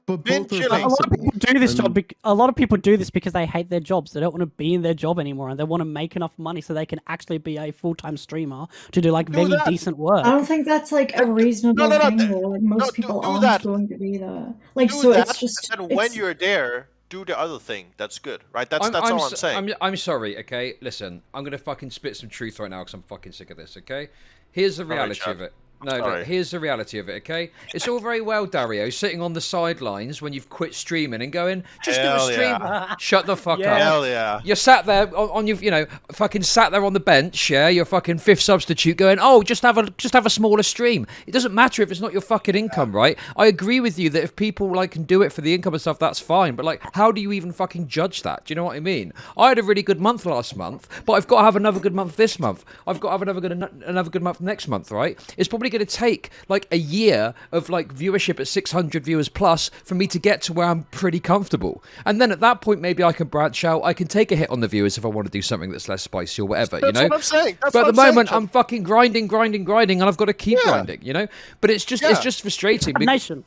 But a lot of people do this job. A lot of people do this because they hate their jobs. They don't want to be in their job anymore, and they want to make enough money so they can actually be a full-time streamer to do like very decent work. I don't think that's like a reasonable thing. Though. Like most people aren't going to be there. Like so, it's just. And when you're there, do the other thing. That's good, right? That's all I'm saying. I'm sorry. Okay, listen. I'm gonna fucking spit some truth right now because I'm fucking sick of this. Okay, here's the reality of it. No, but here's the reality of it, okay? It's all very well, Dario, sitting on the sidelines when you've quit streaming and going, just do a stream. Yeah. Shut the fuck up. Hell yeah. You're sat there on your, fucking sat there on the bench, yeah? You're fucking fifth substitute going, oh, just have a smaller stream. It doesn't matter if it's not your fucking income, right? I agree with you that if people can do it for the income and stuff, that's fine. But how do you even fucking judge that? Do you know what I mean? I had a really good month last month, but I've got to have another good month this month. I've got to have another good month next month, right? It's probably probably going to take like a year of like viewership at 600 viewers plus for me to get to where I'm pretty comfortable. And then at that point, maybe I can branch out. I can take a hit on the viewers if I want to do something that's less spicy or whatever, you know? That's what I'm saying. But at the moment, I'm fucking grinding, and I've got to keep grinding, you know? But it's just frustrating. Chud Nation.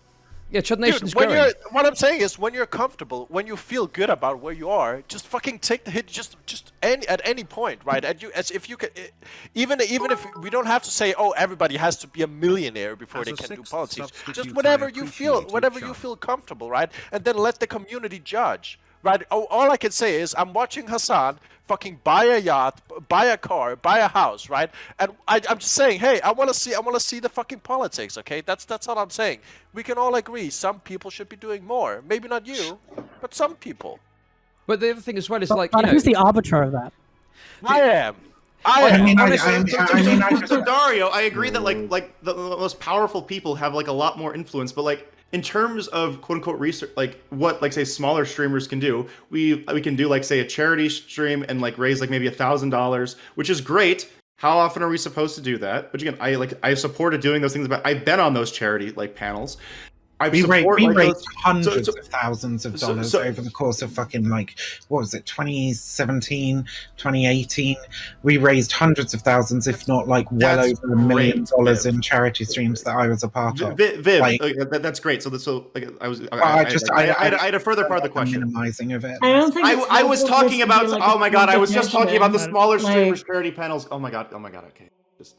Yeah, Chud Nation's Dude, growing. what I'm saying is, when you're comfortable, when you feel good about where you are, just fucking take the hit. Just at any point, right? As if you can, even if we don't have to say, oh, everybody has to be a millionaire before they can do politics. Just whatever you feel comfortable, right? And then let the community judge. Right, all I can say is I'm watching Hassan fucking buy a yacht, buy a car, buy a house, right? And I'm just saying, hey, I want to see the fucking politics, okay? That's all I'm saying. We can all agree some people should be doing more. Maybe not you, but some people. But the other thing as well is But who's the arbiter of that? I am. So Dario, I agree that like the most powerful people have like a lot more influence, but like in terms of quote unquote research, like what like say smaller streamers can do, we can do like say a charity stream and like raise like maybe $1,000, which is great. How often are we supposed to do that? Which again, I supported doing those things, but I've been on those charity like panels. We raised hundreds of thousands of dollars over the course of fucking, like, what was it, 2017, 2018? We raised hundreds of thousands, if not, like, well over $1 million in charity streams that I was a part of. Viv, like, that's great. So like, I had a further part of the question. Minimizing of it. I don't think I was talking about. Like oh my god! I was just talking about the smaller like, streamers charity panels. Oh my god! Okay. Just.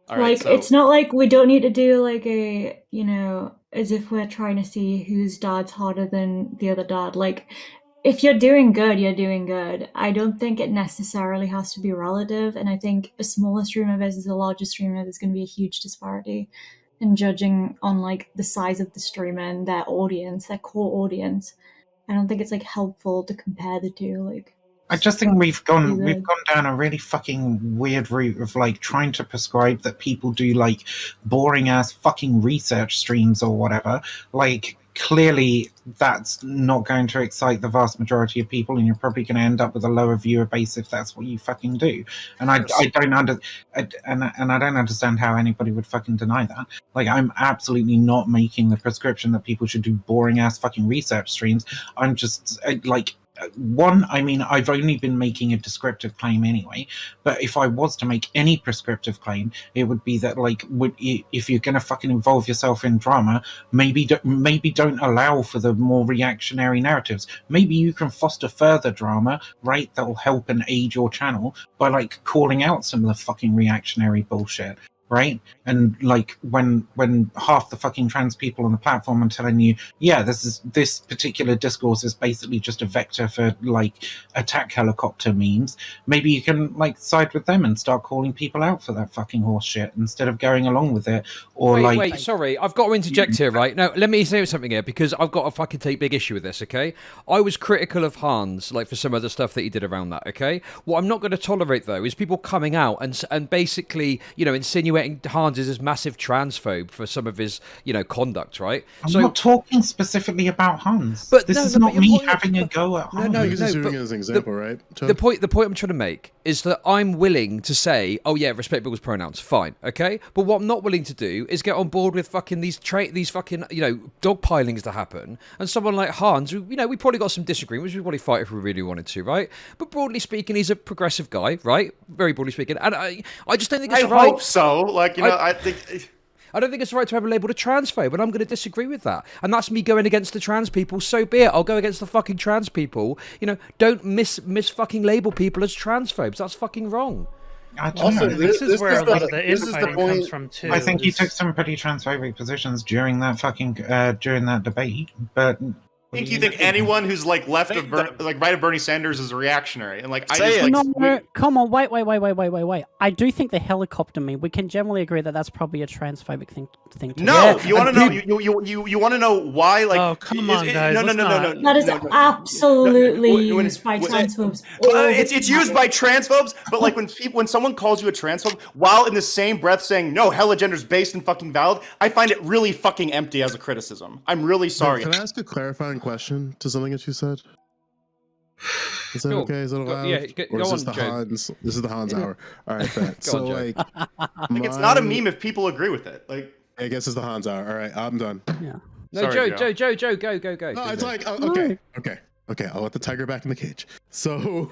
All right, like so. It's not like we don't need to do like a, you know, as if we're trying to see whose dad's harder than the other dad. Like, if you're doing good, you're doing good. I don't think it necessarily has to be relative, and I think a smaller streamer versus a larger streamer, there's going to be a huge disparity in judging on like the size of the streamer and their audience, their core audience. I don't think it's like helpful to compare the two. Like, I just think we've gone down a really fucking weird route of like trying to prescribe that people do like boring ass fucking research streams or whatever. Like, clearly that's not going to excite the vast majority of people, and you're probably going to end up with a lower viewer base if that's what you fucking do. And I don't understand how anybody would fucking deny that. Like, I'm absolutely not making the prescription that people should do boring ass fucking research streams. I'm just like, one, I mean, I've only been making a descriptive claim anyway, but if I was to make any prescriptive claim, it would be that, like, if you're going to fucking involve yourself in drama, maybe don't allow for the more reactionary narratives. Maybe you can foster further drama, right, that will help and aid your channel by, like, calling out some of the fucking reactionary bullshit. Right? And like when half the fucking trans people on the platform are telling you, yeah, this particular discourse is basically just a vector for like attack helicopter memes, maybe you can like side with them and start calling people out for that fucking horse shit instead of going along with it. Or wait, sorry, I've got to interject here, right? Now, let me say something here, because I've got to fucking take big issue with this, okay? I was critical of Hanz, like, for some of the stuff that he did around that, okay? What I'm not going to tolerate, though, is people coming out and basically, you know, insinuating Hanz is this massive transphobe for some of his, you know, conduct, right? I'm not talking specifically about Hanz. But this is not me having a go at Hanz. No, he's using it as an example, right? The point I'm trying to make is that I'm willing to say, oh yeah, respect people's pronouns, fine, okay? But what I'm not willing to do is get on board with fucking these fucking, you know, dogpilings to happen. And someone like Hanz, who, you know, we probably got some disagreements, we'd probably fight if we really wanted to, right? But broadly speaking, he's a progressive guy, right? Very broadly speaking. And I just don't think it's right. I hope so. Like, you know, I think... I don't think it's right to have a labelled a transphobe, and I'm going to disagree with that. And that's me going against the trans people, so be it. I'll go against the fucking trans people. You know, don't mis fucking label people as transphobes. That's fucking wrong. Also, this is where a lot of the infighting comes from too. I think he took some pretty transphobic positions during that fucking during that debate, but. You think anyone who's like left of like right of Bernie Sanders is a reactionary? And like come on, wait. I do think the helicopter meme, we can generally agree that that's probably a transphobic thing to do. No, you want to know you want to know why? Like, oh come on, guys! No. That is absolutely used by transphobes. It's used by transphobes, but like when someone calls you a transphobe while in the same breath saying no, hella gender's based and fucking valid, I find it really fucking empty as a criticism. I'm really sorry. Can I ask a clarifying question to something that you said? Is that Cool. okay? Is that allowed? Yeah, Or go is this on, the Joe. Hans? This is the Hans hour. All right, bet. Go So on, Joe. like, Like it's not a my- meme if people agree with it. Like I guess it's the Hans hour. All right, I'm done. Yeah. No, Sorry, Joe, go. No, Go, it's Joe. like okay. I'll let the tiger back in the cage. So,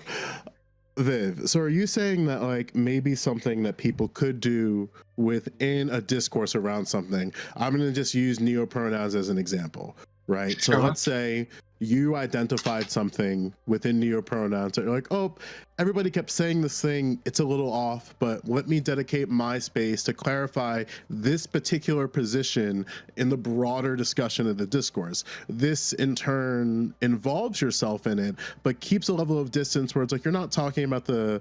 Viv, so are you saying that like maybe something that people could do within a discourse around something? I'm going to just use neopronouns as an example, right? So Sure. let's say you identified something within neopronouns that you're like, oh, everybody kept saying this thing, it's a little off, but let me dedicate my space to clarify this particular position in the broader discussion of the discourse. This in turn involves yourself in it, but keeps a level of distance where it's like you're not talking about the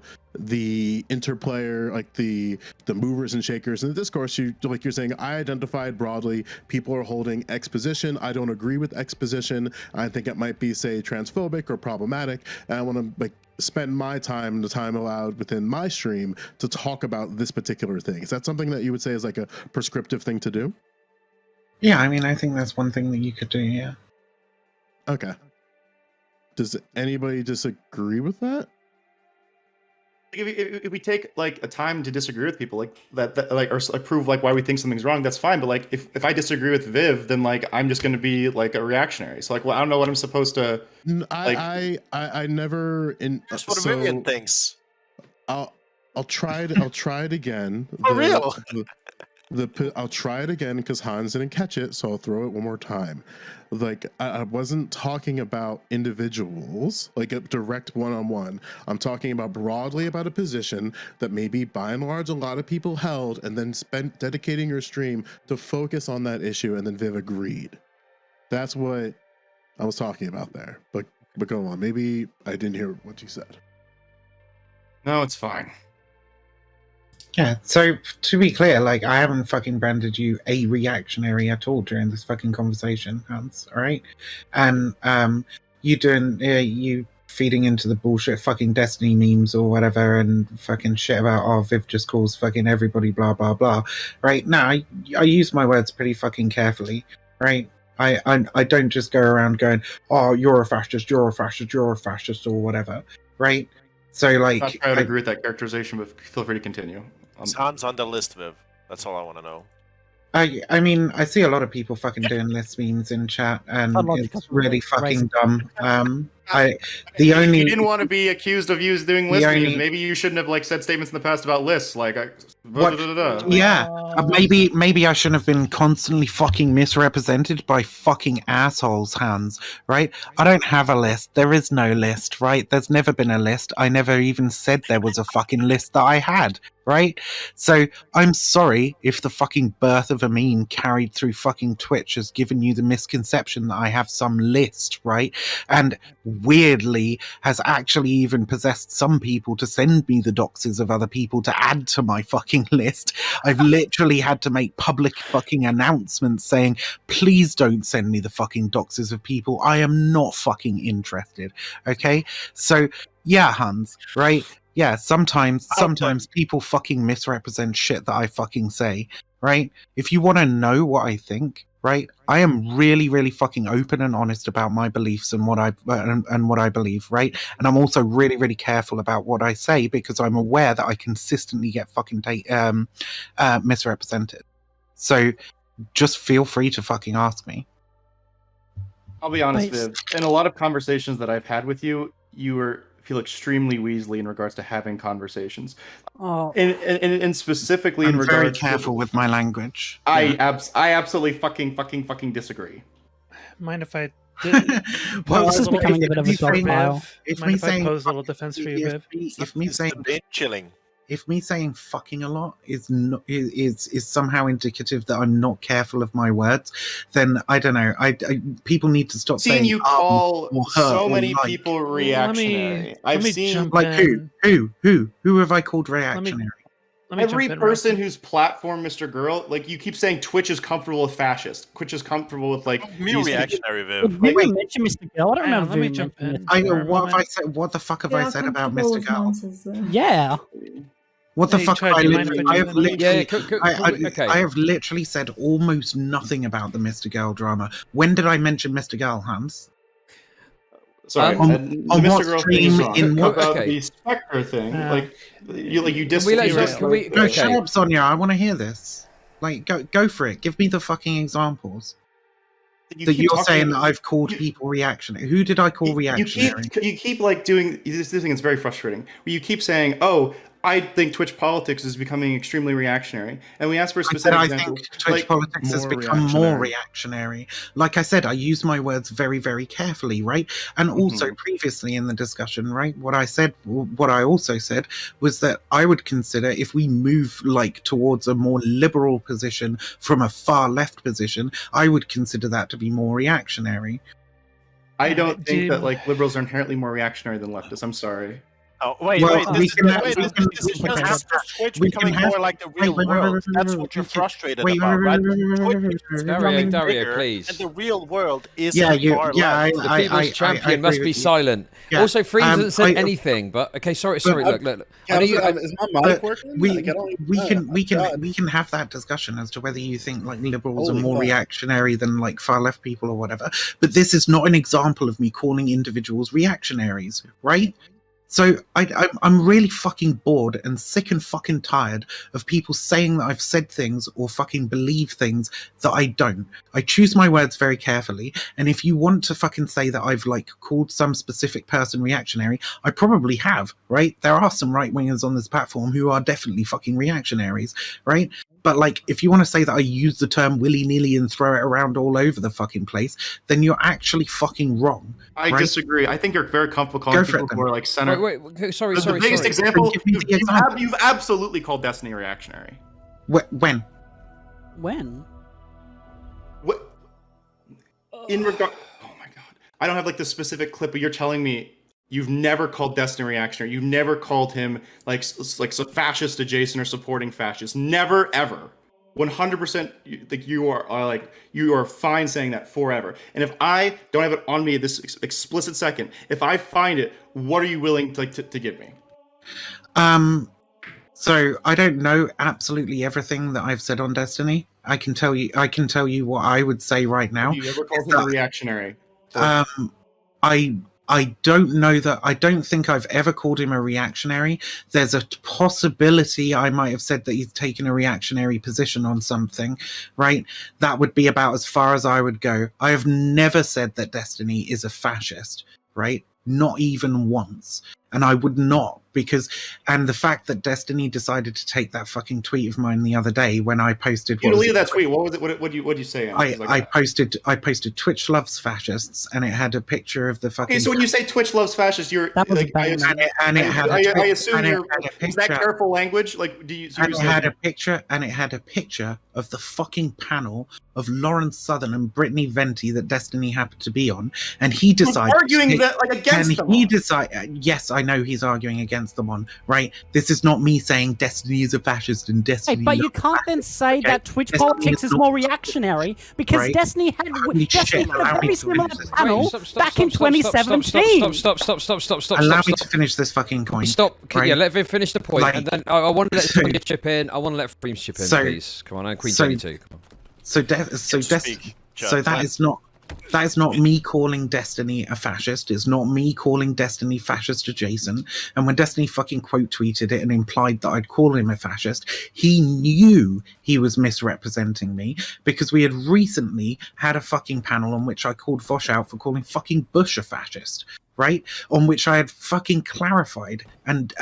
interplayer, like the movers and shakers in the discourse. You're saying, I identified broadly, people are holding X position, I don't agree with X position, I think it might be, say, transphobic or problematic, and I want to like spend my time, the time allowed within my stream, to talk about this particular thing. Is that something that you would say is like a prescriptive thing to do? Yeah, I mean, I think that's one thing that you could do. Yeah. Okay. Does anybody disagree with that? if we take like a time to disagree with people like that like or like, prove like why we think something's wrong, that's fine. But like if I disagree with Viv, then like I'm just going to be like a reactionary. So like, well, I don't know what I'm supposed to. I never. That's what Vivian thinks. I'll try it again. For real. I'll try it again because Hanz didn't catch it, so I'll throw it one more time. Like I wasn't talking about individuals, like a direct one-on-one. I'm talking about broadly about a position that maybe by and large a lot of people held, and then spent dedicating your stream to focus on that issue, and then Viv agreed. That's what I was talking about there. But go on. Maybe I didn't hear what you said. No, it's fine. Yeah, so to be clear, like, I haven't fucking branded you a reactionary at all during this fucking conversation, Hans, alright? And you feeding into the bullshit fucking Destiny memes or whatever and fucking shit about, oh, Viv just calls fucking everybody blah blah blah, right? Now, I use my words pretty fucking carefully, right? I don't just go around going, oh, you're a fascist, you're a fascist, you're a fascist, or whatever, right? So, like, I'm not trying to agree with that characterization, but feel free to continue. Is Hans on the list, Viv? That's all I want to know. I mean, I see a lot of people fucking doing list memes in chat, and it's really fucking dumb. If you didn't want to be accused of doing list memes, maybe you shouldn't have like said statements in the past about lists. Like, maybe I shouldn't have been constantly fucking misrepresented by fucking assholes, Hans. Right? I don't have a list. There is no list. Right? There's never been a list. I never even said there was a fucking list that I had. Right? So I'm sorry if the fucking birth of a meme carried through fucking Twitch has given you the misconception that I have some list, right? And weirdly has actually even possessed some people to send me the doxes of other people to add to my fucking list. I've literally had to make public fucking announcements saying, please don't send me the fucking doxes of people. I am not fucking interested. Okay? So yeah, Hans, right? Yeah, sometimes people fucking misrepresent shit that I fucking say, right? If you want to know what I think, right? I am really, really fucking open and honest about my beliefs and what I believe, right? And I'm also really, really careful about what I say because I'm aware that I consistently get fucking misrepresented. So just feel free to fucking ask me. I'll be honest, Viv. In a lot of conversations that I've had with you, you feel extremely Weasley in regards to having conversations. Oh, and specifically I'm in regards. very careful with my language. I absolutely fucking disagree. Mind if I? Well, this is becoming a bit of a dog pile. If me saying pose a little defense for you, Viv. If me saying chilling. If me saying fucking a lot is somehow indicative that I'm not careful of my words, then I don't know. People need to stop saying you call so many like. people reactionary. I've seen like who have I called reactionary? Every person whose platform, Mr. Girl, like you keep saying Twitch is comfortable with fascist. Twitch is comfortable with like me reactionary, Viv. Did you mention Mr. Girl? I don't remember. Let me jump in. What have I said? What the fuck have I said about Mr. Girl? Yeah. What the fuck? I have literally said almost nothing about the Mr. Girl drama. When did I mention Mr. Girl, Hans? Sorry, On Mr. what Girl stream thing is in wrong. what? About Okay. the Spectre thing, Yeah. you Can we let just can we? No, Okay. shut up, Sonia. I want to hear this. Like, go for it. Give me the fucking examples. That keep you're saying that talking- I've called people reactionary. Who did I call reactionary? You keep like doing this thing. It's very frustrating. Where you keep saying, "Oh, I think Twitch politics is becoming extremely reactionary," and we ask for a specific I example. think Twitch politics has become more reactionary. Like I said, I use my words very, very carefully, right? And also previously in the discussion, right, what I also said was that I would consider if we move like towards a more liberal position from a far left position, I would consider that to be more reactionary. I don't think that like liberals are inherently more reactionary than leftists. I'm sorry. Oh, wait, Well, wait. we This can is have- wait, we this- can- this is we can just have- Twitch we can becoming have- more like the real wait, world. That's what you're frustrated about, right? Twitch is becoming Dario, bigger, please. and the real world is Yeah, far yeah, left. The people's champion must be silent. Yeah, Also, Freeze hasn't said I- anything. But okay, sorry. but- Look. I know you. Is my mic working? We Like, I don't even we know. can we can God. we can have that discussion as to whether you think like liberals Holy are more fuck. reactionary than like far left people or whatever. But this is not an example of me calling individuals reactionaries, right? So I'm really fucking bored and sick and fucking tired of people saying that I've said things or fucking believe things that I don't. I choose my words very carefully, and if you want to fucking say that I've like called some specific person reactionary, I probably have, right? There are some right wingers on this platform who are definitely fucking reactionaries, right? But like, if you want to say that I use the term willy-nilly and throw it around all over the fucking place, then you're actually fucking wrong. I right? disagree. I think you're very comfortable calling Go for people it, who are then. like center. Wait. Sorry. The biggest Sorry. example, Give me the example. you've absolutely called Destiny reactionary. When? When? What? In regard, oh my god, I don't have like the specific clip, but you're telling me you've never called Destiny reactionary. You've never called him like so fascist adjacent or supporting fascists. Never ever. 100%. Like you are fine saying that forever. And if I don't have it on me at this explicit second, if I find it, what are you willing to give me? So I don't know absolutely everything that I've said on Destiny. I can tell you what I would say right now. Have you ever called him a reactionary? I don't know that. I don't think I've ever called him a reactionary. There's a possibility I might have said that he's taken a reactionary position on something, right? That would be about as far as I would go. I have never said that Destiny is a fascist, right? Not even once. And I would not, and the fact that Destiny decided to take that fucking tweet of mine the other day when I posted. You deleted that tweet. What was it? What did you say? I posted Twitch loves fascists, and it had a picture of the fucking. Okay, so when you say Twitch loves fascists, you're like, I assume is that careful language? Like, do you? And it had a picture, of the fucking panel of Lawrence Southern and Brittany Venti that Destiny happened to be on, and he decided arguing that like against them. And he decided, yes, I know he's arguing against them on, right? This is not me saying Destiny is a fascist and Destiny. Hey, but you can't then say that Twitch politics is more reactionary because Destiny had a very similar panel back in 2017. Stop. Allow me to finish this fucking point. Stop. Right? Yeah, let me finish the point, and then I want to let Sonia chip in. I want to let Freems chip in, So- please. Come on, and Queen so- Jenny too. Come on. So that is not me calling Destiny a fascist. It's not me calling Destiny fascist adjacent. And when Destiny fucking quote tweeted it and implied that I'd call him a fascist, he knew he was misrepresenting me because we had recently had a fucking panel on which I called Vosh out for calling fucking Bush a fascist, right? On which I had fucking clarified and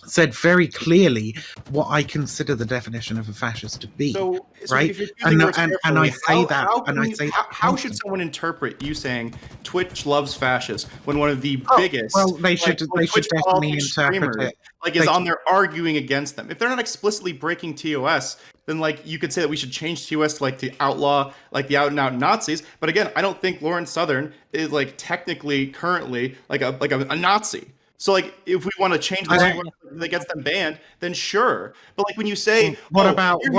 said very clearly what I consider the definition of a fascist to be. So right? if you're using words And I carefully, say how should someone interpret you saying Twitch loves fascists when one of the biggest? Well, they should Twitch definitely politics interpret streamers, it. is on there arguing against them. If they're not explicitly breaking TOS, then like you could say that we should change TOS to like to outlaw like the out and out Nazis. But again, I don't think Lawrence Southern is like technically currently like a Nazi. So like if we want to change the language that gets them banned, then sure. But like when you say what about the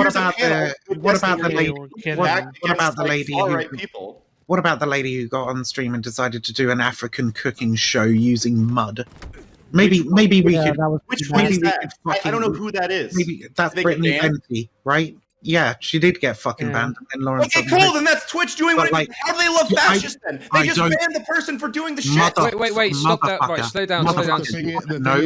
lady who got on stream and decided to do an African cooking show using mud? Maybe we could. Which one is that? I don't know who that is. Maybe that's Brittany Venti, right? Yeah, she did get fucking banned. And then Lauren Okay, Southern cool. Then that's Twitch doing what? like, How do they love fascists then? They I just don't- banned the person for doing the shit. Wait, stop that. Right, slow down. No, if you want to know, No,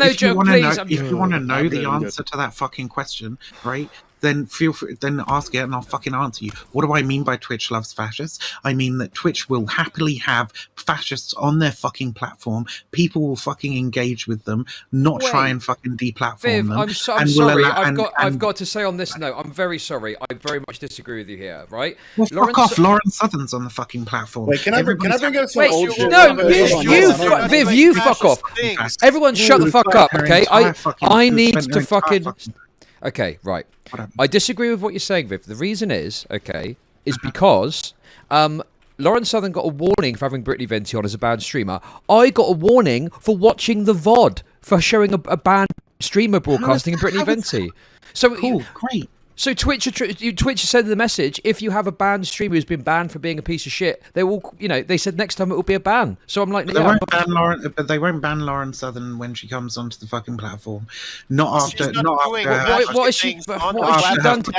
if you Joe, want to please. know, I'm- if you want to know I'm the really good. answer to that fucking question, right? Then feel free, then ask it, and I'll fucking answer you. What do I mean by Twitch loves fascists? I mean that Twitch will happily have fascists on their fucking platform. People will fucking engage with them, not try and fucking deplatform Viv, them. I'm and will sorry. allow- I've got to say on this note, I'm very sorry. I very much disagree with you here. Right? Well, fuck off. Lauren Southern's on the fucking platform. Wait, can I bring up some Wait, old shit? no, Hold on. Viv, you fuck off. Everyone, shut the fuck up, okay? I need to fucking. Okay, right. I disagree with what you're saying, Viv. The reason is, is because Lauren Southern got a warning for having Brittany Venti on as a banned streamer. I got a warning for watching the VOD for showing a banned streamer broadcasting in Brittany Venti. So cool, great. So Twitch sent the message: if you have a banned streamer who's been banned for being a piece of shit, they will, they said next time it will be a ban. So I'm like, They won't ban Lauren, but they won't ban Lauren Southern when she comes onto the fucking platform. Not after. What has she done to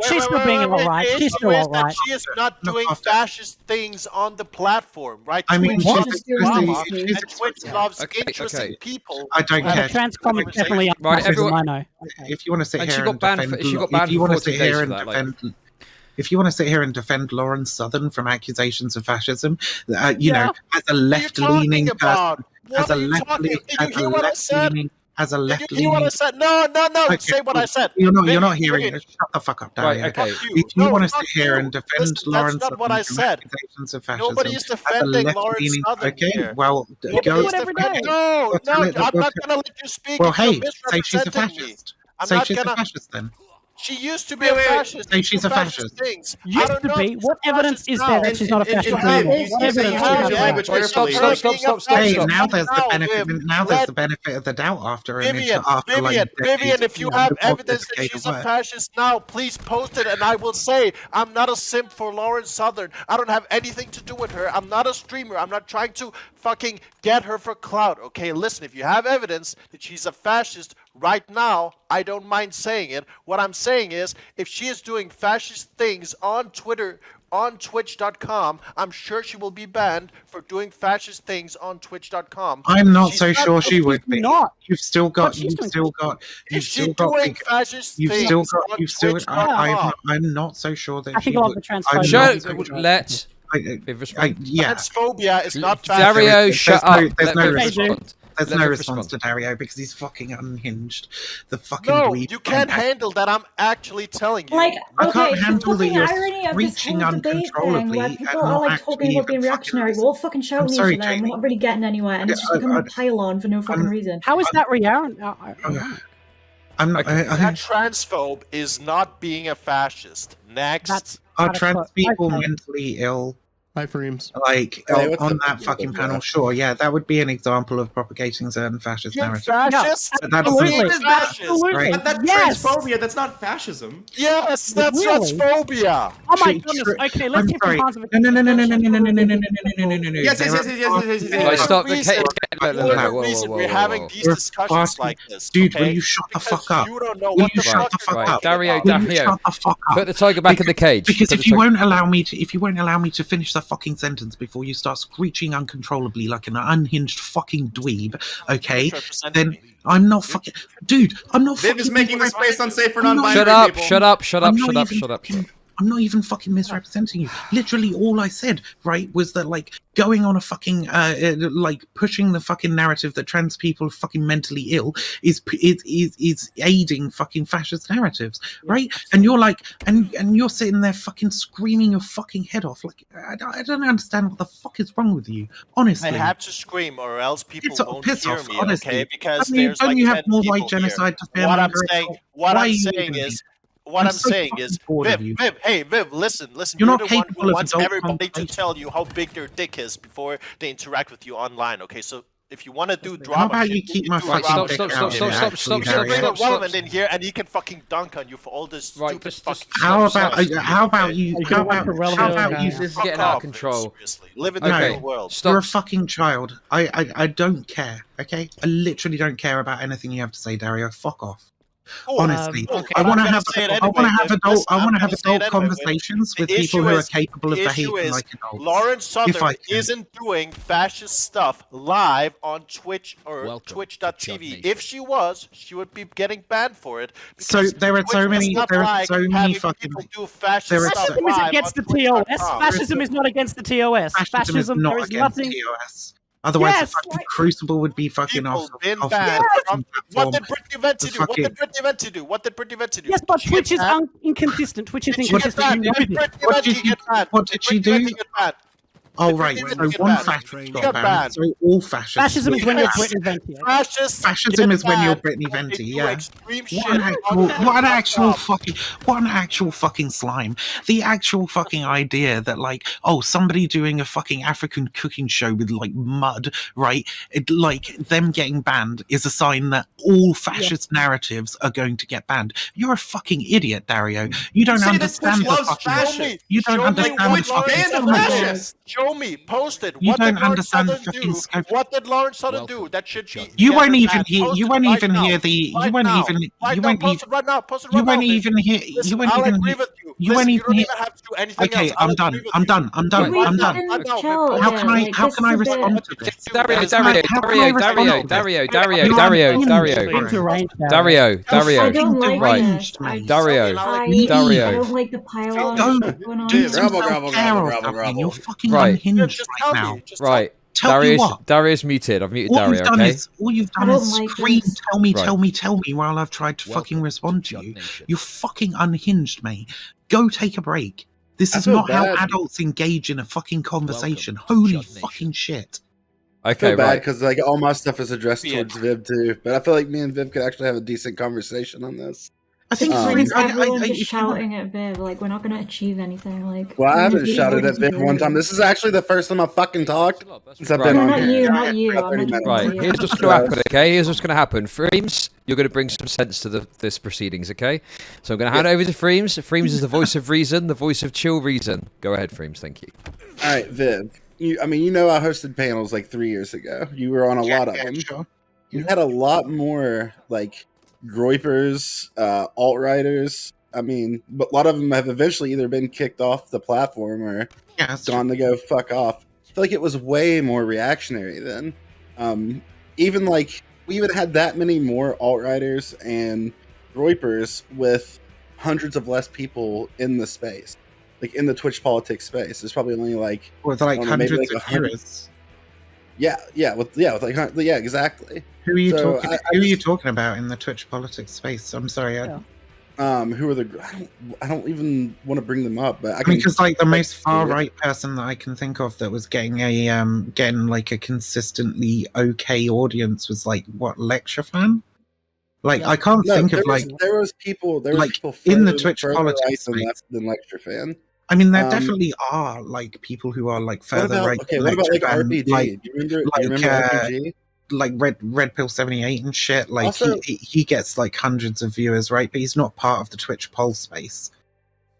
She's still being alright. She's still alright. She is not doing fascist things on the platform, right? I mean, Twitch she's loves doing- drama, she's- and Twitch loves interesting people. I don't care. Trans comic definitely up Right, everyone- I know. If you want to sit And here she got and banned defend, for- she got if banned you for want to 14 sit here days and for that, like- defend, if you want to sit here and defend Lauren Southern from accusations of fascism, you know, as a left-leaning person, as a left-leaning, as a Did you hear what I left-leaning. said? No, Okay, say what I said. You're not Vivian, hearing Vivian. it. Shut the fuck up, Dario. Right, okay. If you want to fuck sit here you. and defend Listen, Lauren that's not what I Southern from said. accusations of fascism, Nobody is as a defending Lauren left-leaning, Southern okay, here. well, Nobody go. is defending. No, I'm not going to let you speak Well, if you're hey, say she's a misrepresenting me. fascist. I'm Say not she's a gonna. fascist then. She used to be a fascist. Say she's do a fascist. Things. I Used don't to know be. if she's What a evidence fascist is now. there that she's not a fascist anymore? What evidence do you have of that? Stop. Hey, now there's the benefit. Now there's the benefit of the doubt after an Vivian, after like Vivian, if you have evidence that decade she's of a work. fascist now, please post it, and I will say I'm not a simp for Lauren Southern. I don't have anything to do with her. I'm not a streamer. I'm not trying to fucking get her for clout. Okay, listen, if you have evidence that she's a fascist right now, I don't mind saying it. What I'm saying is, if she is doing fascist things on Twitter, on Twitch.com, I'm sure she will be banned for doing fascist things on Twitch.com. I'm not She's so sure she would be. not. You've still got. But she's You've still got. You've Is she still got. doing fascist You've things still got. on You've still. Twitch.com? I'm not so sure that I think she a lot would. of the I'm transphobia. not Shut. so sure. Let. Yeah. Transphobia is not fascist. Dario, There's shut no- up. there's Let no Viv response. respond. There's Let no Viv response respond. to Dario because he's fucking unhinged. The fucking No, dweeb. you can't handle that. I'm actually telling you. Like, I okay, can't the handle that fucking you're irony of this screeching whole debate thing, uncontrollably where and people are not like actually talking about being even fucking reactionary, we're all fucking shouting at sorry, each other, and Jamie. we're not really getting anywhere, and it's just becoming a pile-on for no fucking reason. How is that reaction? I'm not. That transphobe is not being a fascist. Next. Are trans people mentally ill? Hi, Freems. Like Hey, what's on up? that fucking panel, sure, yeah, that would be an example of propagating certain fascist narratives. Fascist? But that doesn't- Absolutely. Right. But that's Yes. transphobia. That's not fascism. Yes, that's Really? transphobia. Oh my True, goodness. true. Okay, let's I'm hear from sorry. Hanz. No. Yes. Right, stop. Reason- Okay, For no, whatever whoa, reason, whoa, we're whoa, having whoa. these You're discussions fucking- like this. Dude, okay? will you shut the Because fuck up? You don't know Will what you the shut fuck the fuck you're up? talking Dario, about. Will you Dario. shut the fuck up? Put the tiger back in the cage. Because Put if the you tiger- won't allow me to finish the fucking sentence before you start screeching uncontrollably like an unhinged fucking dweeb, okay? Then I'm not fucking dude. I'm not. Viv is fucking making the space unsafe for I'm not- non-binary people. Shut up. I'm not even fucking misrepresenting you. Literally, all I said, right, was that like going on a fucking like pushing the fucking narrative that trans people are fucking mentally ill is aiding fucking fascist narratives, right? And you're like, and you're sitting there fucking screaming your fucking head off. Like, I don't understand what the fuck is wrong with you, honestly. I have to scream, or else people won't piss hear off, me. honestly. Okay, because I mean, there's don't like you have 10 more people white genocide to here. fear? What I'm saying, Why are you saying doing is. this? What I'm so saying fucking is, bored of Viv, you. hey, Viv, listen. You're not the one capable who of wants adult everybody to conversation. tell you how big their dick is before they interact with you online. Okay, so if you want to do How drama, about shit, you keep can my do fucking drama dick shit. out? Bring a relevant in here, and he can fucking dunk on you for all this stupid fucking. How about you? How about you? This is getting out of control. Seriously, live in the real world. You're a fucking child. I don't care. Okay, I literally don't care about anything you have to say, Dario. Fuck off. Honestly, okay. I want to have say it I want to anyway, have Viv. adult Listen, I I'm want to gonna have say it adult anyway, Viv. conversations The with people issue who are is- capable of The issue behaving is like adults. Lawrence If I Southern can. isn't doing fascist stuff live on Twitch or Welcome to Twitch.tv. Chud If she was, she would be getting banned for it. So Because there are Twitch so does many not there are like so many having fucking people do there fascist are stuff so- Fascism is live against the on TOS. Twitch.com. Fascism is not against the TOS. fascism is There not is against nothing. TOS. Otherwise, Yes, the fucking like- Crucible would be fucking People off. been off banned the from platform. what did Brittany Venti The do? What fucking- did Brittany Venti do? What did Brittany Venti do? Yes, but Did she get Twitch is banned? inconsistent. Twitch is Did she get inconsistent. banned? You Did know Brittany What Venti did she- get banned? what did she Brittany do? Venti get banned? Oh Did right, Brittany so Venti get one banned? fascist She got got banned. banned. So all fascists. Fascism is when you're Yes. Brittany Venti. Fascists Fascism get is when you're banned Brittany when they Venti, do yeah. extreme What shit an on actual Twitch.com. what an actual fucking slime. The actual fucking idea that like, oh, somebody doing a fucking African cooking show with like mud, right? Like them getting banned is a sign that all fascist narratives are going to get banned. You're a fucking idiot, Dario. You don't say that understand Twitch the loves fucking fashists. you don't Show me understand what the fucking Lawrence banned Southern a did. fascist. Show me, post it. You What don't did Lawrence understand the Southern fucking do? scope. What did Lawrence Southern Welcome do that to should be? Chud. You get won't her even banned? hear. Post You it won't right even now. hear the. You Right won't now. even. Right You now. won't Post even. it right now. Post it You right now. won't Viv. even hear. Listen, You won't I'll even. agree with you. You Listen, won't you even don't hear. even have to do anything Okay, else. I'll I'm done. agree with I'm you. done. I'm Can done. we I'm done. fucking Right now, chill Viv. How again? can I? Like, How this can is I a bit- respond to this? Dario, How can I respond to this? Dario, You're unhinged, Dario, bro. Dario, I Dario, don't like right, this. I just, Dario, I Dario. don't like the pile Go on going on. do some Grumble, self-care or grumble, something. You're fucking Right. unhinged Just right tell now. me. Just tell me. Right. Tell you what. Darius muted. I've muted All Dario, you've done okay? is I don't scream, like this. tell me, Right. tell me while I've tried to fucking Welcome respond to to you. Chud Nation. You're fucking unhinged, mate. Go take a break. This I is feel not how bad. adults engage in a fucking conversation. Welcome to Holy Chud Nation. fucking shit. I Okay, feel bad right. because like all my stuff is addressed Yeah. towards Viv too, but I feel like me and Viv could actually have a decent conversation on this. I think It's Um, like I- everyone I- just if you want- shouting at Viv, like, we're not gonna achieve anything. Like, Well, I we're haven't gonna shouted at Viv one time. This is actually the first time I've fucking talked since I've been No, on not here. you, Yeah, not you. about I'm 30 not minutes. talking Right, about you. here's what's going to happen, okay? Here's what's going to happen. Freems, you're going to bring some sense to this proceedings, okay? So I'm going to hand over to Freems. Freems is the voice of reason, the voice of chill reason. Go ahead, Freems, thank you. All right, Viv. I hosted panels like 3 years ago. You were on a lot of them. Sure. You had a lot more like groypers, alt-righters. But a lot of them have eventually either been kicked off the platform or gone to go fuck off. I feel like it was way more reactionary then. Even like we even had that many more alt-righters and groypers with hundreds of less people in the space. Like in the Twitch politics space. There's probably only like With like I don't know, maybe hundreds like of 100. viewers. With like exactly. Who are you So talking? Who are you talking about in the Twitch politics space? I'm sorry. Who are I don't even want to bring them up, but I mean, because like the most far right person that I can think of that was getting like a consistently okay audience was like what, Lecture Fan? Like I can't think of like there was people in the further- Twitch further politics right than space. left than Lecture Fan. I mean, there definitely are like people who are like What further about right. okay? than What about like Lecture Fan, RPG? like- do you remember like, RPG? like Red Pill 78 and shit. Like Also- he gets like hundreds of viewers, right? But he's not part of the Twitch poll space.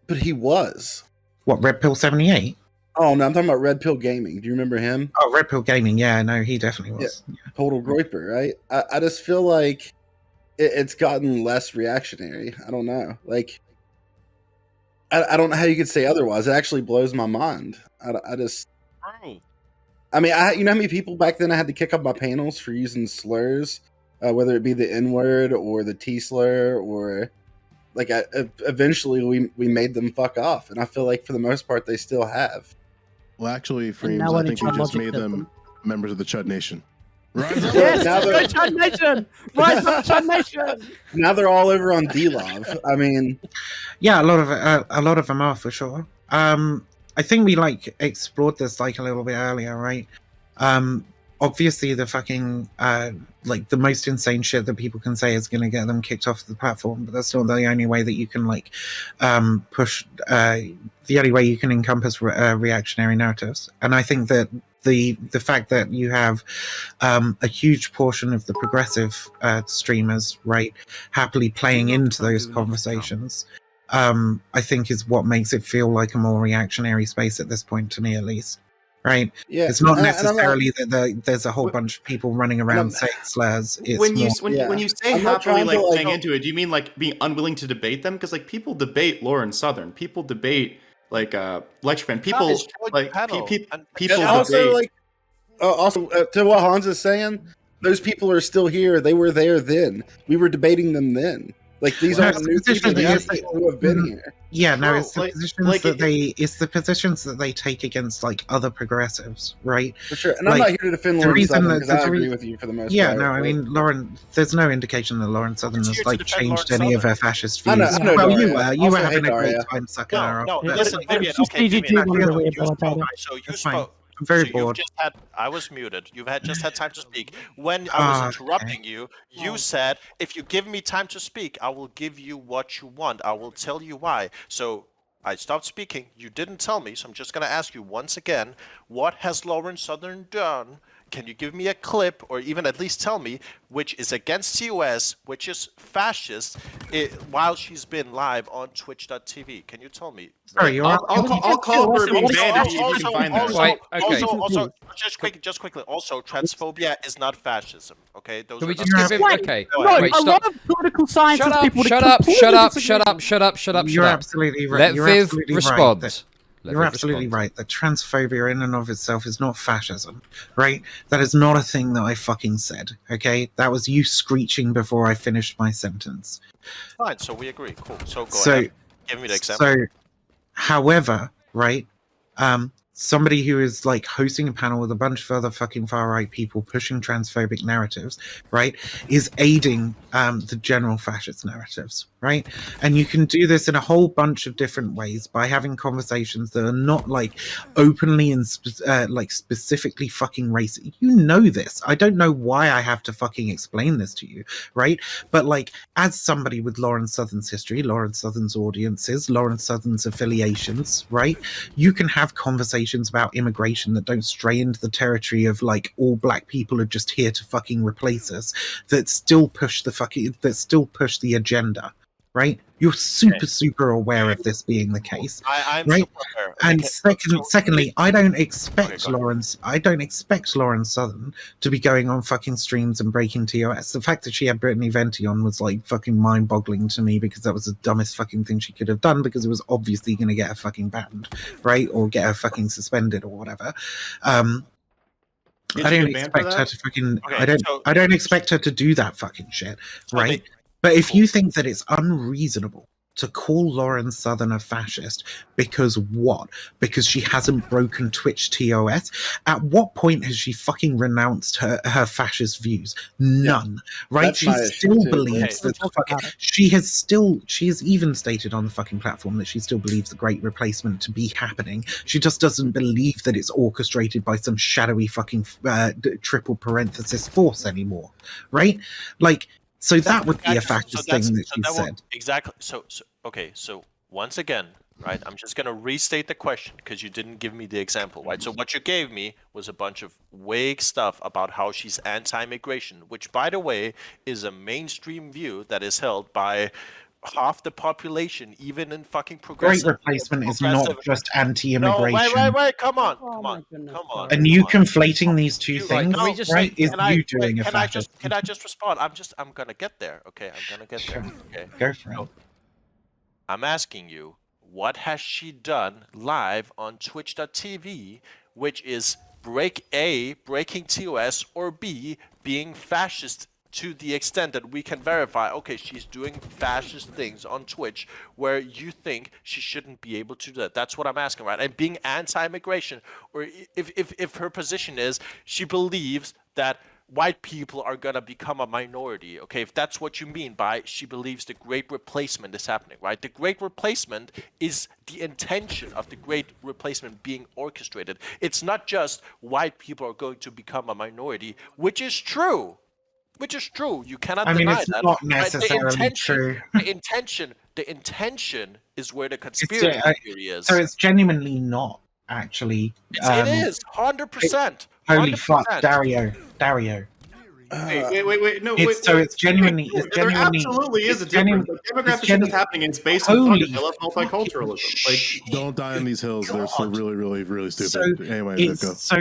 But he was. What, Red Pill 78? Oh no, I'm talking about Red Pill Gaming. Do you remember him? Oh, Red Pill Gaming. Yeah, no, he definitely was. Total groyper, right? I just feel like it's gotten less reactionary. I don't know. Like, I don't know how you could say otherwise. It actually blows my mind. I just. I mean, you know how many people back then I had to kick off my panels for using slurs, whether it be the N word or the T slur, or like eventually we made them fuck off, and I feel like for the most part they still have. Well, actually, Freems, now I only think you Chud just Logic made does them members of the Chud Nation. Right? Yes, Now they're- Chud Nation! Rise up, Chud Nation! Now they're all over on D-Love. I mean, Yeah, a lot of them are for sure. I think we like explored this like a little bit earlier, right? Obviously the fucking like the most insane shit that people can say is going to get them kicked off the platform, but that's not the only way that you can like push the only way you can encompass reactionary narratives. And I think that the fact that you have a huge portion of the progressive streamers, right, happily playing into those conversations, I think is what makes it feel like a more reactionary space at this point, to me at least. right? Yeah, It's not and I'm necessarily that there's a whole bunch of people running around saying slurs. It's when you more, when you say I'm not happily trying to, like playing into it, do you mean like being unwilling to debate them? Because like people debate Lauren Southern, people debate like lecture fan, people Guys, join the like panel and people and chat. also debate. like also to what Hans is saying, those people are still here. They were there then. We were debating them then. Like these No, aren't it's new the position people. These that are is- people who have been here. Yeah, no, True, it's the like- positions like that it's the positions that they take against like other progressives, right? For sure. And Like, I'm not here to defend the Lauren reason Southern that- because there's I a agree re- with you for the most Yeah, part. no, I but- mean, Lauren. There's no indication that Lauren Southern Who's has here to like defend changed Lauren any of Southern? her fascist I know- views. I know Well, Daria. you were Also, hey, having a great Daria. time sucking her up. No, but- listen, Vivian. It's just Okay, DGT Vivian, one of the you weird spoke. politics. So you That's fine. spoke. I'm very so bored. You've just had. I was muted. You've just had time to speak. When I was interrupting you, you said, "If you give me time to speak, I will give you what you want. I will tell you why." So I stopped speaking. You didn't tell me, so I'm just gonna ask you once again: what has Lauren Southern done? Can you give me a clip, or even at least tell me which is against TOS, which is fascist, while she's been live on Twitch.tv? Can you tell me? Sorry, you're I'll call her being banned if you can find that. Right, okay. Also, just quickly. Also, transphobia is not fascism. Okay, those Can are we not just give him? Wait, Okay, Go No, ahead. wait, a stop. lot of political science Shut up! people Shut would up! completely Shut up! disagree. Shut up! Shut up! Shut up! You're Shut up! absolutely right. Let You're Viv absolutely respond. Right. Let You're Viv absolutely respond. right that transphobia in and of itself is not fascism, right? That is not a thing that I fucking said, okay? That was you screeching before I finished my sentence. fine. So we agree. Cool. So go So- ahead. Give me the example. So, however, right, somebody who is like hosting a panel with a bunch of other fucking far right people pushing transphobic narratives, right, is aiding the general fascist narratives, right? And you can do this in a whole bunch of different ways by having conversations that are not like openly and like specifically fucking racist. You know this. I don't know why I have to fucking explain this to you, right? But like, as somebody with Lauren Southern's history, Lauren Southern's audiences, Lauren Southern's affiliations, right? You can have conversations about immigration that don't stray into the territory of like all black people are just here to fucking replace us, that still push the agenda, right? You're super aware of this being the case. I'm right? super aware. And Okay, secondly, I don't expect go ahead. I don't expect Lauren Southern to be going on fucking streams and breaking TOS. The fact that she had Brittany Venti on was like fucking mind-boggling to me, because that was the dumbest fucking thing she could have done, because it was obviously going to get her fucking banned, right? Or get her fucking suspended or whatever. Did I she don't get banned for expect her that? to fucking. Okay, I don't expect her to do that fucking shit, So right? But if you think that it's unreasonable to call Lauren Southern a fascist because what? Because she hasn't broken Twitch TOS? At what point has she fucking renounced her fascist views? None. Right? That's She my issue still too, believes but- that she has even stated on the fucking platform that she still believes the Great Replacement to be happening. She just doesn't believe that it's orchestrated by some shadowy fucking triple parenthesis force anymore. Right? Like, so that would be a fascist thing that she said. Exactly. So okay. So once again, right? I'm just gonna restate the question because you didn't give me the example, right? So what you gave me was a bunch of vague stuff about how she's anti-immigration, which, by the way, is a mainstream view that is held by half the population, even in fucking Great progressive. Replacement is not just anti-immigration. No, wait. Come on. Oh my goodness, Come on. And you conflating these two things, can we just right, say- is you doing a Can fascist. I just respond? I'm gonna get there. Okay, I'm gonna get there. Okay. Go for it. I'm asking you, what has she done live on Twitch.tv, which is breaking TOS, or B, being fascist to the extent that we can verify, okay, she's doing fascist things on Twitch where you think she shouldn't be able to do that. That's what I'm asking, right? And being anti-immigration, or if her position is she believes that white people are going to become a minority, okay, if that's what you mean by she believes the Great Replacement is happening, right? The Great Replacement is the intention of the Great Replacement being orchestrated. It's not just white people are going to become a minority, which is true. You cannot deny it's that. not But necessarily true. The intention is where the conspiracy theory is. So it's genuinely not actually. It is 100%. Holy fuck, Dario. Wait. No, It's, wait. so it's genuinely. It's There genuinely. absolutely is a it's genuine- difference. Like, demographic it's shit is genu- happening, and it's based Holy on I love multiculturalism. Like, Don't die on these hills. They're so really, really, really stupid. So Anyway, it's go. so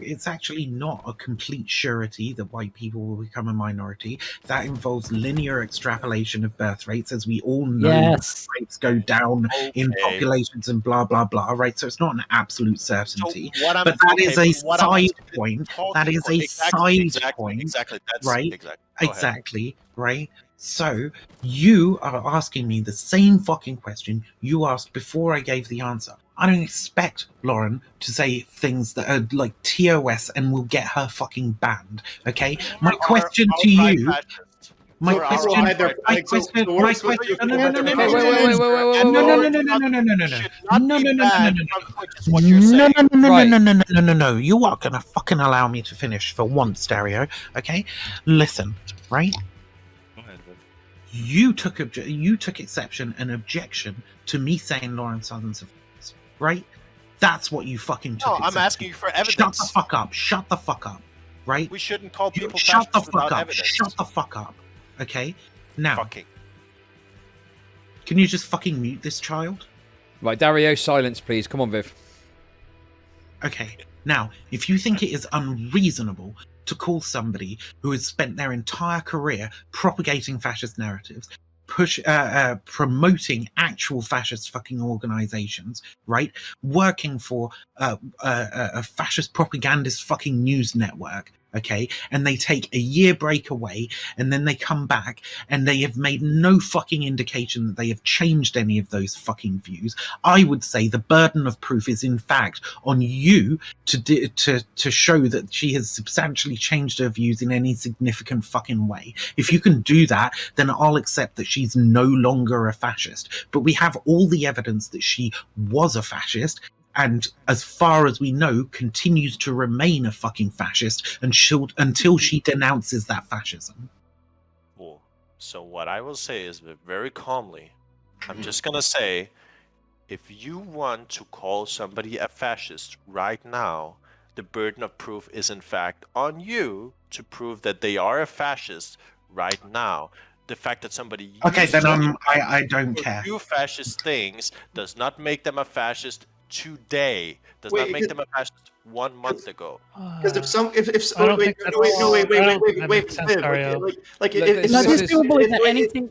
it's actually not a complete surety that white people will become a minority. That involves linear extrapolation of birth rates, as we all know. Yes. Rates go down in Okay. populations and blah blah blah. Right, so it's not an absolute certainty. So what I'm, But that okay, is a but what I'm side point. That is a side point. Exactly. That's right? exactly. Go ahead. Exactly, right? So you are asking me the same fucking question you asked before I gave the answer. I don't expect Lauren to say things that are like TOS and will get her fucking banned. Okay? My question to you. My question. My question. My question. No, no, no, no, no, no, no. You are gonna fucking allow me to finish for once, Stereo. Okay? Listen, right? You took exception and objection to me saying Lauren Southern's a fascist, right? That's what you fucking took. No, I'm asking you for evidence. Shut the fuck up. Shut the fuck up. Right? We shouldn't call people Shut the fascists fuck without up. evidence. Shut the fuck up. Okay? Now, Fucking. can you just fucking mute this child? Right, Dario, silence, please. Come on, Viv. Okay. Now, if you think it is unreasonable to call somebody who has spent their entire career propagating fascist narratives, promoting actual fascist fucking organizations, right? Working for a fascist propagandist fucking news network, okay? And they take a year break away and then they come back and they have made no fucking indication that they have changed any of those fucking views. I would say the burden of proof is in fact on you to show that she has substantially changed her views in any significant fucking way. If you can do that, then I'll accept that she's no longer a fascist. But we have all the evidence that she was a fascist, and as far as we know, continues to remain a fucking fascist until she denounces that fascism. Cool. So what I will say is very calmly, I'm just gonna say, if you want to call somebody a fascist right now, the burden of proof is in fact on you to prove that they are a fascist right now. The fact that somebody Okay, then I don't care. do fascist things does not make them a fascist today. Does not make them a fascist 1 month ago. Because if some, if I don't wait, think no, wait, that's- no, wait, I don't think that wait, makes sense, Dario. if No, Despicable is that anything.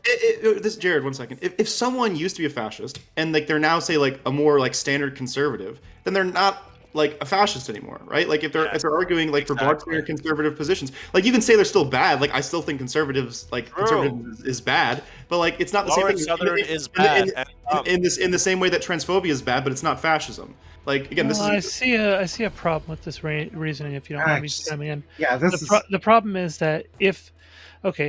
This Jared, 1 second. If someone used to be a fascist and like they're now say like a more like standard conservative, then they're not like a fascist anymore, right? Like if they're arguing like for broad standard conservative positions, like you can say they're still bad. Like I still think conservatives is bad, but like it's not the Lauren same thing. Southern is bad in the same way that transphobia is bad, but it's not fascism. Like again, this Well, is I see a problem with this reasoning. If you don't mind me chiming in, yeah, the problem is that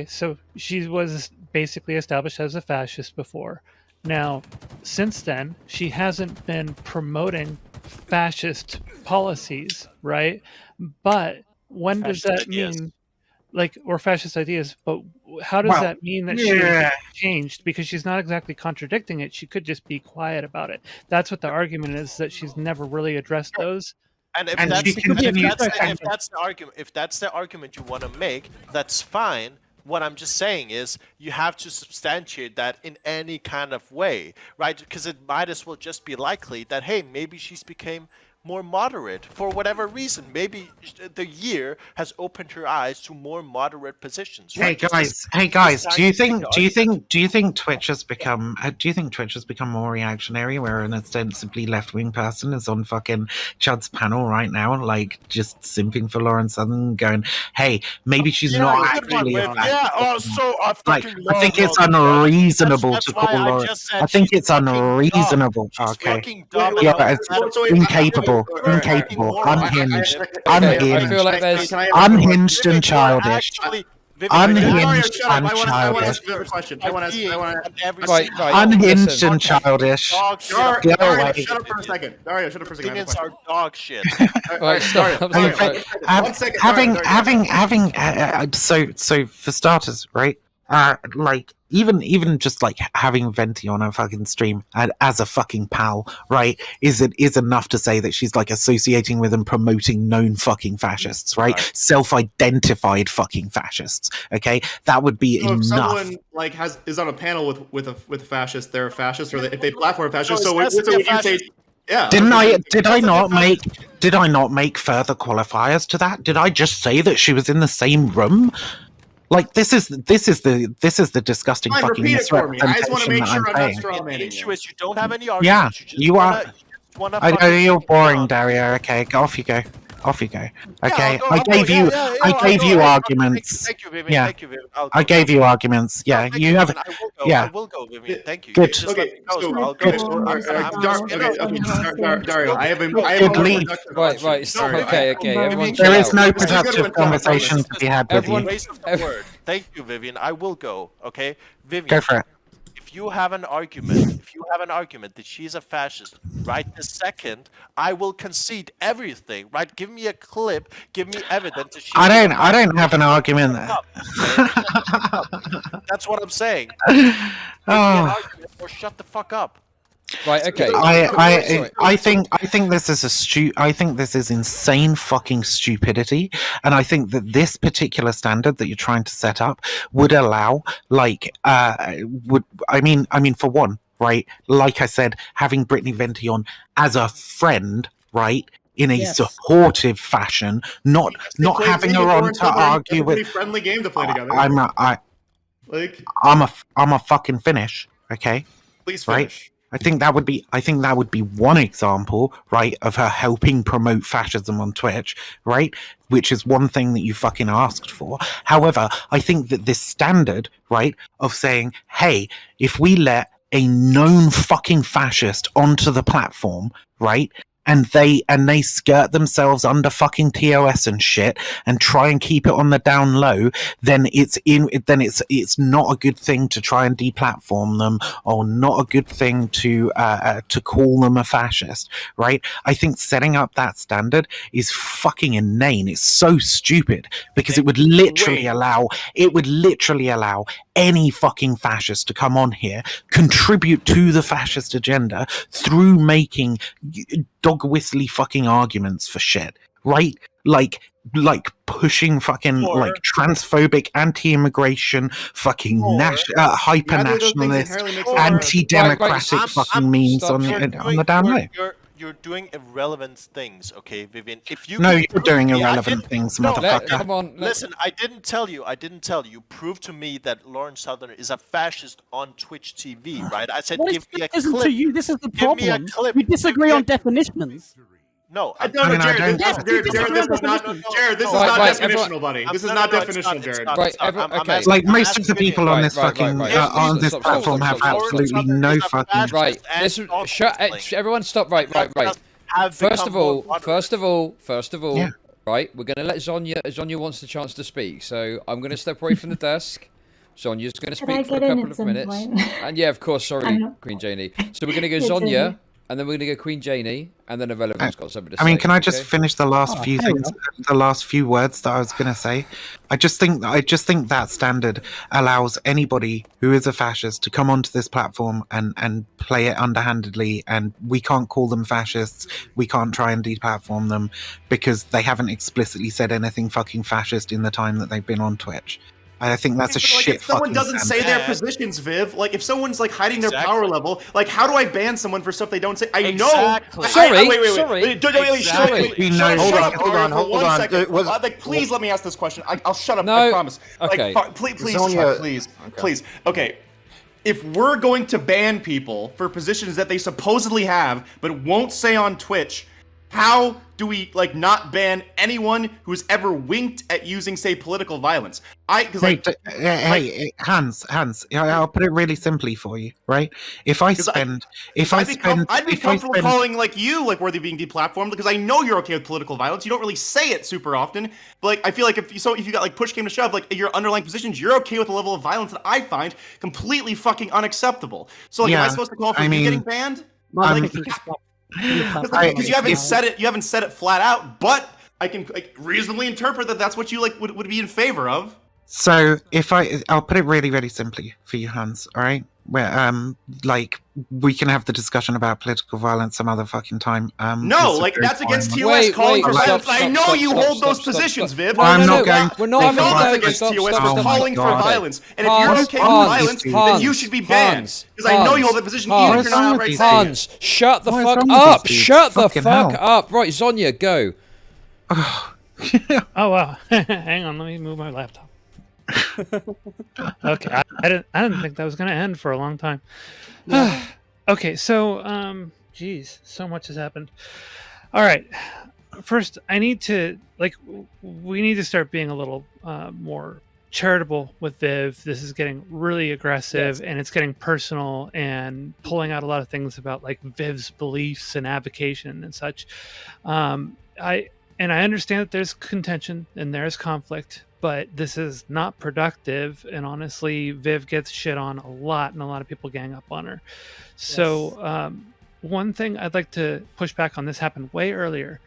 so she was basically established as a fascist before. Now, since then, she hasn't been promoting fascist policies, right? But when does that mean, or fascist ideas? But how does that mean that she has changed? Because she's not exactly contradicting it. She could just be quiet about it. That's what the argument is, that she's never really addressed those. And if that's the argument you want to make, that's fine. What I'm just saying is you have to substantiate that in any kind of way, right? Because it might as well just be likely that, hey, maybe she's became more moderate for whatever reason. Maybe the year has opened her eyes to more moderate positions. Right? Hey guys, do you think Twitch has become more reactionary, where an ostensibly left-wing person is on fucking Chud's panel right now, like just simping for Lauren Southern, going, hey, maybe she's not actually a I think it's unreasonable to call Lauren. I think it's unreasonable. Okay. Yeah, it's incapable, unhinged, unhinged and childish. Unhinged and childish. Unhinged and childish. Dario, shut up for a second. Dario, shut up for a second. Opinions are dog shit. So for starters, right? like even just like having Venti on a fucking stream as a fucking pal, right, is enough to say that she's like associating with and promoting known fucking fascists, right? Self-identified fucking fascists. Okay, that would be So if enough. someone like is on a panel with a fascist, they're a fascist, or if they platform a fascist. No, So it's would not you a fascist. say? Yeah. Did I That's not make further qualifiers to that? Did I just say that she was in the same room? Like this is the disgusting Fine, fucking repeat it for me. I just want to misrepresentation make that sure I'm I'm not saying. straw The manning issue you. is you don't have any Yeah, arguments. you are. Wanna I know fucking you're sit boring, down. Dario. Okay, off you go. Off you go. Okay, I'll go, I gave you Hey, arguments. Thank you, Vivian. Yeah, Thank you, Vivian. I'll I go. gave you arguments. No, Yeah, thank you have. Vivian. I will go. Yeah, I will go, Vivian. Thank you. good. Just let me go. So I'll go. Leave. Right, okay. Everyone chill There is out. no productive conversation to be had with you. Waste of the word. Thank you, Vivian. I will go. Okay, Vivian. Go for it. If you have an argument, that she's a fascist, right this second, I will concede everything. Right? Give me a clip. Give me evidence that she's. I don't have an argument there. That's what I'm saying. Give me an Oh. argument or shut the fuck up. Right, okay. I think this is I think this is insane fucking stupidity, and I think that this particular standard that you're trying to set up would allow, like, for one, right? Like I said, having Brittany Venti on as a friend, right? In a supportive fashion, not having her on to argue with. It's a pretty friendly game to play together. I'm a fucking finish. Okay. Please right? finish. I think that would be one example, right, of her helping promote fascism on Twitch, right? Which is one thing that you fucking asked for. However, I think that this standard, right, of saying, hey, if we let a known fucking fascist onto the platform, right, and they skirt themselves under fucking TOS and shit and try and keep it on the down low, then it's not a good thing to try and deplatform them, or not a good thing to call them a fascist, right? I think setting up that standard is fucking inane. It's so stupid because it would literally allow any fucking fascist to come on here, contribute to the fascist agenda through making dog whistly fucking arguments for shit, right? Like pushing fucking like transphobic, anti-immigration, fucking hyper nationalist, anti-democratic fucking memes on the down low. You're doing irrelevant things, okay, Vivian? If you you're doing irrelevant things, motherfucker. Come on, listen. I didn't tell you. You proved to me that Lauren Southerner is a fascist on Twitch TV, right? I said, give me a clip. To you, this is the problem. Give me a clip. We disagree on definitions. No, Jared, this is not definitional, buddy. This is not definitional, Jared. Like most of the people on this fucking on this platform have absolutely no fucking right. Everyone, stop. Right. First of all, yeah. Right. We're gonna let Zonia. Zonia wants the chance to speak, so I'm gonna step away from the desk. Zonia's gonna speak for a couple of minutes, and yeah, of course. Sorry, Queen Janie. So we're gonna go Zonia. And then we're going to go Queen Janie, and then Ahrelevant's got something to say. I mean, can I just finish the last few things, the last few words that I was going to say? I just think that standard allows anybody who is a fascist to come onto this platform and play it underhandedly, and we can't call them fascists. We can't try and deplatform them because they haven't explicitly said anything fucking fascist in the time that they've been on Twitch. I think that's a shit. If someone doesn't say their positions, Viv, like if someone's like hiding their power level, like how do I ban someone for stuff they don't say? I know. Sorry. Hold on. Like, please let me ask this question. I'll shut up. No. I promise. Okay. Like, please. Okay. If we're going to ban people for positions that they supposedly have but won't say on Twitch, how do we like not ban anyone who's ever winked at using, say, political violence? Hey, Hanz, I'll put it really simply for you, right? I'd be comfortable calling like you like worthy of being deplatformed because I know you're okay with political violence. You don't really say it super often, but like I feel like if you got like push came to shove, like your underlying positions, you're okay with a level of violence that I find completely fucking unacceptable. So like, am I supposed to call for you getting banned? Because you haven't said it flat out, but I can like, reasonably interpret that that's what you like would be in favor of. So I'll put it really, really simply for you, Hans. All right, where like we can have the discussion about political violence some other fucking time. No, it's a like very that's against boring TOS Wait, calling wait, for stop, violence. stop, I know stop, you stop, hold stop, those stop, positions, stop. Viv. No, I'm no, not no, going. we're not I having know a that's go. against Stop, TOS stop, for stop. calling for Okay. violence. And if you're okay with violence, then you should be banned. Because I know you hold that position even if you're not outright saying it. Hans, shut the What is fuck wrong with up! these dudes? Shut the Fucking fuck hell. up! Right, Sonia, go. Oh wow! Hang on, let me move my laptop. Okay, I didn't think that was going to end for a long time. Okay, so geez, so much has happened. All right, first I need to we need to start being a little more charitable with Viv. This is getting really aggressive and it's getting personal and pulling out a lot of things about like Viv's beliefs and avocation and such. I understand that there's contention and there's conflict, but this is not productive. And honestly, Viv gets shit on a lot, and a lot of people gang up on her. So, one thing I'd like to push back on, this happened way earlier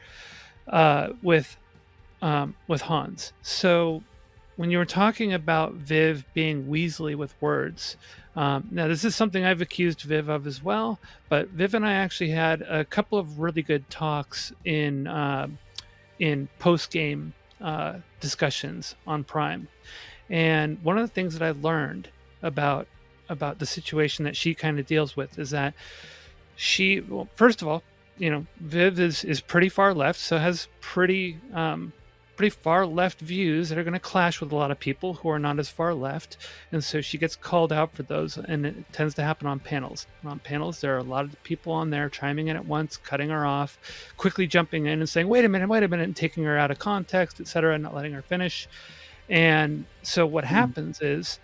with Hanz. So, when you were talking about Viv being weaselly with words, now this is something I've accused Viv of as well. But Viv and I actually had a couple of really good talks in post-game discussions on Prime, and one of the things that I learned about the situation that she kind of deals with is that well, first of all, Viv is pretty far left, so has pretty far left views that are going to clash with a lot of people who are not as far left, and so she gets called out for those, and it tends to happen on panels. And on panels, there are a lot of people on there chiming in at once, cutting her off, quickly jumping in and saying, wait a minute, and taking her out of context, etc., and not letting her finish. And so what happens is,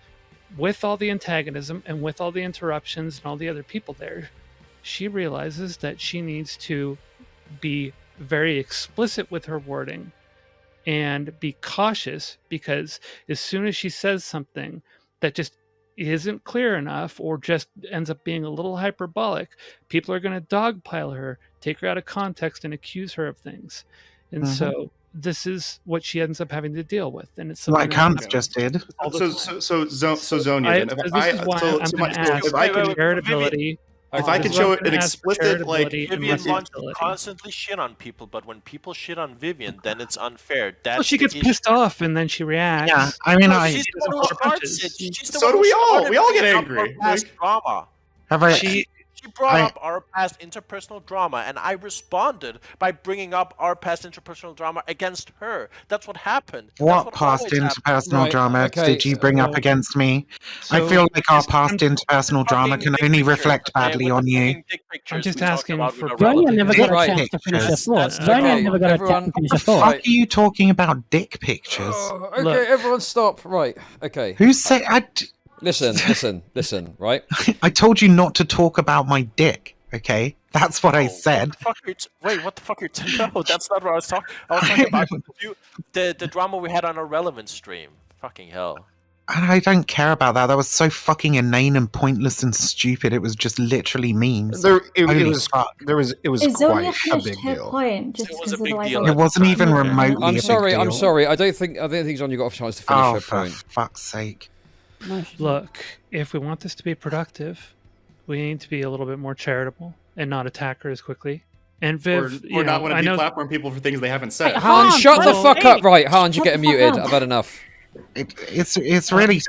with all the antagonism and with all the interruptions and all the other people there, she realizes that she needs to be very explicit with her wording and be cautious, because as soon as she says something that just isn't clear enough or just ends up being a little hyperbolic, people are going to dogpile her, take her out of context, and accuse her of things. And so this is what she ends up having to deal with, and it's something Like Hanz just did. So Zonia, then if I can show an explicit like Vivian wants to constantly shit on people, but when people shit on Vivian, then it's unfair. Well, she gets pissed off and then she reacts. Yeah, I mean, she's the one who starts it. She's the So one do who we all. started We all get bringing up angry. our past drama. Have I? She brought up our past interpersonal drama, and I responded by bringing up our past interpersonal drama against her. That's what happened. What past interpersonal drama did you bring up against me? I feel like our past interpersonal drama can only reflect badly on you. I'm just asking for Zonia never got a chance to finish her thoughts. Zonia never got a chance to finish her What the fuck thoughts. are you talking about dick pictures? Okay, everyone stop. Right, okay. Who said... Listen, right? I told you not to talk about my dick, okay? That's what I said. Wait, what the fuck are you No, that's not what I was talking. I was talking about the drama we had on Ahrelevant stream. Fucking hell. And I don't care about that. That was so fucking inane and pointless and stupid. It was just literally memes. It Holy was fuck. Is Zonia quite a finished big her deal. point? Just It was a because big otherwise deal. I It wasn't even remotely I'm a sorry. big I'm deal. sorry. I don't think Zonia got a chance to finish her for point. fuck's sake. Look, if we want this to be productive, we need to be a little bit more charitable and not attack her as quickly. And Viv, or not want to deplatform people for things they haven't said. Hans, shut the fuck up! Right, Hans, you're getting muted. I've had enough. It's really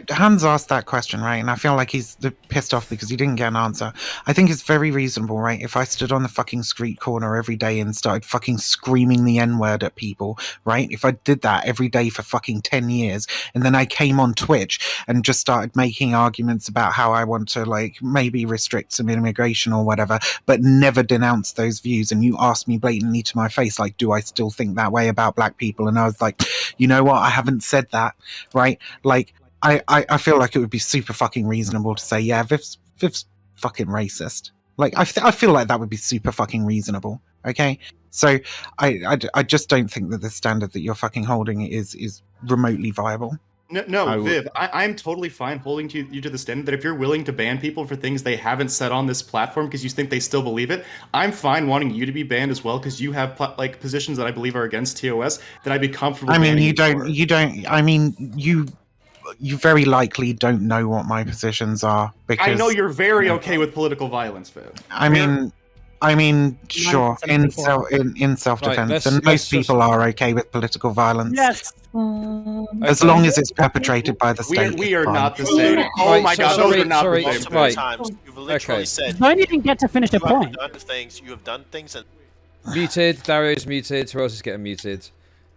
Hans asked that question, right? And I feel like he's pissed off because he didn't get an answer. I think it's very reasonable, right? If I stood on the fucking street corner every day and started fucking screaming the N-word at people, right? If I did that every day for fucking 10 years and then I came on Twitch and just started making arguments about how I want to like maybe restrict some immigration or whatever, but never denounce those views, and you asked me blatantly to my face, like, do I still think that way about black people? And I was like, you know what? I haven't said that, right? Like, I feel like it would be super fucking reasonable to say, yeah, Viv's fucking racist. Like, I feel like that would be super fucking reasonable. Okay, so I just don't think that the standard that you're fucking holding is remotely viable. No, Viv, I'm totally fine holding you to the standard that if you're willing to ban people for things they haven't said on this platform because you think they still believe it, I'm fine wanting you to be banned as well because you have positions that I believe are against TOS that I'd be comfortable. I mean, banning you for. don't. I mean, you very likely don't know what my positions are because I know you're very okay with political violence, Viv. I mean, sure, in self-defense, and most people are okay with political violence. Yes. As long as it's perpetrated by the state. We are it's not the fine. same. Oh my god, those are not the same. Multiple times, you've literally said. Don't even get to finish the point. You have done things, and Muted. Dario's muted. Who else is getting muted?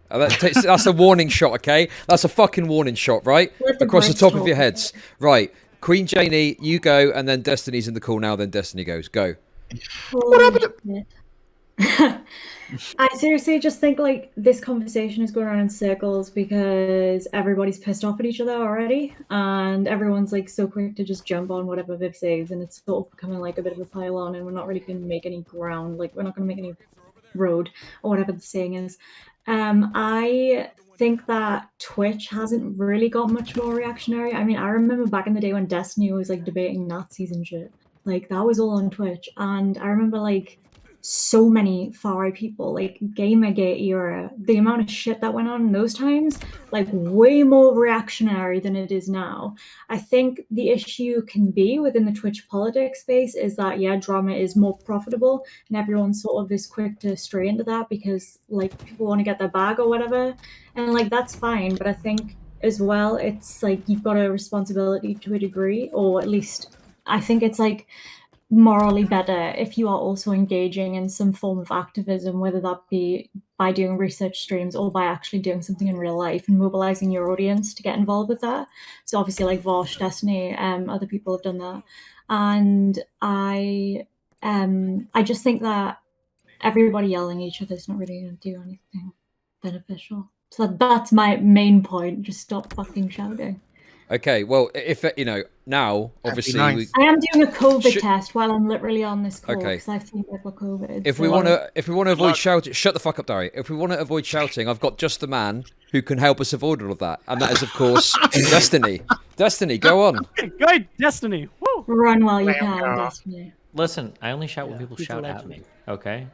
That's a warning shot, okay? That's a fucking warning shot, right? Across the top of your heads. Right. Queen Janie, you go, and then Destiny's in the call now, then Destiny goes. Go. What happened? I seriously just think like this conversation is going around in circles because everybody's pissed off at each other already, and everyone's like so quick to just jump on whatever Viv says, and it's sort of becoming like a bit of a pile-on, and we're not really going to make any ground, like we're not going to make any road or whatever the saying is. I think that Twitch hasn't really got much more reactionary. I mean, I remember back in the day when Destiny was like debating Nazis and shit. Like that was all on Twitch, and I remember like so many far-right people, like Gamergate era, the amount of shit that went on in those times, like way more reactionary than it is now. I think the issue can be within the Twitch politics space is that, yeah, drama is more profitable and everyone sort of is quick to stray into that because like people want to get their bag or whatever. And like, that's fine. But I think as well, it's like, you've got a responsibility to a degree, or at least I think it's like, morally better if you are also engaging in some form of activism, whether that be by doing research streams or by actually doing something in real life and mobilizing your audience to get involved with that. So obviously like Vosh, Destiny, other people have done that. And I just think that everybody yelling at each other is not really going to do anything beneficial. So that's my main point. Just stop fucking shouting. Okay, well, if now, obviously, I am doing a COVID test while I'm literally on this call because I think I've got COVID. If we want to avoid shouting, shut the fuck up, Dari. If we want to avoid shouting, I've got just the man who can help us avoid all of that, and that is, of course, Destiny. Destiny, go on. Go, Destiny. Woo. Run while you can, Destiny. Listen, I only shout when people shout at me. Okay.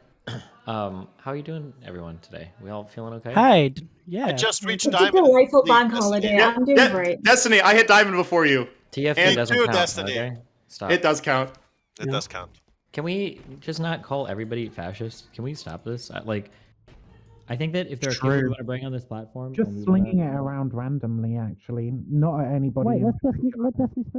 How are you doing, everyone, today? We all feeling okay? Hey, yeah. I just reached It's a diamond. delightful bank holiday. I'm doing great. Destiny, I hit diamond before you. TFT doesn't count. Destiny. Okay? Stop. It does count. It does count. Can we just not call everybody fascist? Can we stop this? I think that if there are people who want to bring on this platform, Just slinging it around randomly, actually, not at anybody. Wait, let Destiny speak.